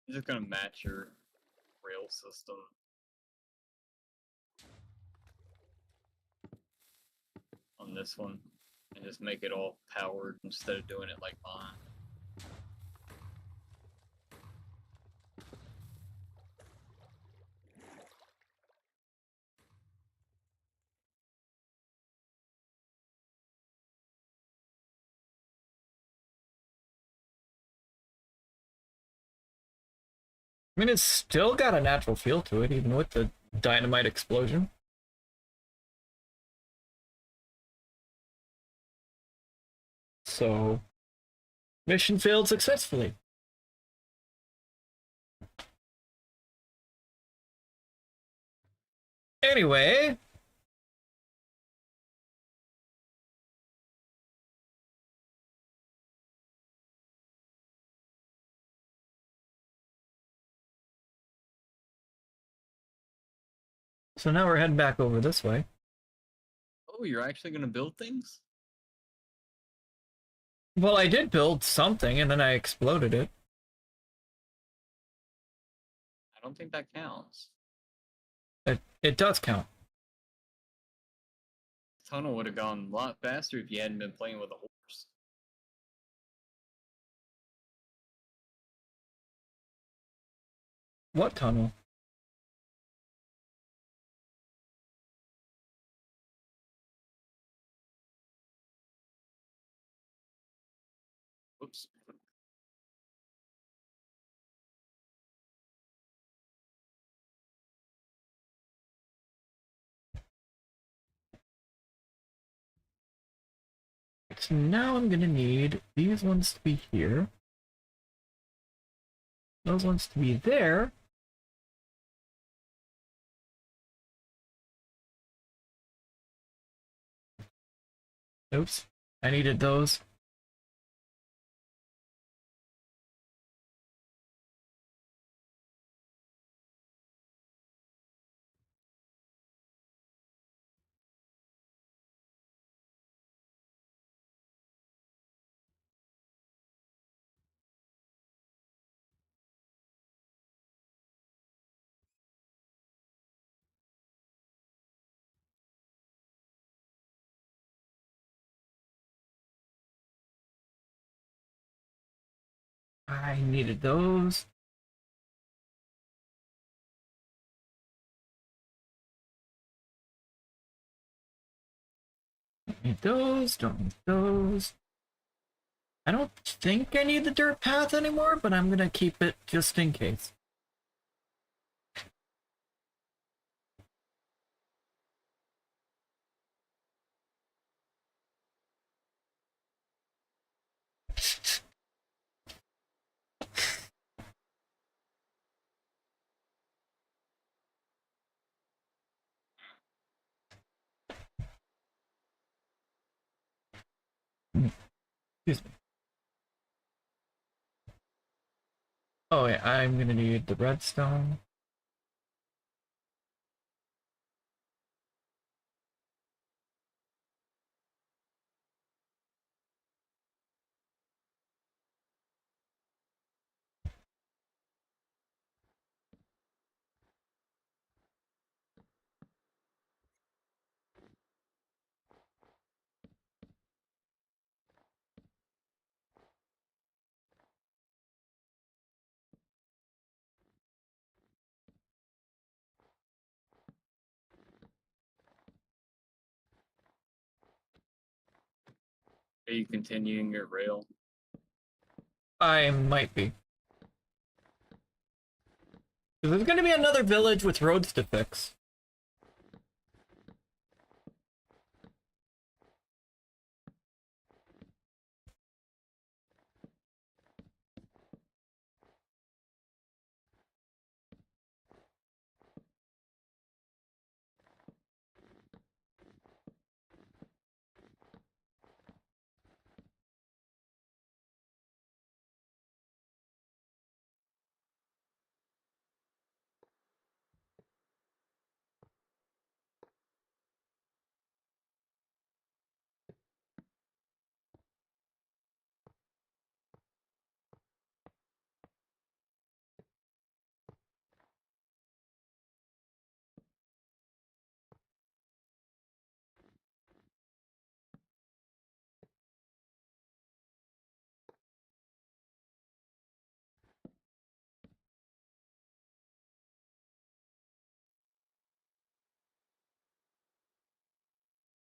I'm just gonna match your rail system. On this one. And just make it all powered instead of doing it like mine. I mean, it's still got a natural feel to it, even with the dynamite explosion. So, mission failed successfully. Anyway, so now we're heading back over this way. Oh, you're actually gonna build things? Well, I did build something and then I exploded it. I don't think that counts. It does count. The tunnel would have gone a lot faster if you hadn't been playing with a horse. What tunnel? Oops. So now I'm gonna need these ones to be here. Those ones to be there. Oops. I needed those. I needed those. Need those, don't need those. I don't think I need the dirt path anymore, but I'm gonna keep it just in case. Excuse me. Oh yeah, I'm gonna need the redstone. Are you continuing your rail? I might be. There's gonna be another village with roads to fix.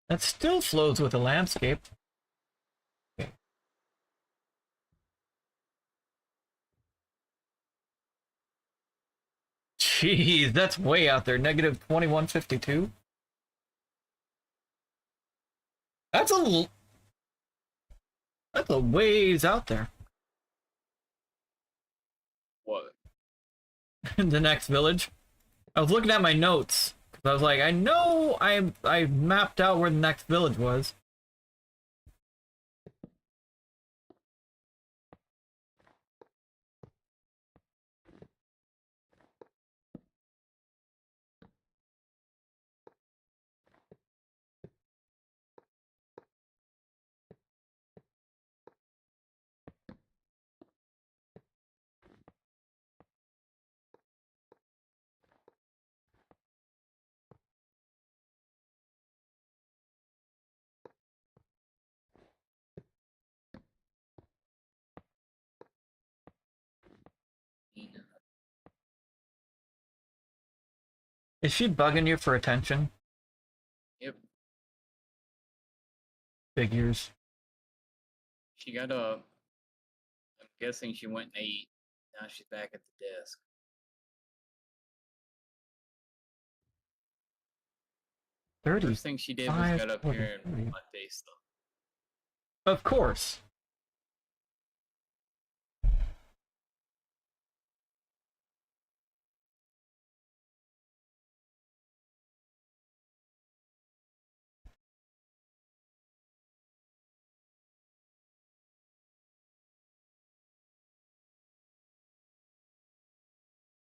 That still flows with the landscape. Okay. Jeez, that's way out there. Negative 2152. That's that's a ways out there. What? The next village. I was looking at my notes because I was like, I know I mapped out where the next village was. Is she bugging you for attention? Yep. Figures. She got up. I'm guessing she went and ate. Now she's back at the desk. First thing she did was got up here and my face stuff. Of course.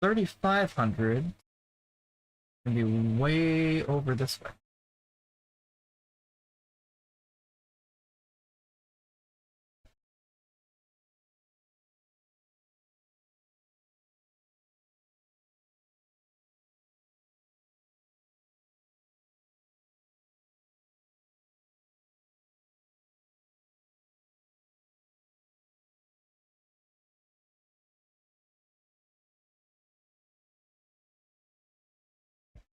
$3,500 can be way over this way.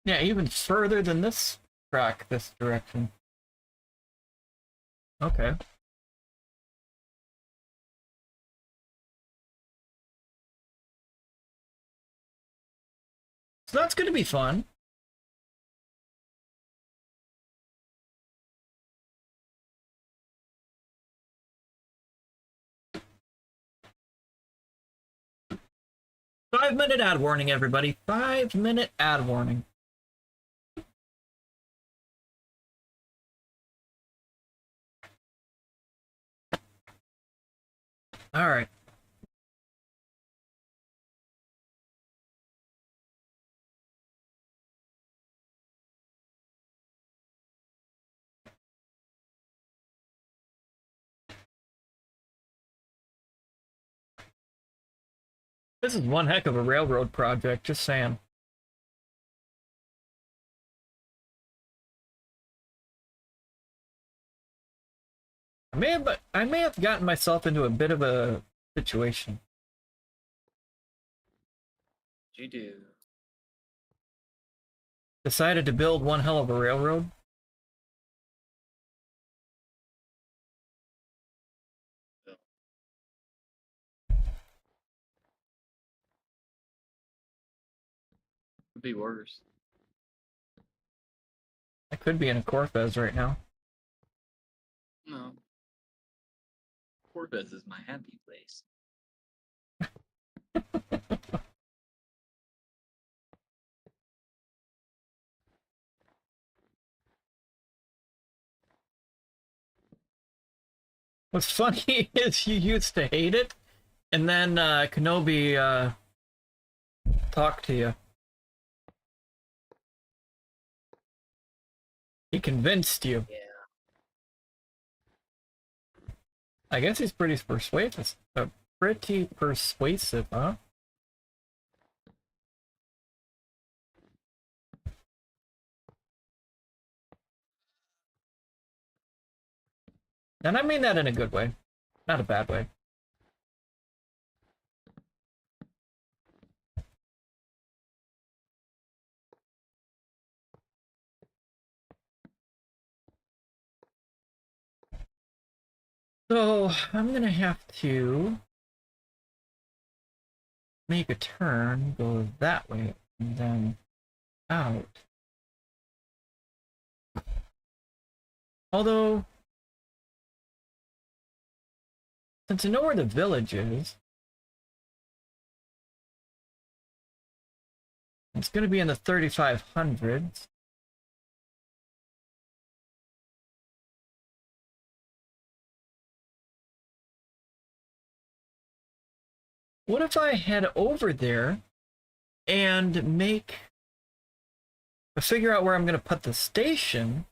Yeah, even further than this track, this direction. Okay. So that's going to be fun. Five-minute ad warning, everybody. 5-minute ad warning. All right. This is one heck of a railroad project, just saying. I may have gotten myself into a bit of a situation. You do. Decided to build one hell of a railroad. Could be worse. I could be in a Corvez right now. No. Corvez is my happy place. What's funny is you used to hate it, and then Kenobi talked to you. He convinced you. Yeah. I guess he's pretty persuasive. Pretty persuasive, huh? And I mean that in a good way, not a bad way. So I'm gonna have to make a turn, go that way, and then out. Although, since I know where the village is, it's gonna be in the 3500s. What if I head over there and figure out where I'm gonna put the station?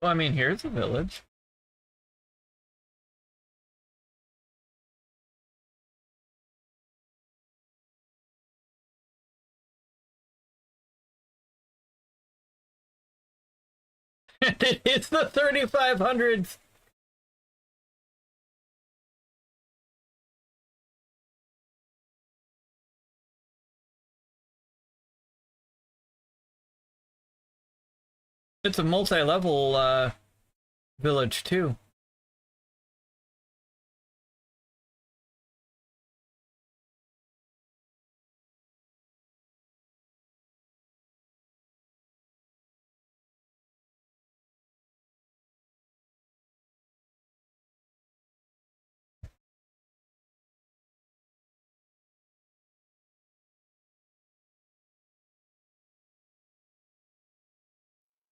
Well, I mean, here's a village. It's the 3500s. It's a multi-level village too.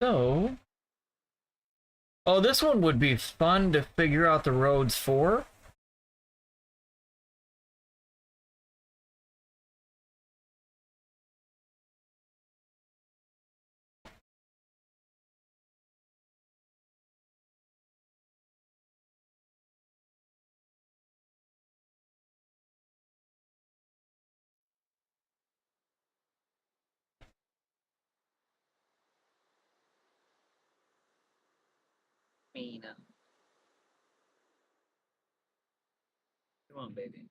So, oh, this one would be fun to figure out the roads for. Mina. Come on, baby.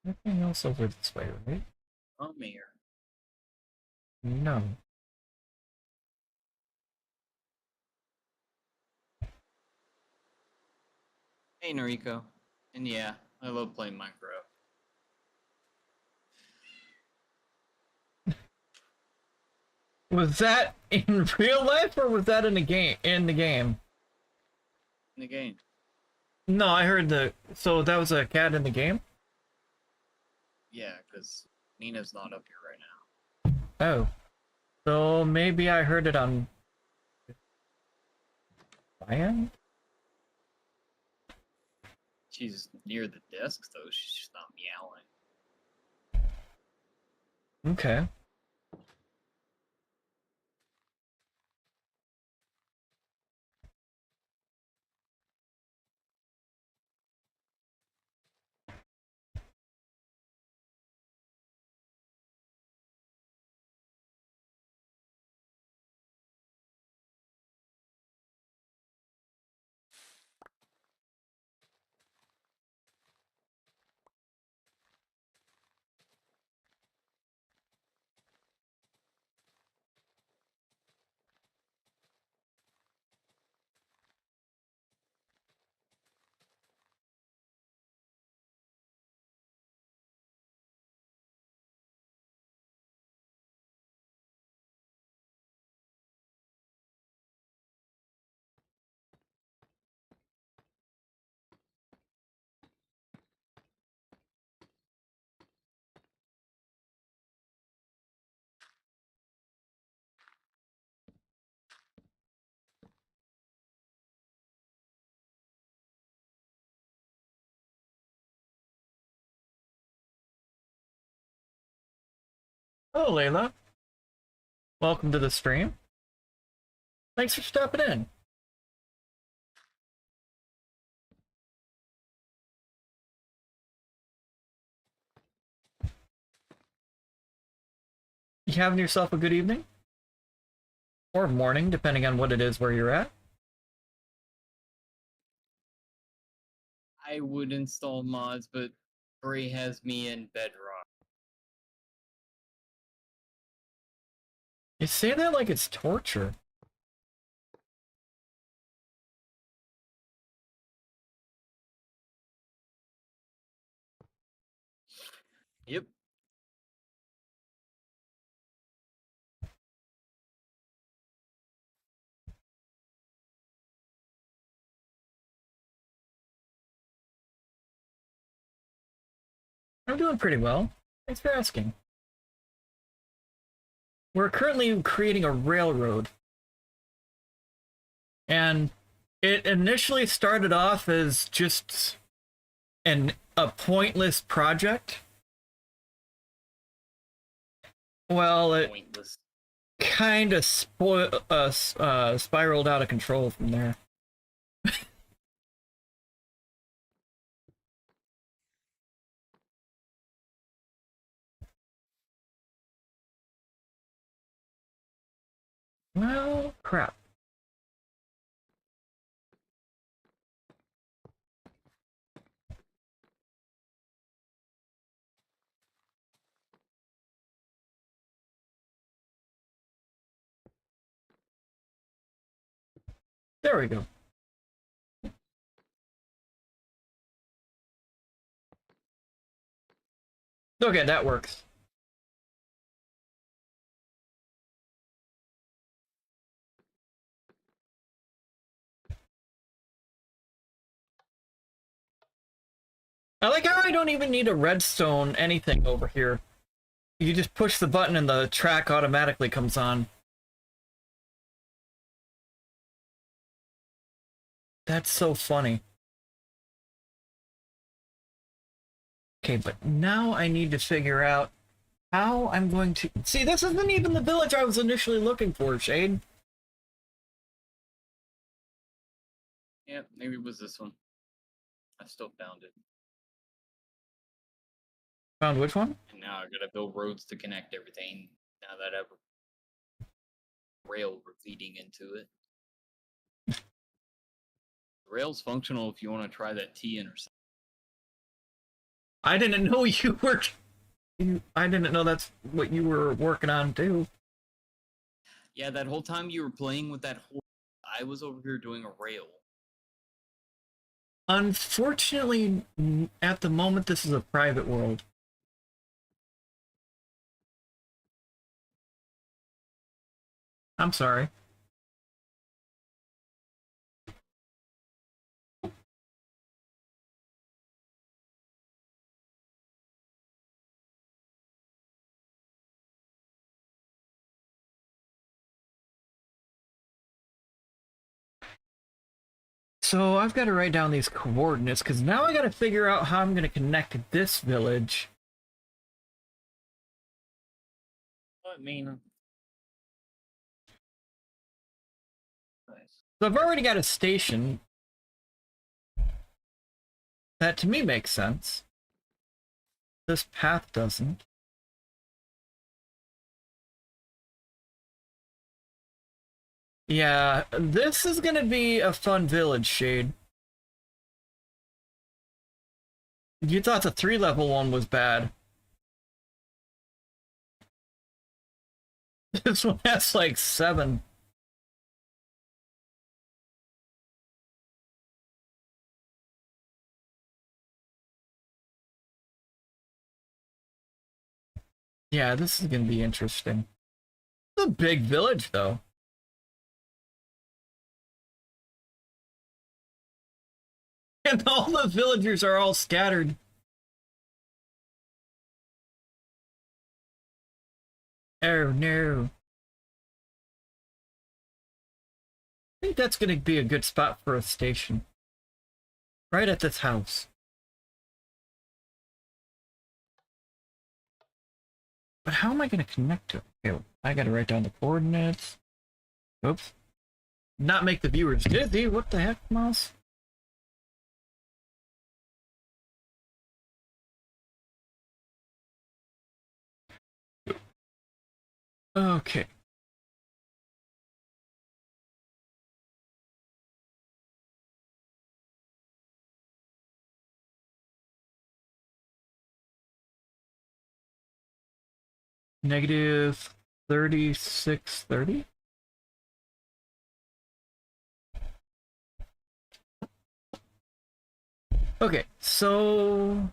Nothing else over this way, right? Come here. No. Hey, Noriko. And yeah, I love playing Minecraft. Was that in real life or was that in the game? In the game? In the game. No, I heard the. So that was a cat in the game. Yeah, because Nina's not up here right now. Oh, so maybe I heard it on. My end? She's near the desk, though. She's just not meowing. Okay. Oh, Layla. Welcome to the stream. Thanks for stopping in. You having yourself a good evening? Or morning, depending on what it is where you're at. I would install mods, but Berri has me in Bedrock. You say that like it's torture. Yep. I'm doing pretty well. Thanks for asking. We're currently creating a railroad. And it initially started off as just a pointless project. Well, it Pointless. kind of spiraled out of control from there. Well, crap. There we go. Okay, that works. I like how I don't even need a redstone anything over here. You just push the button and the track automatically comes on. That's so funny. Okay, but now I need to figure out how I'm going to... See, this isn't even the village I was initially looking for, Shade. Yep, maybe it was this one. I still found it. Found which one? And now I gotta build roads to connect everything. Now that I have a rail feeding into it. The rail's functional if you want to try that T intersection. I didn't know you were. I didn't know that's what you were working on too. Yeah, that whole time you were playing with that whole, I was over here doing a rail. Unfortunately, at the moment, this is a private world. I'm sorry. So I've got to write down these coordinates because now I got to figure out how I'm going to connect this village. I mean, nice. So I've already got a station. That to me makes sense. This path doesn't. Yeah, this is going to be a fun village, Shade. You thought the 3-level one was bad. This one has like 7. Yeah, this is going to be interesting. It's a big village, though. And all the villagers are all scattered. Oh, no. I think that's going to be a good spot for a station. Right at this house. But how am I going to connect to it? Okay, I got to write down the coordinates. Oops. Not make the viewers dizzy. What the heck, mouse? Okay. Negative 3630. Okay, so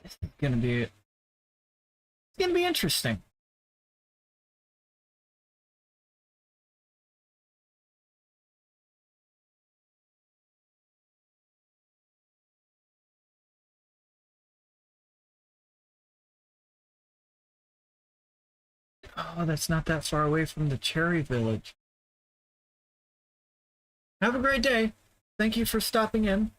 this is gonna be interesting. Oh, that's not that far away from the cherry village. Have a great day. Thank you for stopping in.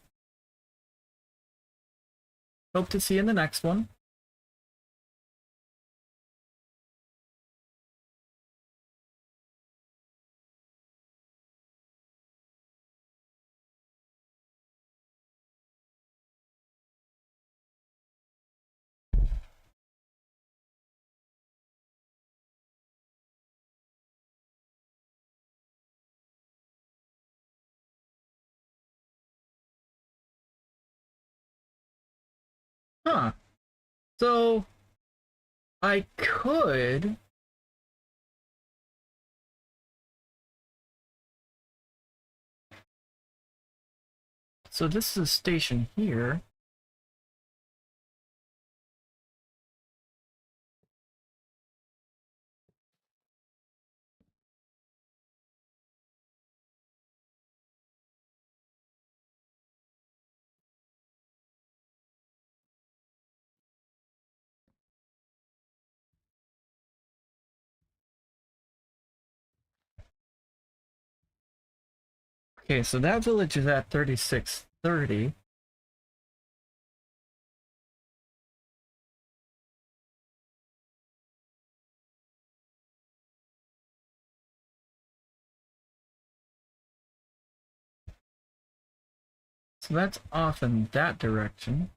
Hope to see you in the next one. Huh. So I could. So this is a station here. Okay, so that village is at 3630. So that's off in that direction.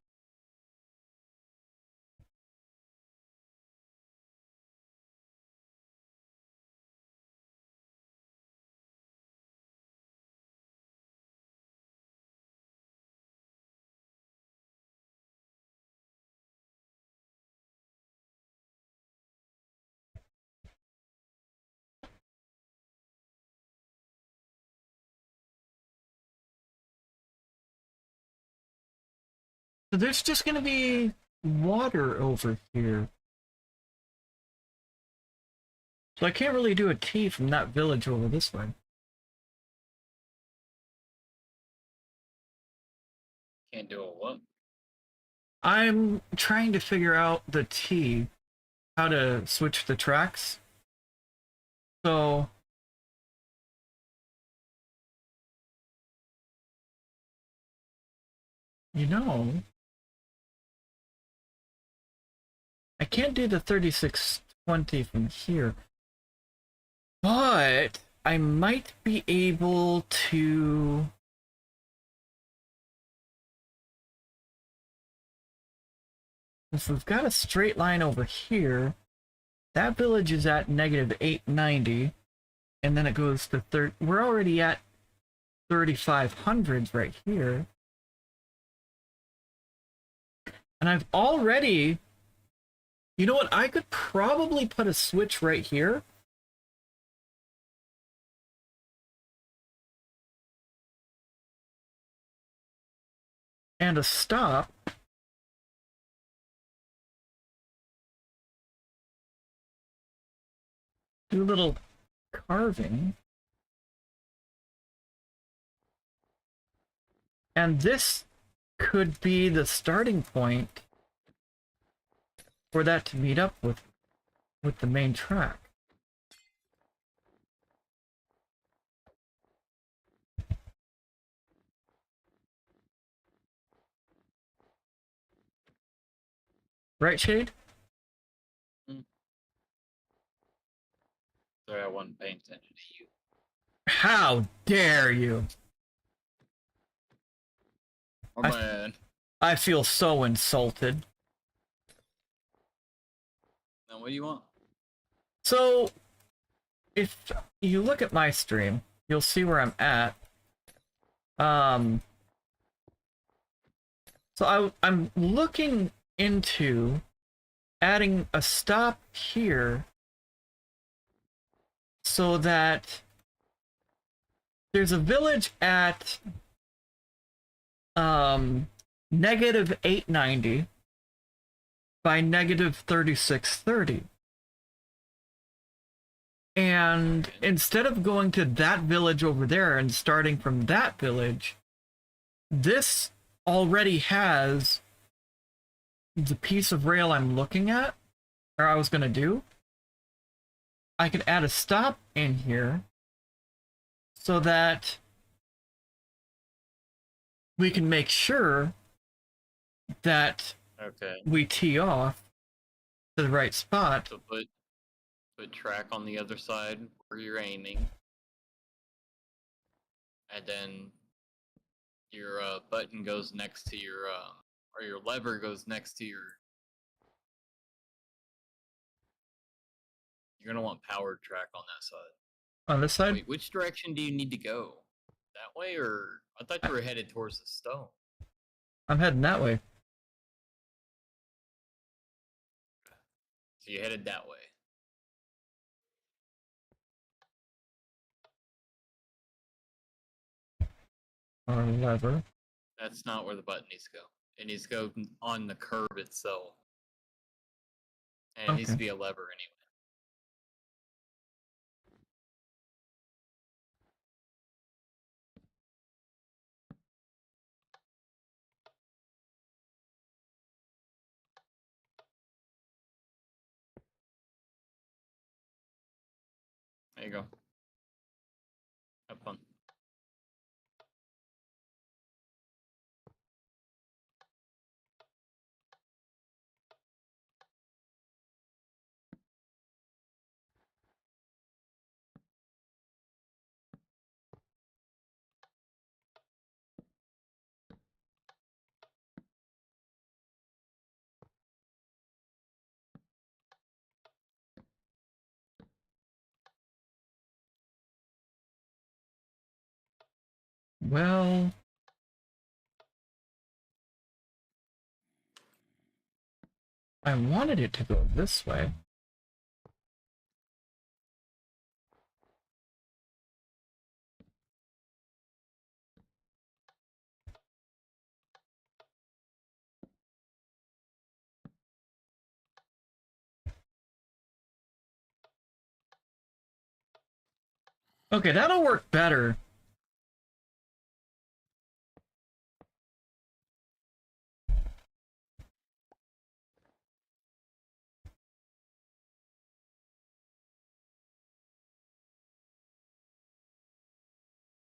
So there's just gonna be water over here. So I can't really do a T from that village over this way. Can't do a what? I'm trying to figure out the T, how to switch the tracks. So you know, I can't do the 3620 from here, but I might be able to. If we've got a straight line over here, that village is at negative 890, and then it goes to we're already at 3500s right here. And I've already, you know what, I could probably put a switch right here. And a stop. Do a little carving. And this could be the starting point for that to meet up with the main track. Right, Shade? Sorry, I wasn't paying attention to you. How dare you? Oh man. I feel so insulted. Now what do you want? So, if you look at my stream, you'll see where I'm at. So I'm looking into adding a stop here so that there's a village at negative 890 by negative 3630. And instead of going to that village over there and starting from that village, this already has the piece of rail I'm looking at, or I was going to do. I could add a stop in here so that we can make sure that we tee off to the right spot. So put track on the other side where you're aiming, and then your button goes next to your or your lever goes next to your. You're gonna want powered track on that side. On this side? Wait, which direction do you need to go? That way, or I thought you were headed towards the stone. I'm heading that way. So you headed that way. Our lever. That's not where the button needs to go. It needs to go on the curb itself. And it needs to be a lever anyway. There you go. Have fun. Well, I wanted it to go this way. Okay, that'll work better.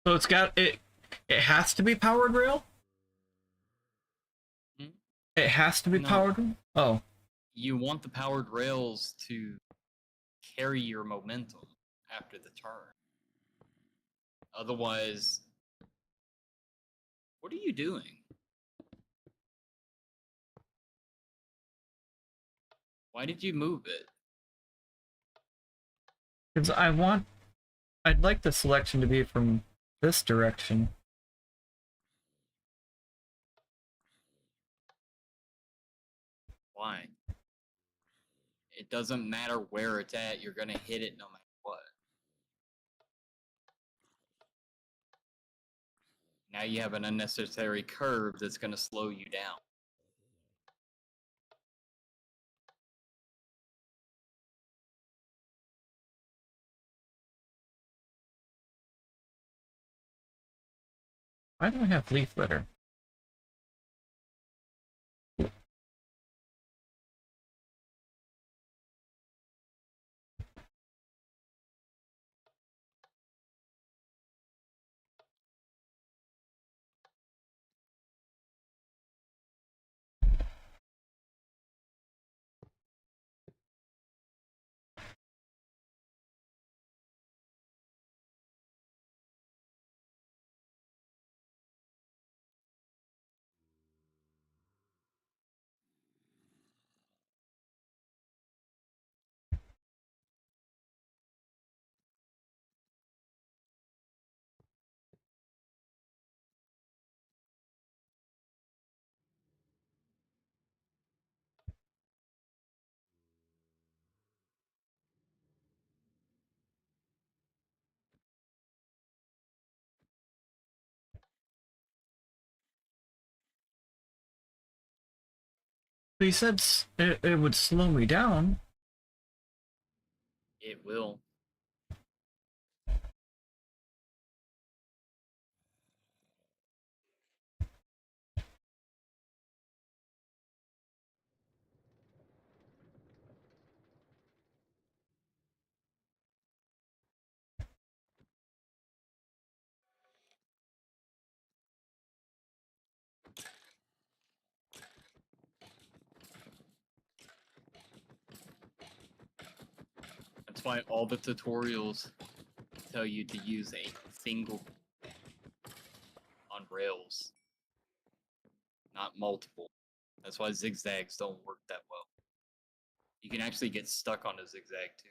So it's got it. It has to be powered rail. Hmm? It has to be No. powered. Oh, You want the powered rails to carry your momentum after the turn. Otherwise, what are you doing? Why did you move it? because I'd like the selection to be from this direction. Why? It doesn't matter where it's at, you're gonna hit it no matter what. Now you have an unnecessary curve that's gonna slow you down. Why do I have leaf litter? He said it would slow me down. It will. That's why all the tutorials tell you to use a single on rails, not multiple. That's why zigzags don't work that well. You can actually get stuck on a zigzag too.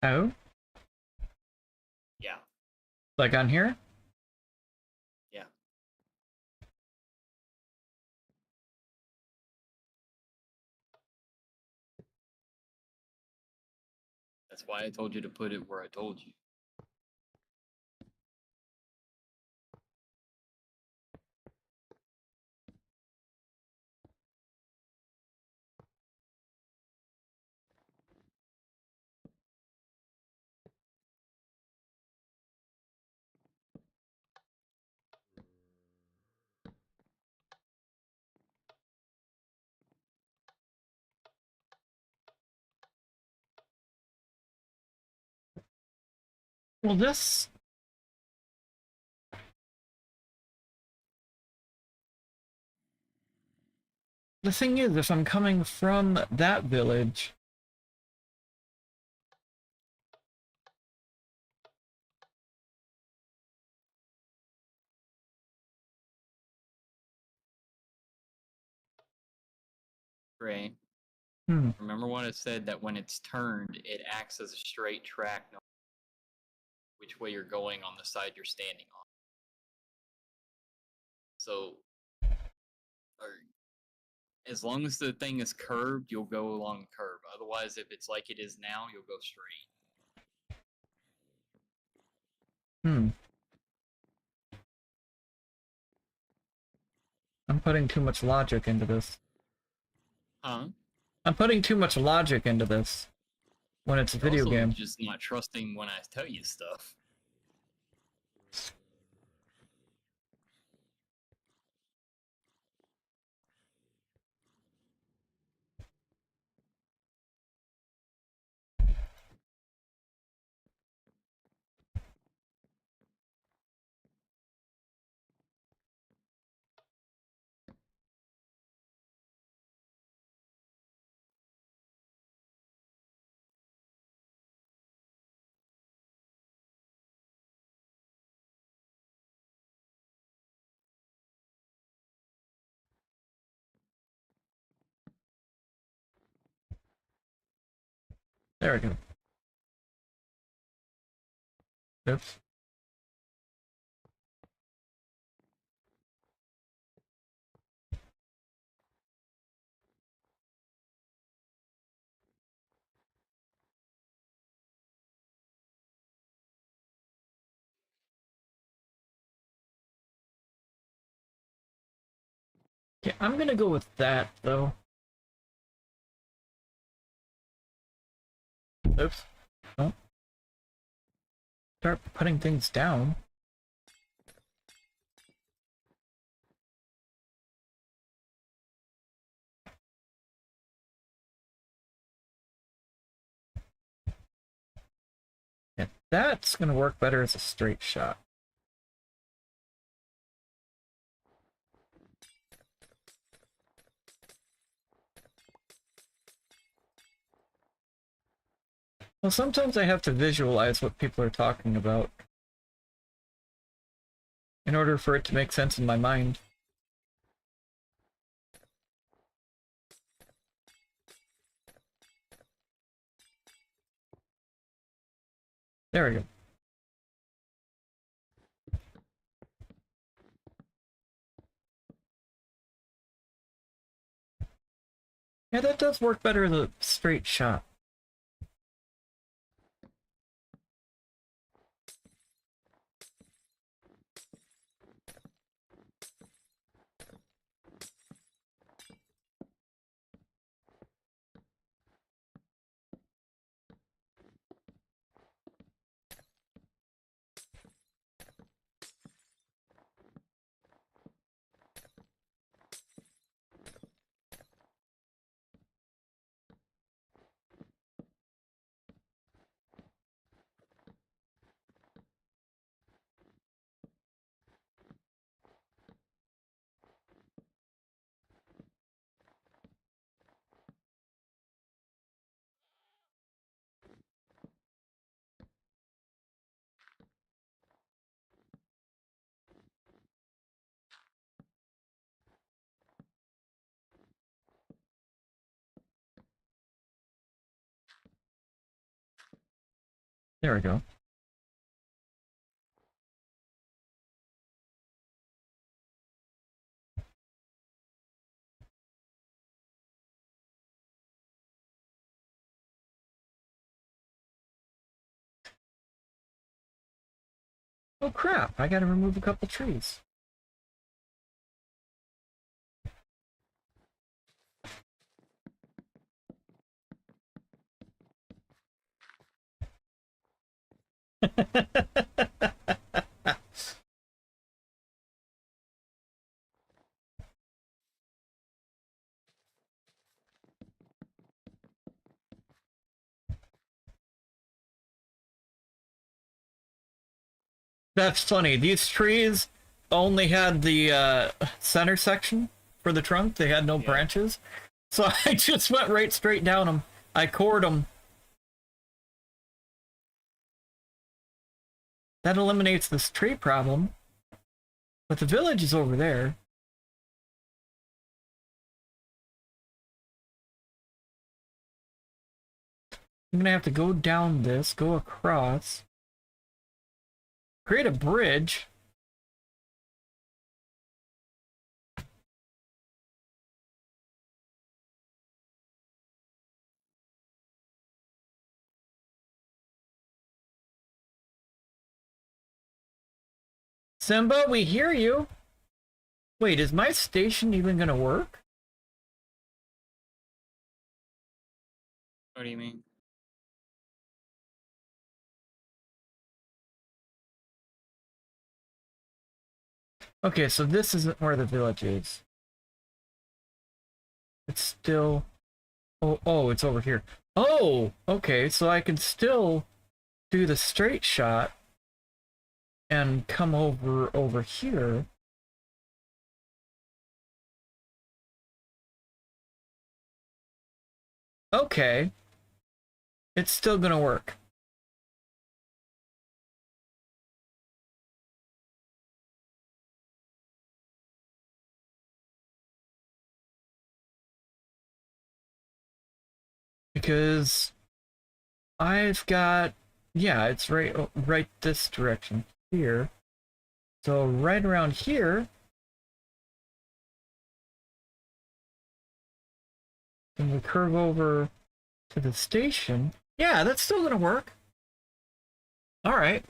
Oh, Yeah, like on here? yeah. That's why I told you to put it where I told you. Well, this. The thing is, if I'm coming from that village, Gray. hmm, Remember when I said that when it's turned, it acts as a straight track. No, which way you're going on the side you're standing on. So, as long as the thing is curved, you'll go along the curve. Otherwise, if it's like it is now, you'll go straight. I'm putting too much logic into this. Huh? I'm putting too much logic into this when it's a video also game. Just not trusting when I tell you stuff. There we go. Oops. Okay, I'm gonna go with that, though. Oops. Don't start putting things down. Yeah, that's gonna work better as a straight shot. Well, sometimes I have to visualize what people are talking about in order for it to make sense in my mind. There we go. Yeah, that does work better as a straight shot. There we go. Oh crap, I gotta remove a couple trees. That's funny. These trees only had the center section for the trunk. They had no branches. So I just went right straight down them. I cored them. That eliminates this tree problem. But the village is over there. I'm gonna have to go down this, go across. create a bridge. Simba, we hear you. Wait, is my station even gonna work? What do you mean? Okay, so this isn't where the village is. It's still... Oh, it's over here. Oh, okay, so I can still do the straight shot and come over here. Okay. It's still gonna work. Because I've got, yeah, it's right this direction here. So right around here, and we curve over to the station. Yeah, that's still gonna work. All right.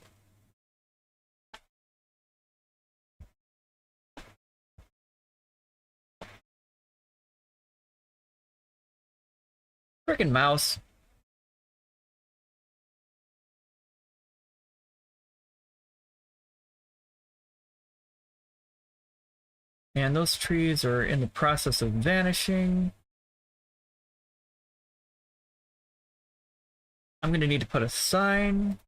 Frickin' mouse. And those trees are in the process of vanishing. I'm gonna need to put a sign.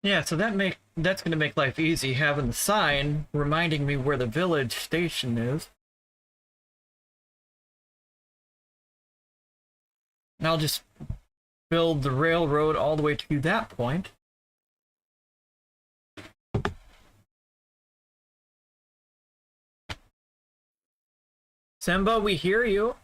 Yeah, so that's gonna make life easy, having the sign reminding me where the village station is. And I'll just build the railroad all the way to that point. Simba, we hear you.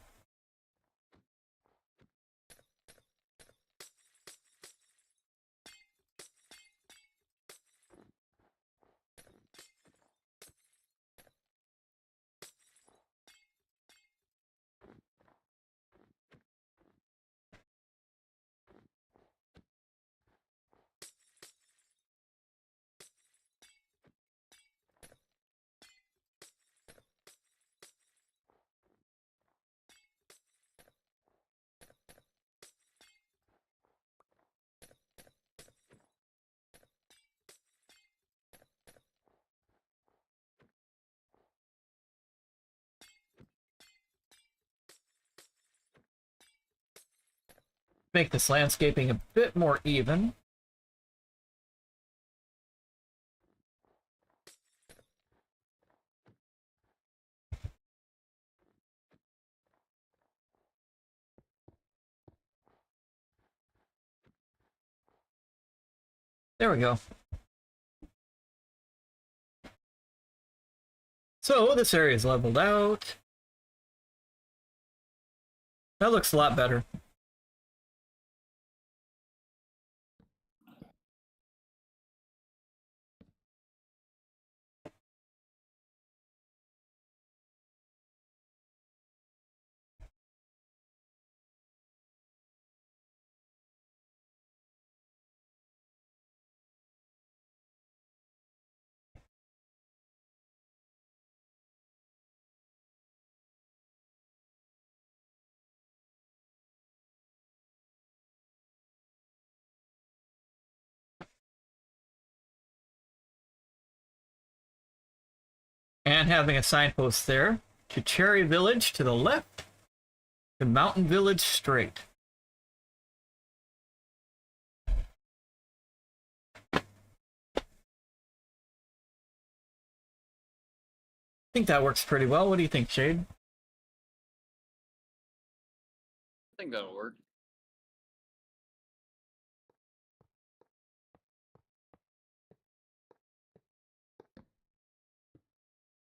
Make this landscaping a bit more even. There we go. So this area is leveled out. That looks a lot better. having a signpost there. To Cherry Village to the left. To Mountain Village straight. I think that works pretty well. What do you think, Shade? I think that'll work.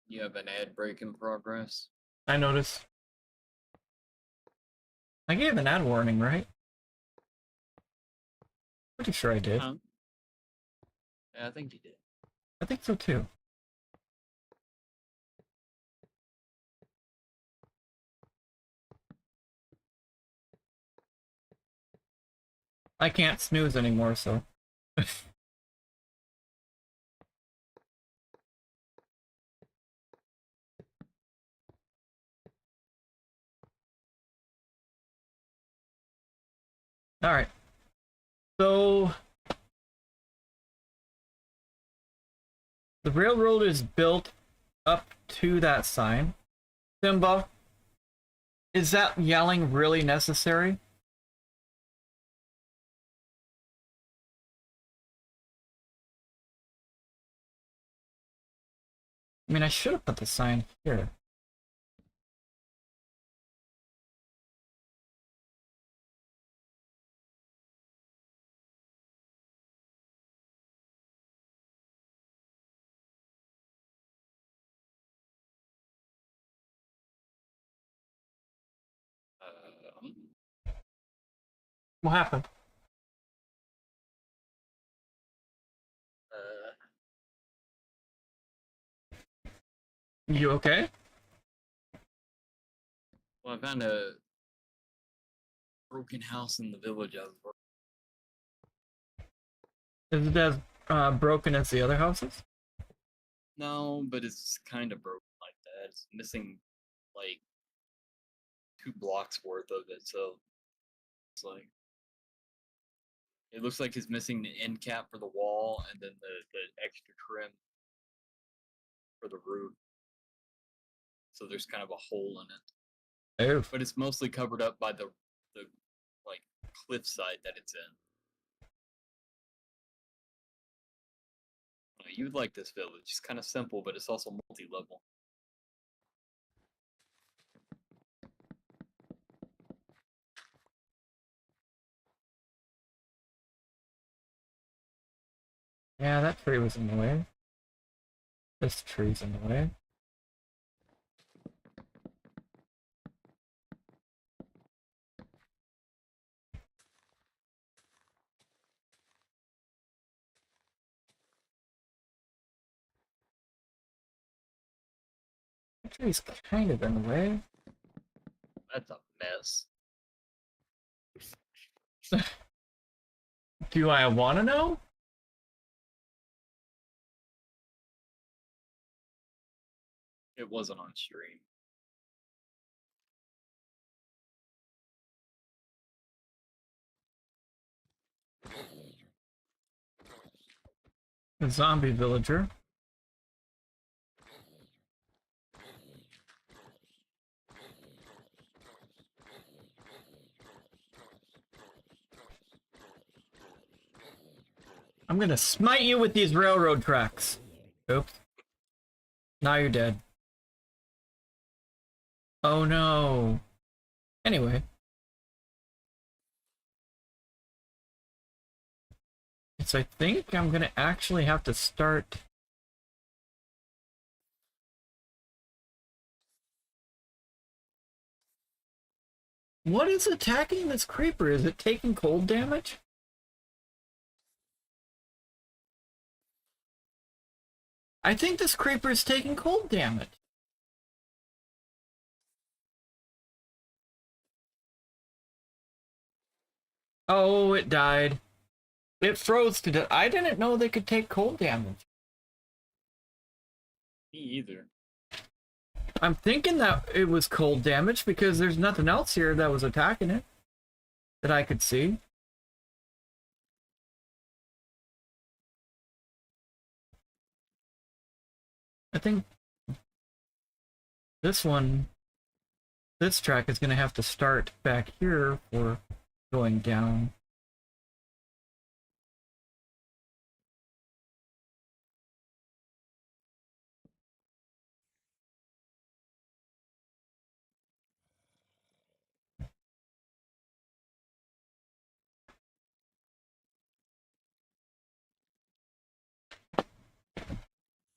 You have an ad break in progress. I noticed. I gave an ad warning, right? Pretty sure I did. Yeah, I think you did. I think so too. I can't snooze anymore, so. Alright. So the railroad is built up to that sign. Simba, is that yelling really necessary? I mean, I should have put the sign here. What happened? You okay? Well, I found a broken house in the village I was working. Is it as broken as the other houses? No, but it's kind of broken like that. It's missing like 2 blocks worth of it, so it's like it looks like it's missing the end cap for the wall and then the extra trim for the roof. So there's kind of a hole in it. Oh. But it's mostly covered up by the like cliffside that it's in. You would like this village. It's kind of simple, but it's also multi-level. Yeah, that tree was in the way. This tree's in the way. That tree's kind of in the way. That's a mess. Do I want to know? It wasn't on stream. A zombie villager. I'm gonna smite you with these railroad tracks. Oops. Now you're dead. Oh no. Anyway. So I think I'm gonna actually have to start. What is attacking this creeper? Is it taking cold damage? I think this creeper is taking cold damage. Oh, it died. It froze to death. I didn't know they could take cold damage. Me either. I'm thinking that it was cold damage because there's nothing else here that was attacking it that I could see. I think this track is going to have to start back here for going down.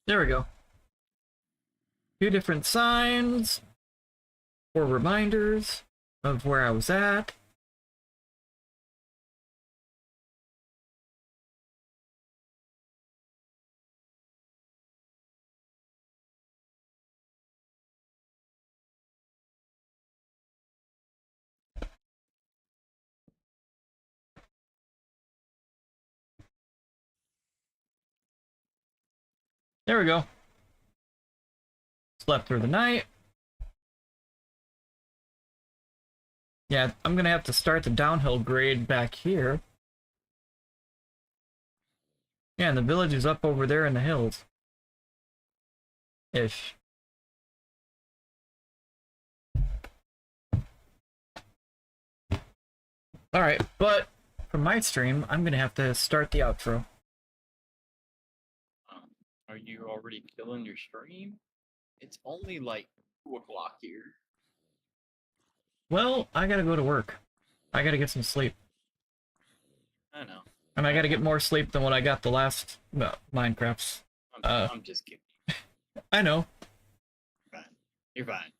There we go. Two different signs or reminders of where I was at. There we go. Slept through the night. Yeah, I'm gonna have to start the downhill grade back here. Yeah, and the village is up over there in the hills. Ish. Alright, but for my stream, I'm gonna have to start the outro. Are you already killing your stream? It's only like 2 o'clock here. Well, I gotta go to work. I gotta get some sleep. I know. And I gotta get more sleep than what I got the last Minecrafts. I'm just kidding. I know. Fine. You're fine.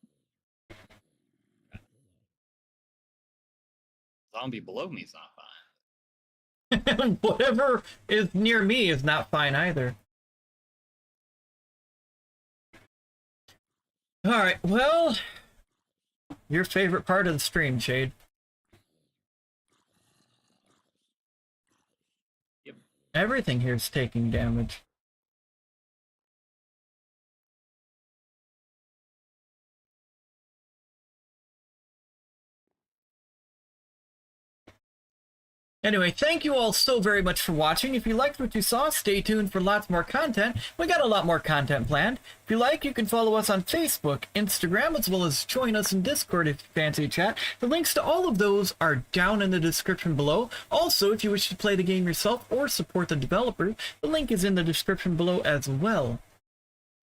Zombie below me is not fine. Whatever is near me is not fine either. Alright, well, your favorite part of the stream, Shade. Yep. Everything here is taking damage. Anyway, thank you all so very much for watching. If you liked what you saw, stay tuned for lots more content. We got a lot more content planned. If you like, you can follow us on Facebook, Instagram, as well as join us in Discord if you fancy chat. The links to all of those are down in the description below. Also, if you wish to play the game yourself or support the developer, the link is in the description below as well.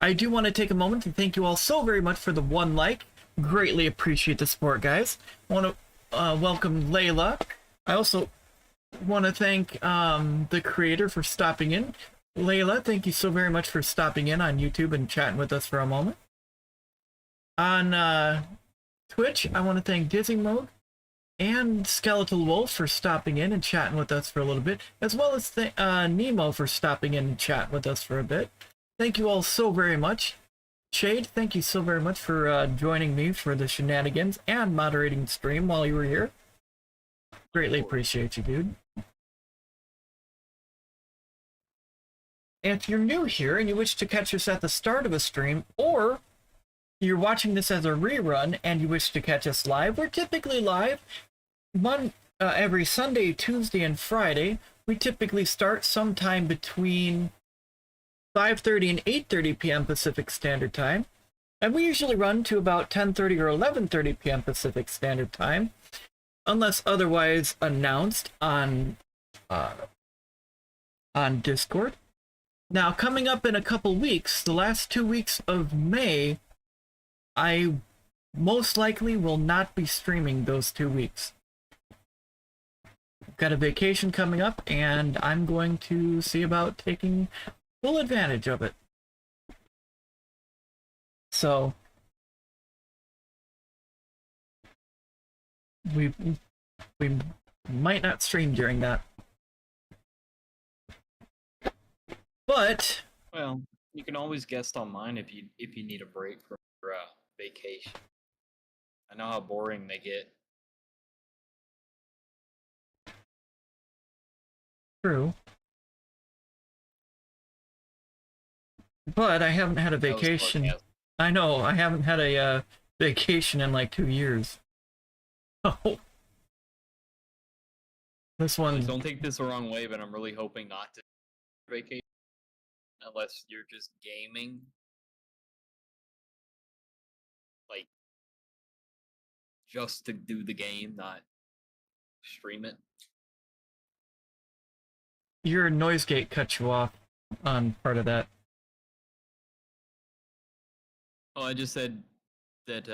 I do want to take a moment to thank you all so very much for the 1 like. Greatly appreciate the support, guys. I want to welcome Layla. I also want to thank the creator for stopping in. Layla, thank you so very much for stopping in on YouTube and chatting with us for a moment. On Twitch, I want to thank Dizzy Mode and Skeletal Wolf for stopping in and chatting with us for a little bit, as well as Nemo for stopping in and chatting with us for a bit. Thank you all so very much. Shade, thank you so very much for joining me for the shenanigans and moderating the stream while you were here. Greatly appreciate you, dude. And if you're new here and you wish to catch us at the start of a stream, or you're watching this as a rerun and you wish to catch us live, we're typically live every Sunday, Tuesday, and Friday. We typically start sometime between 5:30 and 8:30 p.m. Pacific Standard Time. And we usually run to about 10:30 or 11:30 p.m. Pacific Standard Time, unless otherwise announced on Discord. Now, coming up in a couple weeks, the last 2 weeks of May, I most likely will not be streaming those 2 weeks. I've got a vacation coming up, and I'm going to see about taking full advantage of it. So, we might not stream during that. But Well, you can always guest on mine if you need a break from your vacation. I know how boring they get. true. But I haven't had a That was vacation. sarcasm. I know, I haven't had a vacation in like 2 years. Oh. This one. Don't take this the wrong way, but I'm really hoping not to vacation unless you're just gaming. just to do the game, not stream it. Your noise gate cut you off on part of that. Oh, I just said that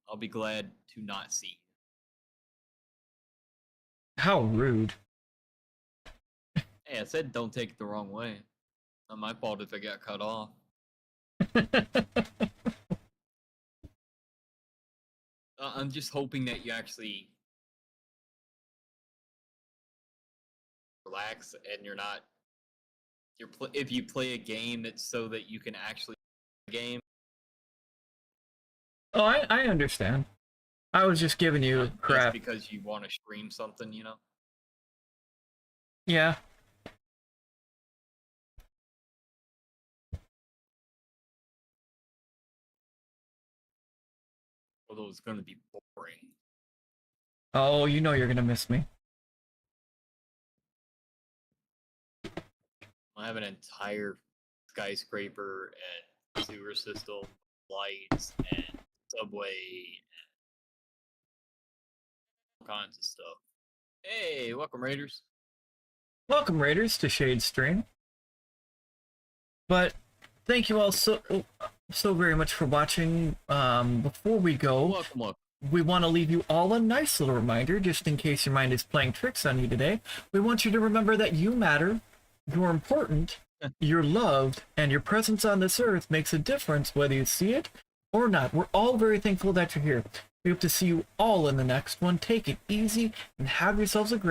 I'll be glad to not see. How rude. Hey, I said don't take it the wrong way. Not my fault if I got cut off. I'm just hoping that you actually relax and you're not. If you play a game, it's so that you can actually play the game. Oh, I understand. I was just giving you Not crap. just because you want to stream something, you know. Yeah. Although it's going to be boring. Oh, you know you're gonna miss me. I have an entire skyscraper and sewer system, lights, and subway, and all kinds of stuff. Hey, welcome, Raiders. Welcome, Raiders, to Shade Stream. But thank you all so very much for watching. Before we go, Welcome. we want to leave you all a nice little reminder, just in case your mind is playing tricks on you today. We want you to remember that you matter, you're important, you're loved, and your presence on this earth makes a difference whether you see it or not. We're all very thankful that you're here. We hope to see you all in the next one. Take it easy and have yourselves a great